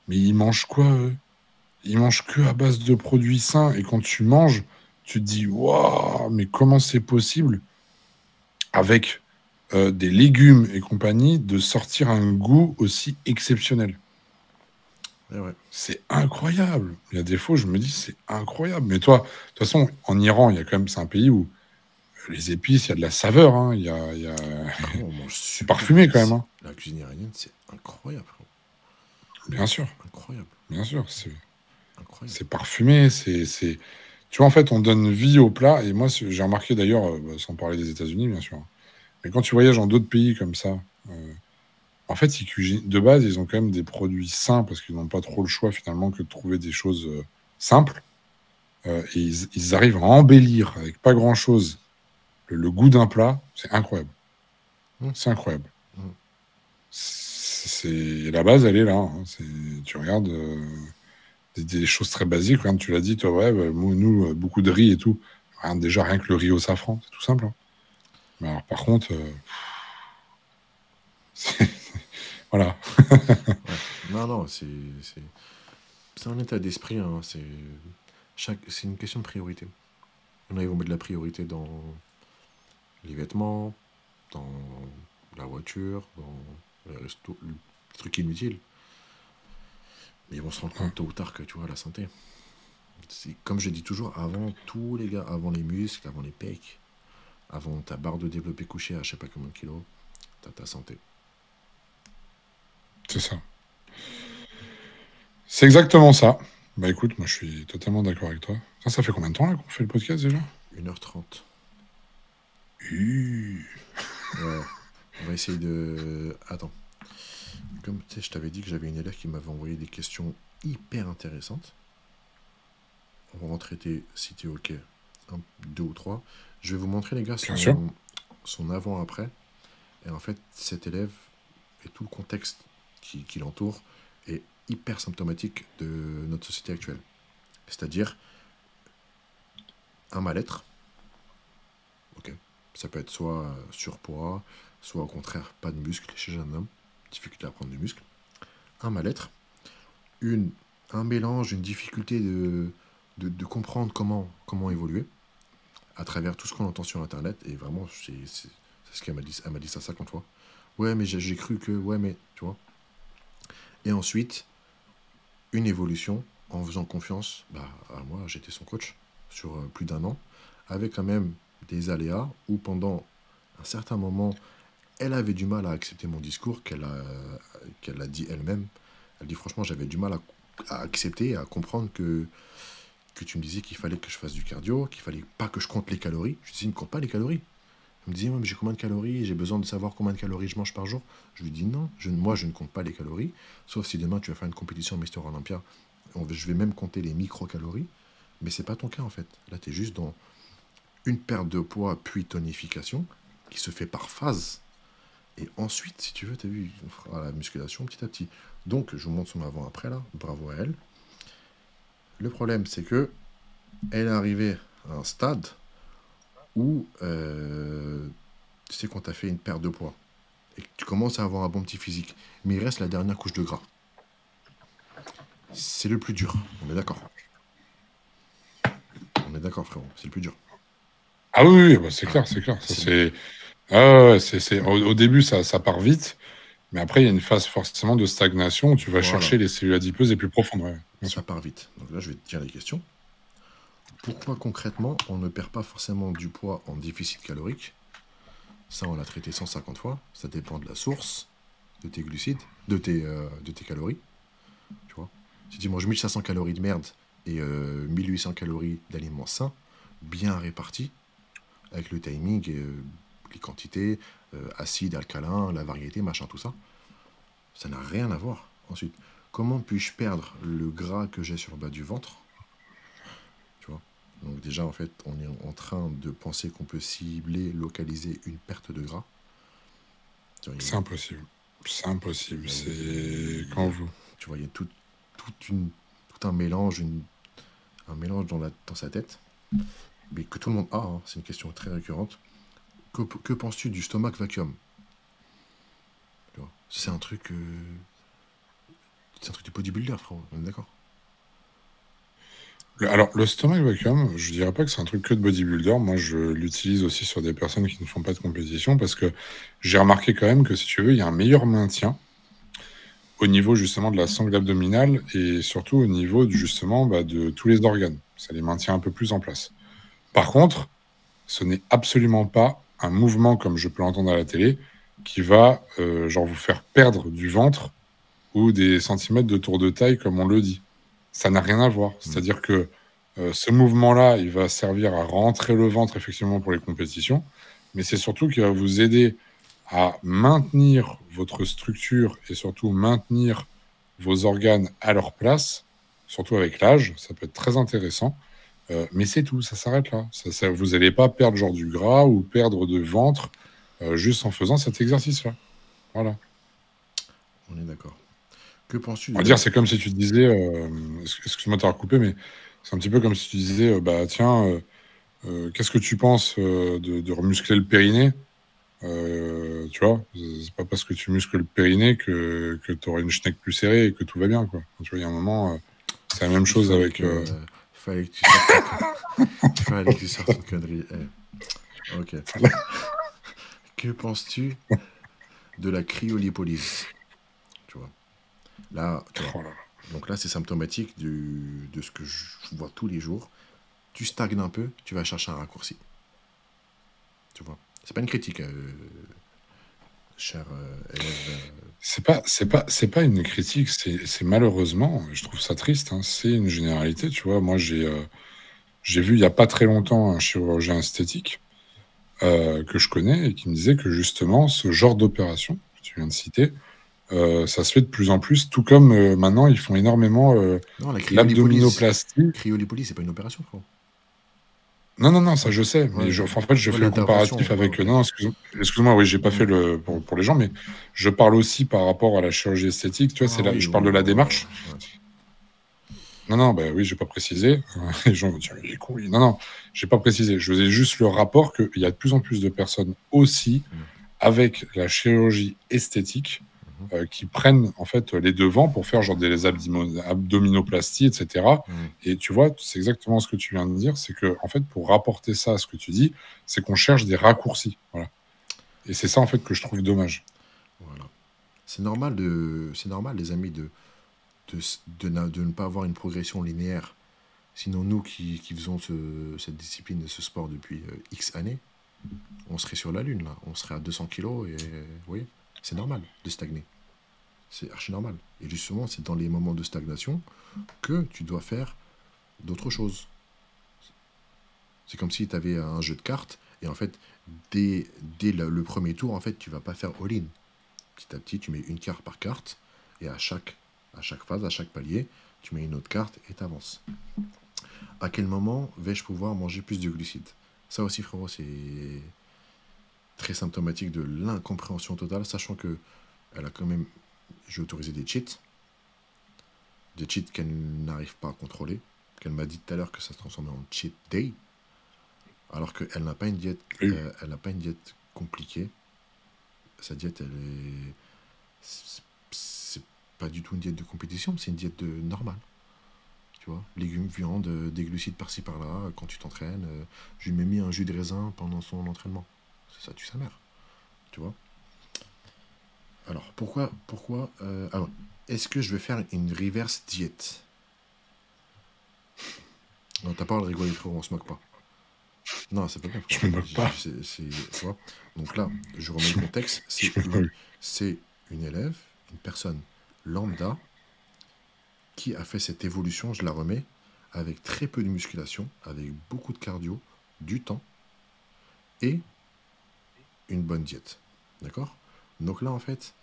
Mais ils mangent quoi, eux? Ils mangent que à base de produits sains. Et quand tu manges, tu te dis, waouh, mais comment c'est possible avec des légumes et compagnie de sortir un goût aussi exceptionnel? Eh ouais. C'est incroyable. Il y a des fois, je me dis, c'est incroyable. Mais toi, de toute façon, en Iran, il y a quand même, c'est un pays où Les épices, il y a de la saveur. Hein. Frérot, on mange C'est super. parfumé quand même. Hein. La cuisine iranienne, c'est incroyable, frérot. Bien sûr. Incroyable. Bien sûr. Incroyable. C'est parfumé. Tu vois, en fait, on donne vie au plat. Et moi, j'ai remarqué d'ailleurs, sans parler des États-Unis, bien sûr, mais quand tu voyages dans d'autres pays comme ça, en fait, ils cuisinent. De base, ils ont quand même des produits sains parce qu'ils n'ont pas trop le choix finalement que de trouver des choses simples. Et ils arrivent à embellir avec pas grand-chose le goût d'un plat. C'est incroyable. Mmh. C'est incroyable. Mmh. La base, elle est là. Hein. Tu regardes des choses très basiques. Regarde, tu l'as dit, toi, ouais, nous, beaucoup de riz et tout. Regarde, déjà, rien que le riz au safran, c'est tout simple. Hein. Mais alors, par contre, voilà. Ouais. Non, c'est un état d'esprit. Hein. C'est une question de priorité. Il y en a, ils vont mettre de la priorité dans les vêtements, dans la voiture, dans les restos, les trucs inutiles. Mais ils vont se rendre compte tôt ou tard que, tu vois, la santé. Comme je dis toujours, avant tous les gars, avant les muscles, avant les pecs, avant ta barre de développé couché à je sais pas combien de kilos, t'as ta santé. C'est ça. C'est exactement ça. Bah écoute, moi je suis totalement d'accord avec toi. Ça fait combien de temps là qu'on fait le podcast déjà 1h30. Ouais. On va essayer de... Attends. Comme tu sais, je t'avais dit que j'avais une élève qui m'avait envoyé des questions hyper intéressantes. On va en traiter, si tu es OK, 2 ou 3. Je vais vous montrer, les gars, son avant-après. Et en fait, cet élève et tout le contexte qui l'entoure est hyper symptomatique de notre société actuelle. C'est-à-dire un mal-être. Ok. Ça peut être soit surpoids, soit au contraire pas de muscles chez un homme, difficulté à prendre du muscle. Un mal-être, un mélange, une difficulté de comprendre comment évoluer à travers tout ce qu'on entend sur Internet. Et vraiment, c'est ce qu'elle m'a dit. Elle m'a dit ça 50 fois. Ouais, mais j'ai cru que... Ouais, mais... Tu vois. Et ensuite, une évolution en faisant confiance à moi. J'étais son coach sur plus d'1 an, avec quand même des aléas où pendant un certain moment, elle avait du mal à accepter mon discours qu'elle a dit elle-même. Elle dit franchement, j'avais du mal à accepter, à comprendre que tu me disais qu'il fallait que je fasse du cardio, qu'il fallait pas que je compte les calories. Je lui dis, ne compte pas les calories. Elle me disait, ouais, mais j'ai combien de calories, j'ai besoin de savoir combien de calories je mange par jour. Je lui dis, non, moi je ne compte pas les calories, sauf si demain tu vas faire une compétition Mister Olympia, je vais même compter les microcalories, mais c'est pas ton cas en fait. Là, tu es juste dans une perte de poids puis tonification qui se fait par phase. Et ensuite, si tu veux, tu as vu, on fera la musculation petit à petit. Donc, je vous montre son avant-après là, bravo à elle. Le problème, c'est que elle est arrivée à un stade où, tu sais, quand tu as fait une perte de poids et que tu commences à avoir un bon petit physique, mais il reste la dernière couche de gras. C'est le plus dur, on est d'accord. On est d'accord, frérot, c'est le plus dur. Ah oui, bah c'est clair, c'est clair. Au début, ça part vite, mais après, il y a une phase forcément de stagnation où tu vas chercher les cellules adipeuses les plus profondes. Ouais, ça part vite. Donc là, je vais te dire les questions. Pourquoi concrètement, on ne perd pas forcément du poids en déficit calorique? Ça, on l'a traité 150 fois. Ça dépend de la source, de tes glucides, de tes calories. Tu vois, si tu manges 1500 calories de merde et 1800 calories d'aliments sains, bien répartis, avec le timing et les quantités, acide, alcalin, la variété, machin, tout ça, ça n'a rien à voir. Ensuite, comment puis-je perdre le gras que j'ai sur le bas du ventre? Tu vois. Donc déjà, en fait, on est en train de penser qu'on peut cibler, localiser une perte de gras. C'est impossible. C'est impossible. C'est quand vous... Tu vois, il y a tout un mélange, un mélange dans sa tête, mais que tout le monde a, hein. C'est une question très récurrente. Que penses-tu du stomach vacuum? C'est un truc... c'est un truc de bodybuilder, frérot, on est d'accord? Alors, le stomach vacuum, je dirais pas que c'est un truc que de bodybuilder. Moi, je l'utilise aussi sur des personnes qui ne font pas de compétition parce que j'ai remarqué quand même que, si tu veux, il y a un meilleur maintien au niveau justement de la sangle abdominale et surtout au niveau justement de tous les organes. Ça les maintient un peu plus en place. Par contre, ce n'est absolument pas un mouvement comme je peux l'entendre à la télé qui va genre vous faire perdre du ventre ou des centimètres de tour de taille comme on le dit. Ça n'a rien à voir. C'est-à-dire que ce mouvement-là, il va servir à rentrer le ventre effectivement pour les compétitions, mais c'est surtout qu'il va vous aider à maintenir votre structure et surtout maintenir vos organes à leur place, surtout avec l'âge, ça peut être très intéressant. Mais c'est tout, ça s'arrête là. Vous n'allez pas perdre genre du gras ou perdre de ventre juste en faisant cet exercice-là. Voilà. On est d'accord. Que penses-tu On de va dire, c'est comme si tu disais, excuse-moi de t'avoir coupé, mais c'est un petit peu comme si tu disais, bah tiens, qu'est-ce que tu penses de remuscler le périnée? Tu vois, c'est pas parce que tu muscles le périnée que tu auras une schneck plus serrée et que tout va bien, quoi. Tu vois, il y a un moment, c'est la même chose avec. Fallait que tu sortes fallait que tu sortes une connerie. Ok. Que penses-tu de la cryolipolyse? Tu vois. Là, tu vois. Oh là là. Donc là, c'est symptomatique de ce que je vois tous les jours. Tu stagnes un peu, tu vas chercher un raccourci. Tu vois. C'est pas une critique, cher élève. C'est pas une critique, c'est malheureusement, je trouve ça triste, hein, c'est une généralité, tu vois. Moi, j'ai vu il y a pas très longtemps un chirurgien esthétique que je connais et qui me disait que justement, ce genre d'opération que tu viens de citer, ça se fait de plus en plus, tout comme maintenant, ils font énormément Non, la l'abdominoplastie. cryolipolyse, c'est pas une opération, frérot. Non, non, non, ça Ouais, je sais, mais ouais, en fait, je ouais, fais le l'intervention, comparatif ouais, avec. ok. Non, excuse-moi, oui, j'ai pas fait Mm. pour les gens, mais je parle aussi par rapport à la chirurgie esthétique. Tu vois, Ah oui, je oui, parle de la ouais, démarche. ouais. Non, non, bah oui, j'ai pas précisé. Les gens vont dire, il est con, lui. Non, non, j'ai pas précisé. Je faisais juste le rapport qu'il y a de plus en plus de personnes aussi Mm. avec la chirurgie esthétique qui prennent en fait les devants pour faire genre des abdominoplasties, etc. Mm. Et tu vois, c'est exactement ce que tu viens de dire, c'est que en fait, pour rapporter ça à ce que tu dis, c'est qu'on cherche des raccourcis. Voilà. Et c'est ça en fait que je trouve dommage. Voilà. C'est normal, les amis, de ne pas avoir une progression linéaire. Sinon, nous qui faisons cette discipline et ce sport depuis X années, on serait sur la Lune, là. On serait à 200 kilos et, vous voyez, c'est normal de stagner. C'est archi normal. Et justement, c'est dans les moments de stagnation que tu dois faire d'autres choses. C'est comme si tu avais un jeu de cartes et en fait, dès le premier tour, en fait, tu vas pas faire all-in. Petit à petit, tu mets une carte par carte et à chaque phase, à chaque palier, tu mets une autre carte et tu avances. À quel moment vais-je pouvoir manger plus de glucides? Ça aussi, frérot, c'est très symptomatique de l'incompréhension totale, sachant que elle a quand même, j'ai autorisé des cheats qu'elle n'arrive pas à contrôler, qu'elle m'a dit tout à l'heure que ça se transformait en cheat day, alors qu'elle n'a pas une diète, Oui. elle n'a pas une diète compliquée. Sa diète, c'est pas du tout une diète de compétition, c'est une diète normale. Tu vois, légumes, viande, des glucides par-ci par-là, quand tu t'entraînes. Je lui ai mis un jus de raisin pendant son entraînement. C'est ça, tue sa mère. Tu vois. Alors, alors, est-ce que je vais faire une reverse diète? Non, t'as pas le rigoler, frérot, on se moque pas. Non, c'est pas bien, frérot. Je me moque pas. Tu vois. Donc là, je remets le contexte. C'est une élève, une personne lambda qui a fait cette évolution, je la remets, avec très peu de musculation, avec beaucoup de cardio, du temps et une bonne diète. D'accord? Donc là, en fait,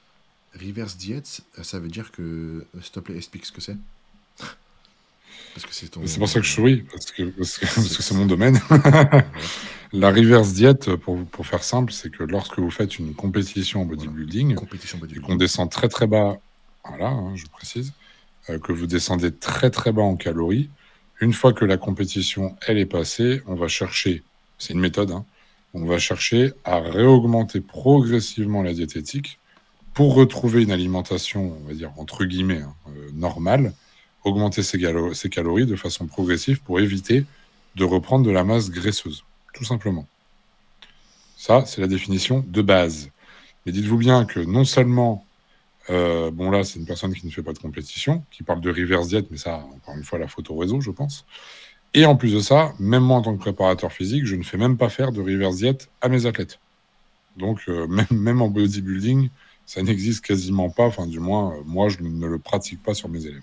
reverse diète, ça veut dire que, s'il te plaît, explique ce que c'est. Parce que c'est ton. C'est pour ça que je souris, parce que c'est mon domaine. Voilà. La reverse diète, pour faire simple, c'est que lorsque vous faites une compétition en bodybuilding Compétition et bodybuilding. qu'on descend très très bas, voilà, hein, je précise, que vous descendez très très bas en calories, une fois que la compétition elle est passée, on va chercher, c'est une méthode, hein, on va chercher à réaugmenter progressivement la diététique pour retrouver une alimentation, on va dire entre guillemets, hein, normale, augmenter ses calories de façon progressive pour éviter de reprendre de la masse graisseuse, tout simplement. Ça, c'est la définition de base. Mais dites-vous bien que non seulement, bon là, c'est une personne qui ne fait pas de compétition, qui parle de reverse diet, mais ça, encore une fois, la photo réseau, je pense. Et en plus de ça, même moi en tant que préparateur physique, je ne fais même pas faire de reverse diet à mes athlètes. Donc même en bodybuilding, ça n'existe quasiment pas. Enfin, du moins, moi, je ne le pratique pas sur mes élèves.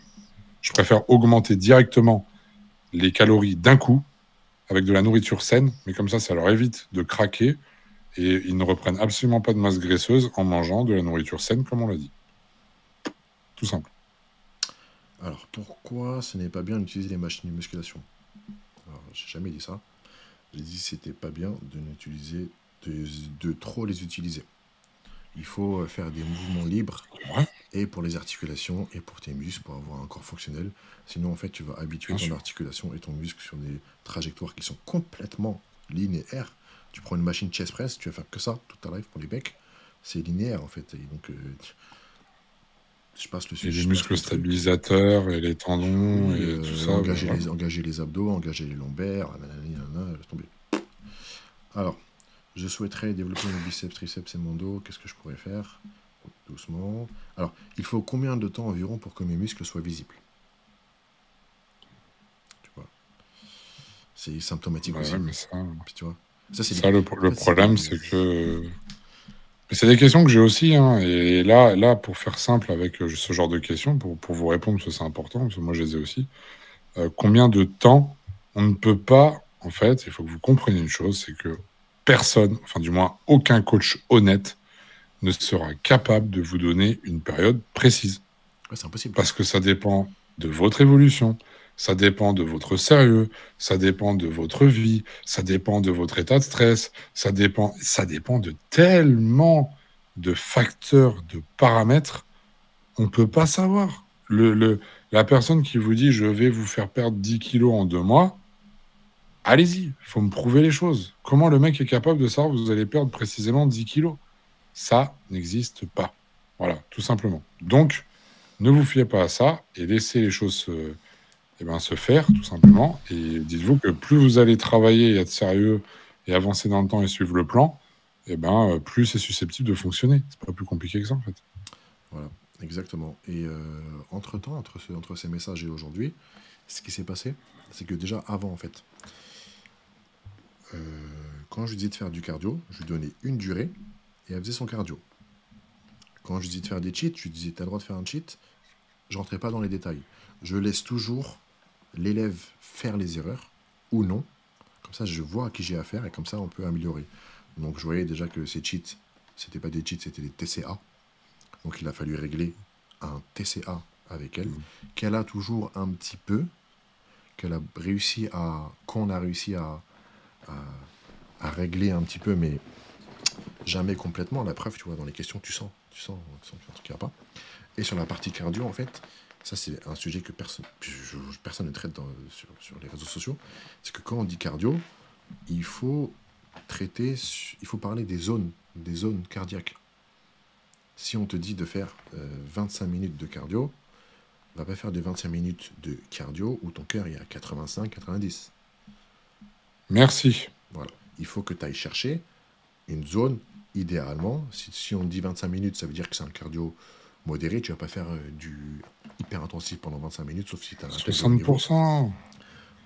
Je préfère augmenter directement les calories d'un coup avec de la nourriture saine, mais comme ça leur évite de craquer et ils ne reprennent absolument pas de masse graisseuse en mangeant de la nourriture saine, comme on l'a dit. Tout simple. Alors, pourquoi ce n'est pas bien d'utiliser les machines de musculation? Alors, j'ai jamais dit ça. J'ai dit que c'était pas bien de trop les utiliser. Il faut faire des mouvements libres, Ouais, et pour les articulations, et pour tes muscles, pour avoir un corps fonctionnel. Sinon, en fait, tu vas habituer bien ton sûr. articulation et ton muscle sur des trajectoires qui sont complètement linéaires. Tu prends une machine chest press, tu vas faire que ça toute ta life pour les becs. C'est linéaire, en fait. Et donc, Et les je passe muscles le truc. stabilisateurs et les tendons Oui, et tout ça, ben voilà. engager les abdos, engager les lombaires, laisse tomber. Alors, je souhaiterais développer mes biceps, triceps et mon dos. Qu'est-ce que je pourrais faire? Doucement. Alors, il faut combien de temps environ pour que mes muscles soient visibles? Tu vois, c'est symptomatique Bah ouais, aussi. mais ça, Puis, tu vois, ça, c'est des... ça En le fait, c'est problème, des... c'est que c'est des questions que j'ai aussi, hein, et là, pour faire simple avec ce genre de questions, pour vous répondre, parce que c'est important, parce que moi je les ai aussi, combien de temps on ne peut pas, en fait, il faut que vous compreniez une chose, c'est que personne, enfin du moins aucun coach honnête, ne sera capable de vous donner une période précise. Ouais, c'est impossible. Parce que ça dépend de votre évolution, ça dépend de votre sérieux, ça dépend de votre vie, ça dépend de votre état de stress, ça dépend de tellement de facteurs, de paramètres, on ne peut pas savoir. La personne qui vous dit je vais vous faire perdre 10 kilos en 2 mois, allez-y, il faut me prouver les choses. Comment le mec est capable de savoir que vous allez perdre précisément 10 kilos? Ça n'existe pas. Voilà, tout simplement. Donc, ne vous fiez pas à ça et laissez les choses se faire, tout simplement. Et dites-vous que plus vous allez travailler et être sérieux et avancer dans le temps et suivre le plan, plus c'est susceptible de fonctionner. C'est pas plus compliqué que ça, en fait. Voilà, exactement. Et entre-temps, entre ces messages et aujourd'hui, ce qui s'est passé, c'est que déjà avant, en fait, quand je lui disais de faire du cardio, je lui donnais une durée et elle faisait son cardio. Quand je lui disais de faire des cheats, je lui disais, t'as le droit de faire un cheat, je rentrais pas dans les détails. Je laisse toujours l'élève faire les erreurs ou non. Comme ça, je vois à qui j'ai affaire et comme ça, on peut améliorer. Donc, je voyais déjà que ces cheats, c'était pas des cheats, c'était des TCA. Donc, il a fallu régler un TCA avec elle, Mm. qu'elle a toujours un petit peu, qu'on a réussi à régler un petit peu, mais jamais complètement. La preuve, tu vois, dans les questions, tu sens qu'il y a un truc qui va pas. Et sur la partie cardio, en fait, ça c'est un sujet que personne ne traite sur les réseaux sociaux, c'est que quand on dit cardio, il faut il faut parler des zones cardiaques. Si on te dit de faire 25 minutes de cardio, va pas faire des 25 minutes de cardio où ton cœur est à 85, 90. Merci. Voilà. Il faut que tu ailles chercher une zone, idéalement. Si on dit 25 minutes, ça veut dire que c'est un cardio modéré. Tu vas pas faire du hyper intensif pendant 25 minutes, sauf si tu as un athlète de haut niveau. 60%,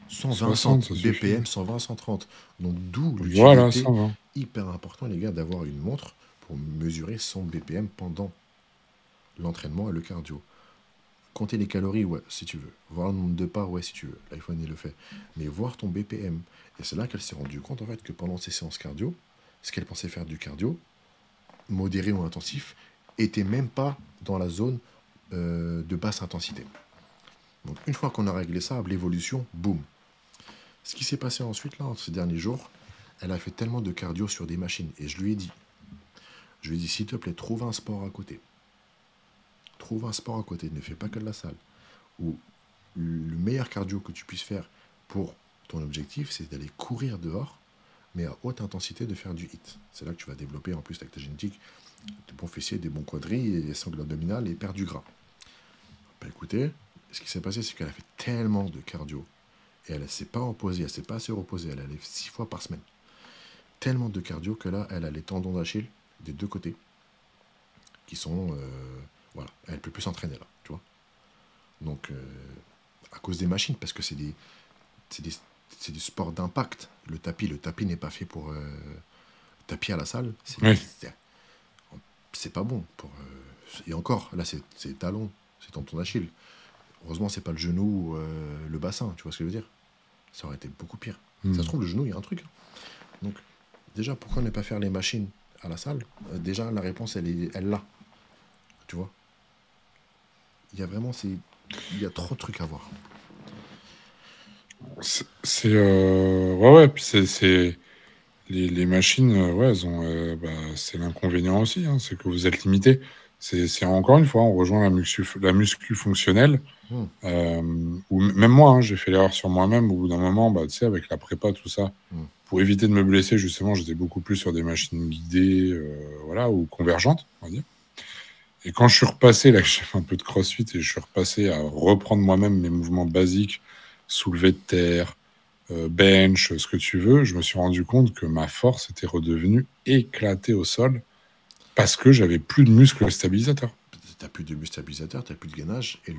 120, 60, ça BPM, suffit. 120, 130. Donc d'où Voilà, ça l'utilité va. hyper important, les gars, d'avoir une montre pour mesurer son BPM pendant l'entraînement et le cardio. Compter les calories, ouais, si tu veux. Voir le nombre de pas, ouais, si tu veux. L'iPhone, il le fait. Mais voir ton BPM. Et c'est là qu'elle s'est rendue compte, en fait, que pendant ses séances cardio, ce qu'elle pensait faire du cardio, modéré ou intensif, était même pas dans la zone de basse intensité. Donc, une fois qu'on a réglé ça, l'évolution, boum. Ce qui s'est passé ensuite, là, ces derniers jours, elle a fait tellement de cardio sur des machines. Et je lui ai dit, s'il te plaît, trouve un sport à côté. Trouve un sport à côté. Ne fais pas que de la salle. Ou le meilleur cardio que tu puisses faire pour ton objectif, c'est d'aller courir dehors, mais à haute intensité de faire du hit. C'est là que tu vas développer, en plus, avec ta génétique, des bons fessiers, des bons quadris, et des sangles abdominales et perdre du gras. Bah écoutez, ce qui s'est passé, c'est qu'elle a fait tellement de cardio, et elle ne s'est pas reposée, elle ne s'est pas assez reposée, elle allait 6 fois par semaine. Tellement de cardio que là, elle a les tendons d'Achille des deux côtés, qui sont... voilà, elle ne peut plus s'entraîner là, tu vois. Donc, à cause des machines, parce que c'est des c'est du sport d'impact. Le tapis n'est pas fait pour tapis à la salle. Oui. C'est pas bon. Et encore, là, c'est talon, c'est ton Achille. Heureusement, c'est pas le genou ou le bassin, tu vois ce que je veux dire? Ça aurait été beaucoup pire. Ça se trouve, le genou, il y a un truc. Donc, déjà, pourquoi ne pas faire les machines à la salle? Déjà, la réponse, elle l'a. Tu vois? Il y a vraiment, il y a trop de trucs à voir. Ouais, puis les machines, ouais, elles ont, c'est l'inconvénient aussi, hein, c'est que vous êtes limité. C'est encore une fois, on rejoint la muscu fonctionnelle. Hmm. Ou même moi, hein, j'ai fait l'erreur sur moi-même. Au bout d'un moment, tu sais, avec la prépa, tout ça, pour éviter de me blesser, justement, j'étais beaucoup plus sur des machines guidées, voilà, ou convergentes, on va dire. Et quand je suis repassé, là, que j'ai fait un peu de crossfit et je suis repassé à reprendre moi-même mes mouvements basiques, soulevé de terre, bench, ce que tu veux, je me suis rendu compte que ma force était redevenue éclatée au sol parce que j'avais plus de muscles stabilisateurs. T'as plus de muscle stabilisateur, t'as plus de gainage, et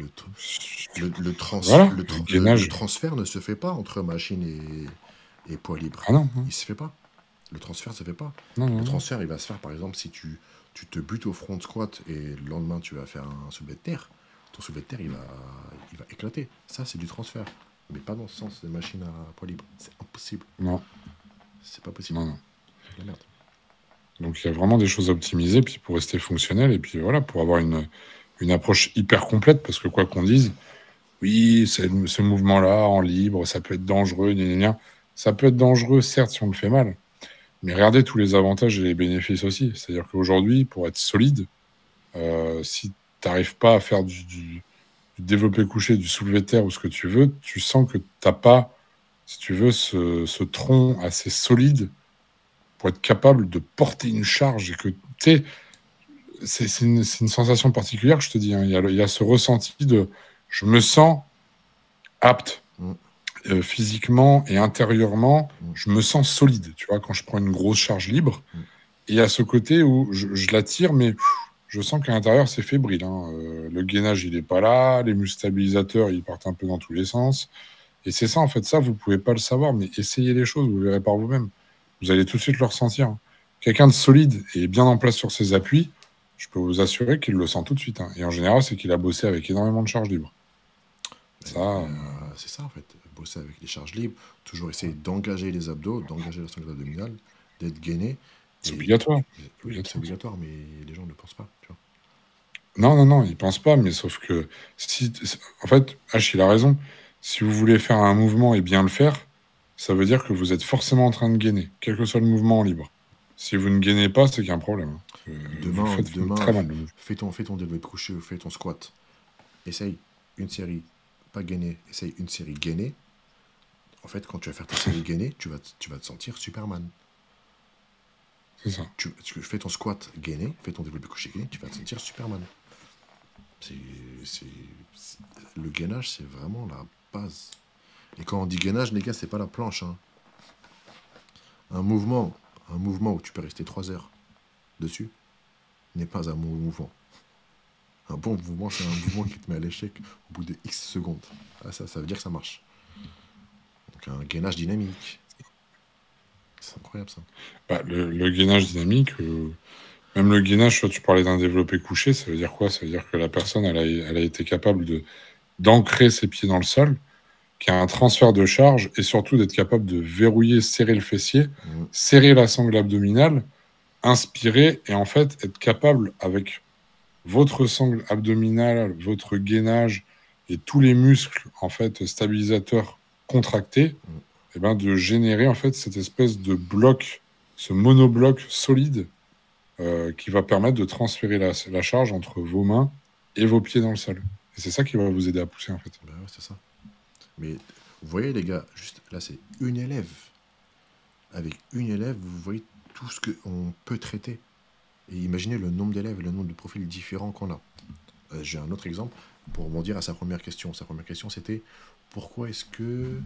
Voilà, le gainage. transfert ne se fait pas entre machine et poids libre. Ah non, Il se fait pas. Le transfert se fait pas. non, Le non. transfert, il va se faire par exemple si tu te butes au front squat et le lendemain tu vas faire un soulevé de terre. Ton soulevé de terre, il va éclater. Ça, c'est du transfert. Mais pas dans ce sens de machine à poids libre. C'est impossible. Non, C'est pas possible. non, non. C'est de la merde. Donc il y a vraiment des choses à optimiser, puis pour rester fonctionnel, et puis voilà, pour avoir une approche hyper complète, parce que quoi qu'on dise, oui, ce mouvement-là, en libre, ça peut être dangereux, gna, gna, gna. Ça peut être dangereux, certes, si on le fait mal, mais regardez tous les avantages et les bénéfices aussi. C'est-à-dire qu'aujourd'hui, pour être solide, si tu n'arrives pas à faire du développé couché, du soulevé de terre ou ce que tu veux, tu sens que tu n'as pas, si tu veux, ce tronc assez solide pour être capable de porter une charge. Et que, tu sais, c'est une sensation particulière, je te dis. Hein. Il y a ce ressenti de je me sens apte. Physiquement et intérieurement, je me sens solide, tu vois, quand je prends une grosse charge libre. Et à ce côté où je la tire, mais je sens qu'à l'intérieur, c'est fébrile. Hein. Le gainage, il n'est pas là. Les muscles stabilisateurs, ils partent un peu dans tous les sens. Et c'est ça, en fait, ça, vous ne pouvez pas le savoir, mais essayez les choses, vous verrez par vous-même. Vous allez tout de suite le ressentir. Hein. Quelqu'un de solide et bien en place sur ses appuis, je peux vous assurer qu'il le sent tout de suite. Hein. Et en général, c'est qu'il a bossé avec énormément de charges libres. Ça, c'est ça en fait, bosser avec les charges libres, toujours essayer d'engager les abdos, d'engager la sangle abdominale, d'être gainé. c'est obligatoire. Oui, c'est obligatoire, mais les gens ne le pensent pas. Tu vois. Non, ils pensent pas, mais sauf que en fait, H, il a raison. Si vous voulez faire un mouvement et bien le faire, ça veut dire que vous êtes forcément en train de gainer, quel que soit le mouvement en libre. Si vous ne gainez pas, c'est qu'il y a un problème. Hein. Demain, vous faites très mal le mouvement. fais ton développé couché, fais ton squat. Essaye une série pas gainée, essaye une série gainée. En fait, quand tu vas faire ta série gainée, tu vas te sentir Superman. C'est ça. Tu fais ton squat gainé, fais ton développé couché gainé, tu vas te sentir Superman. Le gainage, c'est vraiment la base. Et quand on dit gainage, les gars, c'est pas la planche. Hein. Un mouvement où tu peux rester 3 heures dessus n'est pas un bon mouvement. Un bon mouvement, c'est un mouvement qui te met à l'échec au bout de X secondes. Ah, ça veut dire que ça marche. Donc un gainage dynamique. C'est incroyable ça. Le gainage dynamique, même le gainage, tu parlais d'un développé couché, ça veut dire quoi? Ça veut dire que la personne, elle a été capable d'ancrer ses pieds dans le sol, qu'il y a un transfert de charge et surtout d'être capable de verrouiller, serrer le fessier, serrer la sangle abdominale, inspirer et en fait être capable avec votre sangle abdominale, votre gainage et tous les muscles en fait stabilisateurs contractés, et ben de générer en fait cette espèce de bloc, ce monobloc solide qui va permettre de transférer la charge entre vos mains et vos pieds dans le sol. Et c'est ça qui va vous aider à pousser en fait. Ben ouais, c'est ça. Mais vous voyez les gars, juste là c'est une élève. Avec une élève, vous voyez tout ce qu'on peut traiter. Et imaginez le nombre d'élèves et le nombre de profils différents qu'on a. J'ai un autre exemple pour rebondir à sa première question. Sa première question, c'était pourquoi est-ce que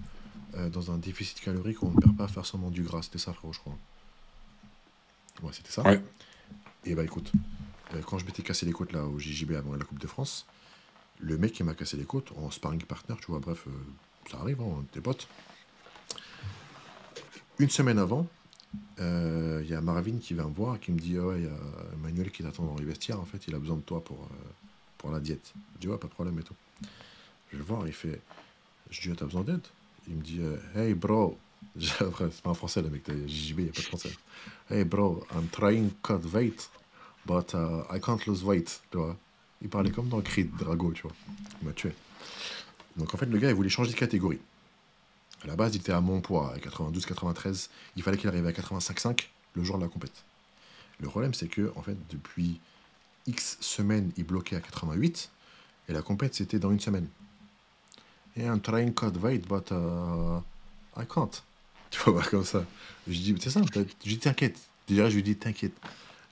dans un déficit calorique, on ne perd pas forcément du gras? C'était ça, frérot, je crois. Ouais, c'était ça. Ouais. Et bah écoute, quand je m'étais cassé les côtes là au JJB avant la Coupe de France, le mec qui m'a cassé les côtes en sparring partner, tu vois, bref, ça arrive, hein, on était potes. Une semaine avant, il y a Marvin qui vient me voir et qui me dit: ah ouais, il y a Manuel qui t'attend dans les vestiaires, en fait, il a besoin de toi pour la diète. Je dis: ouais, pas de problème et tout. Je vais le voir, il fait. Je dis: ah, t'as besoin d'aide? Il me dit: hey bro. Après, c'est pas en français le mec, JB, il n'y a pas de français. Hey bro, I'm trying cut weight, but I can't lose weight. Tu vois. Il parlait comme dans Creed Drago, tu vois. Il m'a tué. Donc en fait, le gars, il voulait changer de catégorie. À la base, il était à mon poids, à 92-93. Il fallait qu'il arrive à 85,5 le jour de la compète. Le problème, c'est que, en fait, depuis X semaines, il bloquait à 88, et la compète, c'était dans une semaine. Et I'm trying cut weight, but I can't. Tu vois, comme ça. Je dis: c'est ça, je dis: t'inquiète. Déjà, je lui dis: t'inquiète.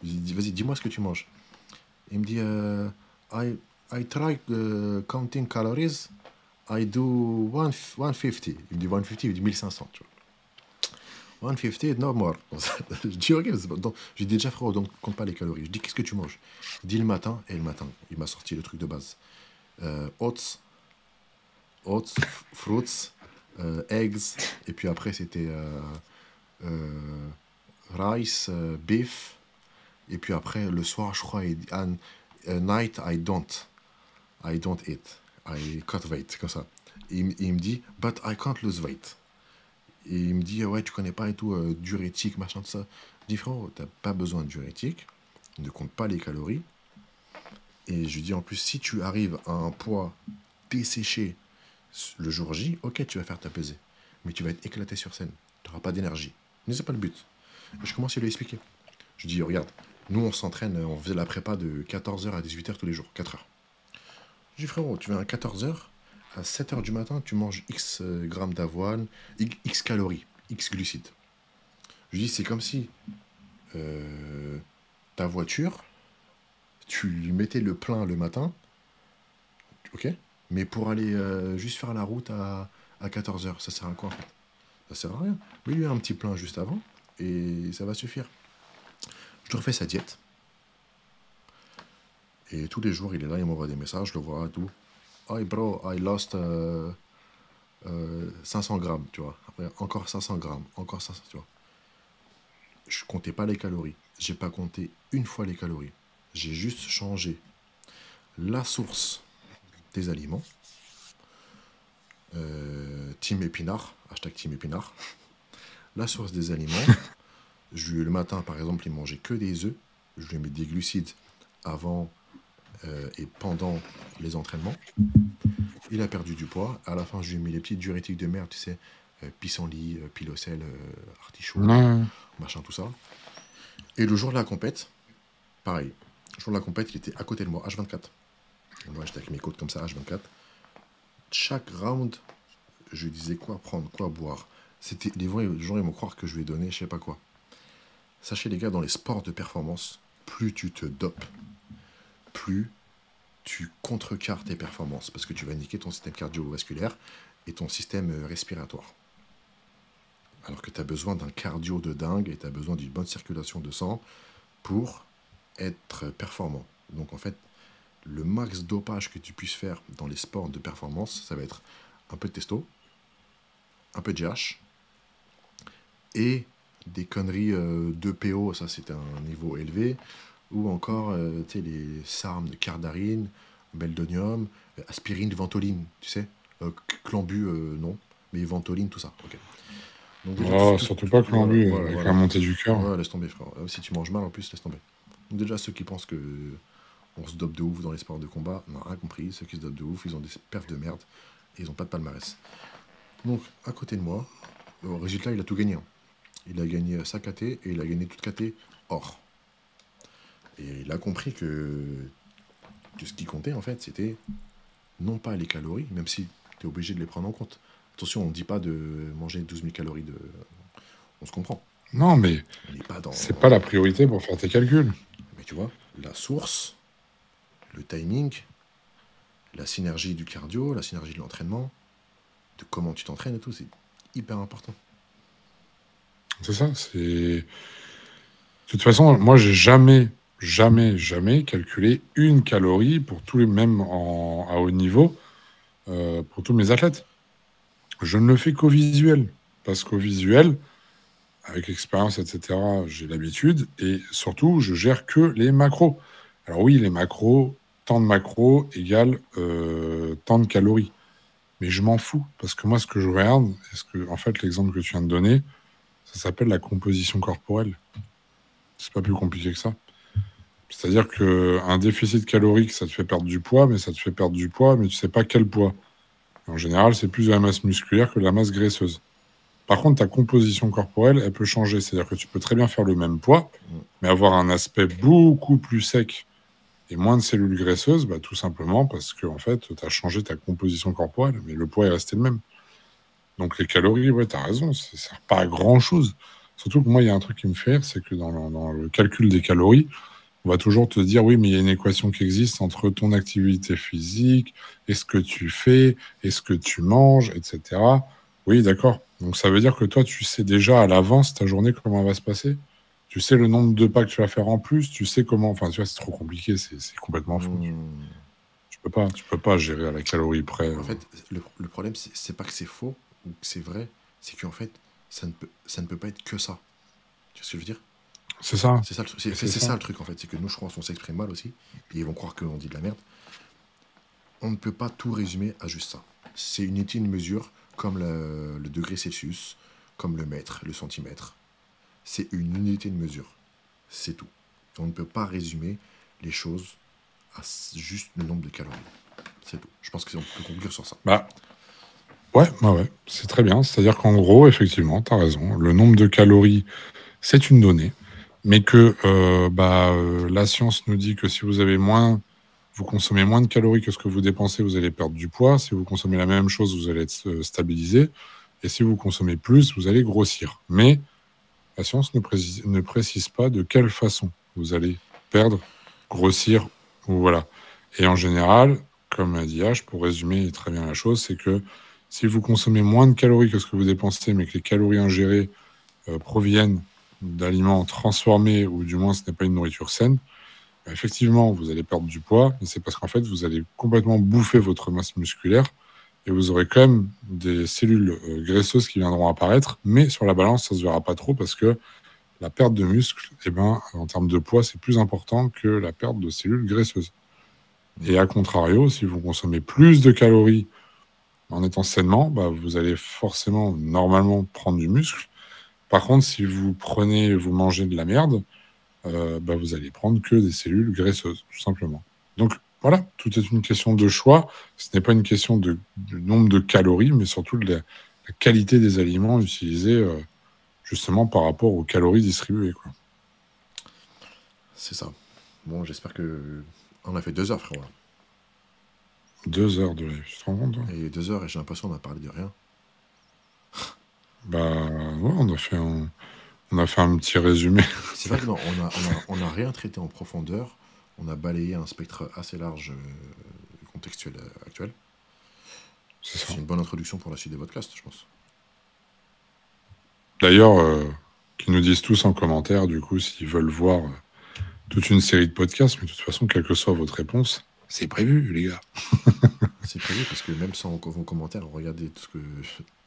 Je lui dis: vas-y, dis-moi ce que tu manges. Il me dit: I try counting calories. I do 150. Il me dit 150, il me dit 1500, tu vois. 150, no more. Je dis: ok, donc, je dis déjà: frérot, donc compte pas les calories. Je dis: qu'est-ce que tu manges? Il dit: le matin, et le matin, il m'a sorti le truc de base. Oats, fruits, eggs, et puis après c'était euh, rice, beef, et puis après le soir, je crois, and night I don't eat, I cut weight, comme ça. Il me dit: but I can't lose weight. Et il me dit: ouais, tu connais pas et tout, diurétique, machin, tout ça. Je dis: frérot, t'as pas besoin de diurétique, ne compte pas les calories. Et je lui dis: en plus, si tu arrives à un poids desséché le jour J, ok, tu vas faire ta pesée. Mais tu vas être éclaté sur scène. Tu n'auras pas d'énergie. Mais c'est pas le but. Et je commence à lui expliquer. Je dis: regarde, nous on s'entraîne, on faisait la prépa de 14h à 18h tous les jours, 4 heures. Je dis: frérot, tu viens à 14h, à 7h du matin, tu manges X grammes d'avoine, X calories, X glucides. Je dis: c'est comme si ta voiture, tu lui mettais le plein le matin, ok? Mais pour aller juste faire la route à 14h, ça sert à quoi en fait? Ça sert à rien. Mais lui a un petit plein juste avant et ça va suffire. Je lui refais sa diète. Et tous les jours, il est là, il m'envoie des messages, je le vois, tout. Hey bro, I lost 500 grammes, tu vois. Après, encore 500 grammes, encore 500, tu vois. Je comptais pas les calories. J'ai pas compté une fois les calories. J'ai juste changé la source des aliments. Team Épinard, hashtag Team Épinard. La source des aliments. Le matin, par exemple, il mangeait que des œufs. Je lui mets des glucides avant et pendant les entraînements. Il a perdu du poids. À la fin, je lui ai mis les petits diurétiques de merde, tu sais, pissenlit, pilocel, artichaut, machin, tout ça. Et le jour de la compète, pareil. Le jour de la compète, il était à côté de moi, H24. Et moi, j'étais avec mes côtes comme ça, H24. Chaque round, je lui disais quoi prendre, quoi boire. Les gens, ils vont croire que je lui ai donné je sais pas quoi. Sachez les gars, dans les sports de performance, plus tu te dopes, plus tu contrecarres tes performances, parce que tu vas niquer ton système cardiovasculaire et ton système respiratoire. Alors que tu as besoin d'un cardio de dingue et tu as besoin d'une bonne circulation de sang pour être performant. Donc en fait, le max dopage que tu puisses faire dans les sports de performance, ça va être un peu de testo, un peu de GH, et des conneries de PO, ça c'est un niveau élevé, ou encore les SARM de cardarine, meldonium, aspirine, ventoline, tu sais, clambu, non, mais ventoline, tout ça. Okay. Donc, déjà, surtout pas clambu, avec la montée du cœur. Ouais, laisse tomber, frère. Si tu manges mal, en plus, laisse tomber. Donc déjà, ceux qui pensent que on se dope de ouf dans les sports de combat, n'ont rien compris. Ceux qui se dopent de ouf, ils ont des perfs de merde et ils n'ont pas de palmarès. Donc, à côté de moi, au résultat, il a tout gagné. Il a gagné sa KT et il a gagné toute KT or. Et il a compris que ce qui comptait, en fait, c'était non pas les calories, même si tu es obligé de les prendre en compte. Attention, on ne dit pas de manger 12 000 calories de... On se comprend. Non, mais c'est pas la priorité pour faire tes calculs. Mais tu vois, la source, le timing, la synergie du cardio, la synergie de l'entraînement, de comment tu t'entraînes et tout, c'est hyper important. C'est ça, c'est... De toute façon, moi, j'ai jamais calculé une calorie pour tous les, même à haut niveau, pour tous mes athlètes. Je ne le fais qu'au visuel. Parce qu'au visuel, avec l'expérience, etc., j'ai l'habitude. Et surtout, je gère que les macros. Alors oui, les macros, tant de macros égale tant de calories. Mais je m'en fous, parce que moi, ce que je regarde, en fait, l'exemple que tu viens de donner, ça s'appelle la composition corporelle. C'est pas plus compliqué que ça. C'est-à-dire qu'un déficit calorique, ça te fait perdre du poids, mais ça te fait perdre du poids, mais tu sais pas quel poids. En général, c'est plus de la masse musculaire que de la masse graisseuse. Par contre, ta composition corporelle, elle peut changer. C'est-à-dire que tu peux très bien faire le même poids, mais avoir un aspect beaucoup plus sec et moins de cellules graisseuses, bah, tout simplement parce que en fait, tu as changé ta composition corporelle, mais le poids est resté le même. Donc les calories, ouais, tu as raison, ça ne sert pas à grand-chose. Surtout que moi, il y a un truc qui me fait rire, c'est que dans le calcul des calories, on va toujours te dire, oui, mais il y a une équation qui existe entre ton activité physique, et ce que tu fais, et ce que tu manges, etc. Oui, d'accord. Donc ça veut dire que toi, tu sais déjà à l'avance ta journée comment elle va se passer. Tu sais le nombre de pas que tu vas faire en plus, tu sais comment. Enfin, tu vois, c'est trop compliqué, c'est complètement fou. Tu peux pas gérer à la calorie près. En fait, le problème, c'est pas que c'est faux ou que c'est vrai, c'est qu'en fait, ça ne peut pas être que ça. Tu vois ce que je veux dire? C'est ça. C'est ça le truc. C'est ça le truc, en fait. C'est que nous, je crois qu'on s'exprime mal aussi. Et ils vont croire qu'on dit de la merde. On ne peut pas tout résumer à juste ça. C'est une unité de mesure comme le degré Celsius, comme le mètre, le centimètre. C'est une unité de mesure. C'est tout. On ne peut pas résumer les choses à juste le nombre de calories. C'est tout. Je pense qu'on peut conclure sur ça. Bah, ouais, c'est très bien. C'est-à-dire qu'en gros, effectivement, tu as raison. Le nombre de calories, c'est une donnée, mais que la science nous dit que si vous consommez moins de calories que ce que vous dépensez, vous allez perdre du poids. Si vous consommez la même chose, vous allez être stabilisé. Et si vous consommez plus, vous allez grossir. Mais la science ne précise pas de quelle façon vous allez perdre, grossir, ou voilà. Et en général, comme a dit H, pour résumer très bien la chose, c'est que si vous consommez moins de calories que ce que vous dépensez, mais que les calories ingérées proviennent d'aliments transformés, ou du moins ce n'est pas une nourriture saine, bah, effectivement, vous allez perdre du poids, mais c'est parce qu'en fait, vous allez complètement bouffer votre masse musculaire et vous aurez quand même des cellules graisseuses qui viendront apparaître, mais sur la balance, ça ne se verra pas trop parce que la perte de muscle, en termes de poids, c'est plus important que la perte de cellules graisseuses. Et à contrario, si vous consommez plus de calories en étant sainement, bah, vous allez forcément, normalement, prendre du muscle. Par contre, si vous mangez de la merde, vous allez prendre que des cellules graisseuses, tout simplement. Donc voilà, tout est une question de choix. Ce n'est pas une question du nombre de calories, mais surtout de la qualité des aliments utilisés, justement par rapport aux calories distribuées, quoi. C'est ça. Bon, j'espère que... On a fait 2 heures, frérot. 2 heures de live, tu te rends compte, toi? Et 2 heures, et j'ai l'impression qu'on a parlé de rien. Bah ouais, on a fait un petit résumé. C'est vrai que non, on a rien traité en profondeur. On a balayé un spectre assez large contextuel actuel. C'est une bonne introduction pour la suite des podcasts, je pense. D'ailleurs, qu'ils nous disent tous en commentaire, du coup, s'ils veulent voir toute une série de podcasts, mais de toute façon, quelle que soit votre réponse, c'est prévu, les gars. C'est prévu parce que même sans vos commentaires, regardez tout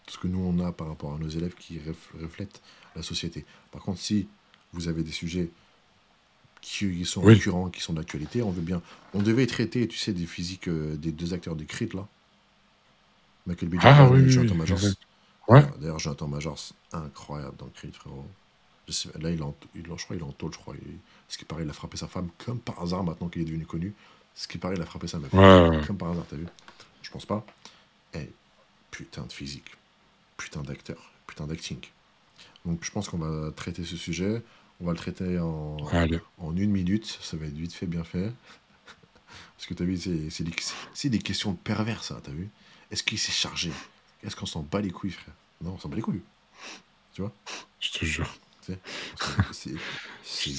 ce que nous on a par rapport à nos élèves qui reflètent la société. Par contre, si vous avez des sujets qui sont récurrents, qui sont d'actualité, on veut bien. On devait traiter, tu sais, des physiques des 2 acteurs de Creed, là. Michael B. Jordan et Jonathan Majors. Ouais. D'ailleurs, Jonathan Majors, incroyable dans Creed, frérot. Là, je crois qu'il est en tôle, je crois. Ce qui paraît, il a frappé sa femme comme par hasard maintenant qu'il est devenu connu. Ce qui paraît, il a frappé sa meuf. Comme par hasard, t'as vu? Je pense pas. Eh, putain de physique. Putain d'acteur. Putain d'acting. Donc, je pense qu'on va traiter ce sujet. On va le traiter en 1 minute. Ça va être vite fait, bien fait. Parce que t'as vu, c'est des questions de pervers, ça, t'as vu? Est-ce qu'il s'est chargé? Est-ce qu'on s'en bat les couilles, frère? Non, on s'en bat les couilles. Tu vois? Je te jure. Je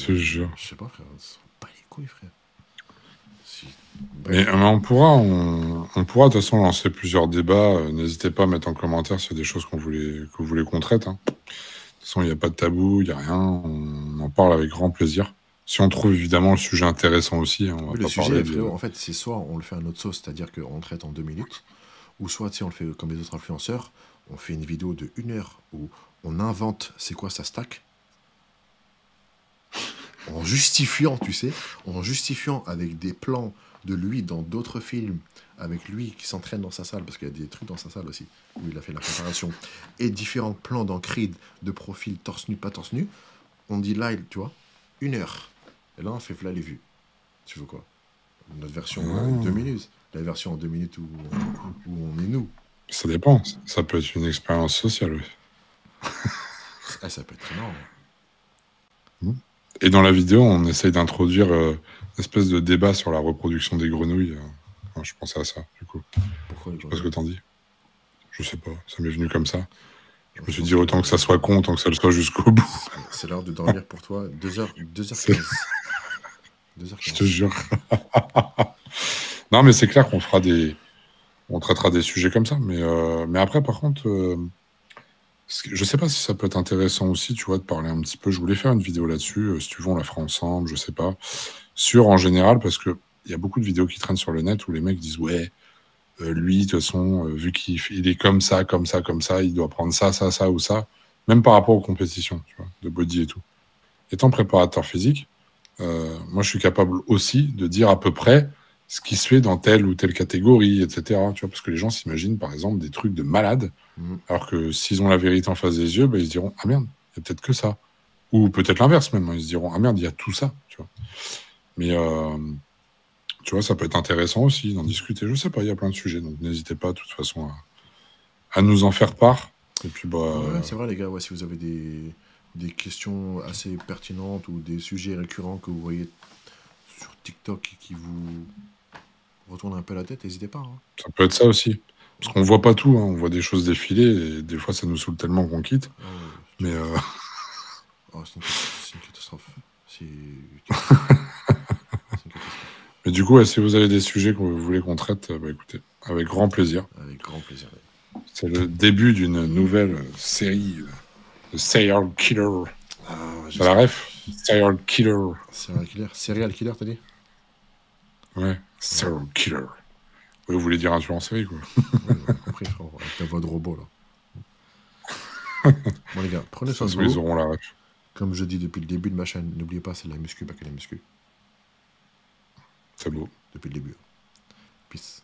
te jure. Je sais pas, frère. On s'en bat les couilles, frère. Mais on pourra de toute façon lancer plusieurs débats. N'hésitez pas à mettre en commentaire s'il y a des choses que vous voulez qu'on traite. Hein. De toute façon, il n'y a pas de tabou, il n'y a rien. On en parle avec grand plaisir. Si on trouve évidemment le sujet intéressant aussi, on va le pas sujet, parler frérot, en fait, c'est soit on le fait à notre sauce, c'est-à-dire qu'on le traite en 2 minutes, ou soit, tu sais, on le fait comme les autres influenceurs, On fait une vidéo de 1 heure où on invente c'est quoi sa stack. En justifiant, tu sais, en justifiant avec des plans de lui dans d'autres films, avec lui qui s'entraîne dans sa salle, parce qu'il y a des trucs dans sa salle aussi, où il a fait la préparation, et différents plans dans Creed de profil torse nu, pas torse nu, on dit là, tu vois, 1 heure. Et là, on fait là les vues. Tu veux quoi? Notre version 2 minutes. La version en 2 minutes où on est nous. Ça dépend. Ça peut être une expérience sociale, oui. Ça peut être énorme. Et dans la vidéo, on essaye d'introduire une espèce de débat sur la reproduction des grenouilles. Je pensais à ça, du coup. Pourquoi Je sais pas ce que t'en dis. Je sais pas, ça m'est venu comme ça. Je me suis dit, autant que ça soit con, autant que ça le soit jusqu'au bout. C'est l'heure de dormir pour toi. 2h15. 2h15. Je te jure. Non, mais c'est clair qu'on fera on traitera des sujets comme ça. Mais après, par contre, je sais pas si ça peut être intéressant aussi, tu vois, de parler un petit peu. Je voulais faire une vidéo là-dessus. Si tu veux, on la fera ensemble, je sais pas. En général, parce que il y a beaucoup de vidéos qui traînent sur le net où les mecs disent, ouais, lui, de toute façon, vu qu'il est comme ça, il doit prendre ça, ça, ça ou ça. Même par rapport aux compétitions, tu vois, de body et tout. Étant préparateur physique, moi, je suis capable aussi de dire à peu près ce qui se fait dans telle ou telle catégorie, etc. Tu vois, parce que les gens s'imaginent, par exemple, des trucs de malades, alors que s'ils ont la vérité en face des yeux, bah, ils se diront « Ah merde, il y a peut-être que ça ». Ou peut-être l'inverse même, hein, ils se diront « Ah merde, il y a tout ça ». Tu vois. Mais tu vois, ça peut être intéressant aussi d'en discuter. Je sais pas, il y a plein de sujets, donc n'hésitez pas, de toute façon, à nous en faire part. Et puis, bah... Ouais, c'est vrai, les gars, si vous avez des questions assez pertinentes ou des sujets récurrents que vous voyez sur TikTok et qui vous retournent un peu la tête, n'hésitez pas. Hein. Ça peut être ça aussi. Parce qu'on voit pas tout, hein. On voit des choses défiler et des fois ça nous saoule tellement qu'on quitte. Mais c'est une catastrophe. C'est une catastrophe. Mais du coup, si vous avez des sujets que vous voulez qu'on traite, bah, écoutez, avec grand plaisir. Avec grand plaisir. C'est le début d'une nouvelle série de Serial Killer. T'as la ref? Serial Killer. Serial Killer, t'as dit? Ouais, Serial Killer. Ouais, vous voulez dire un tueur en série, quoi. Oui, on a compris, frérot, avec ta voix de robot, là. Bon, les gars, prenez soin de vous. Ils auront la ref. Comme je dis depuis le début de ma chaîne, n'oubliez pas, c'est la muscu, pas que la muscu. C'est beau. Depuis le début. Peace.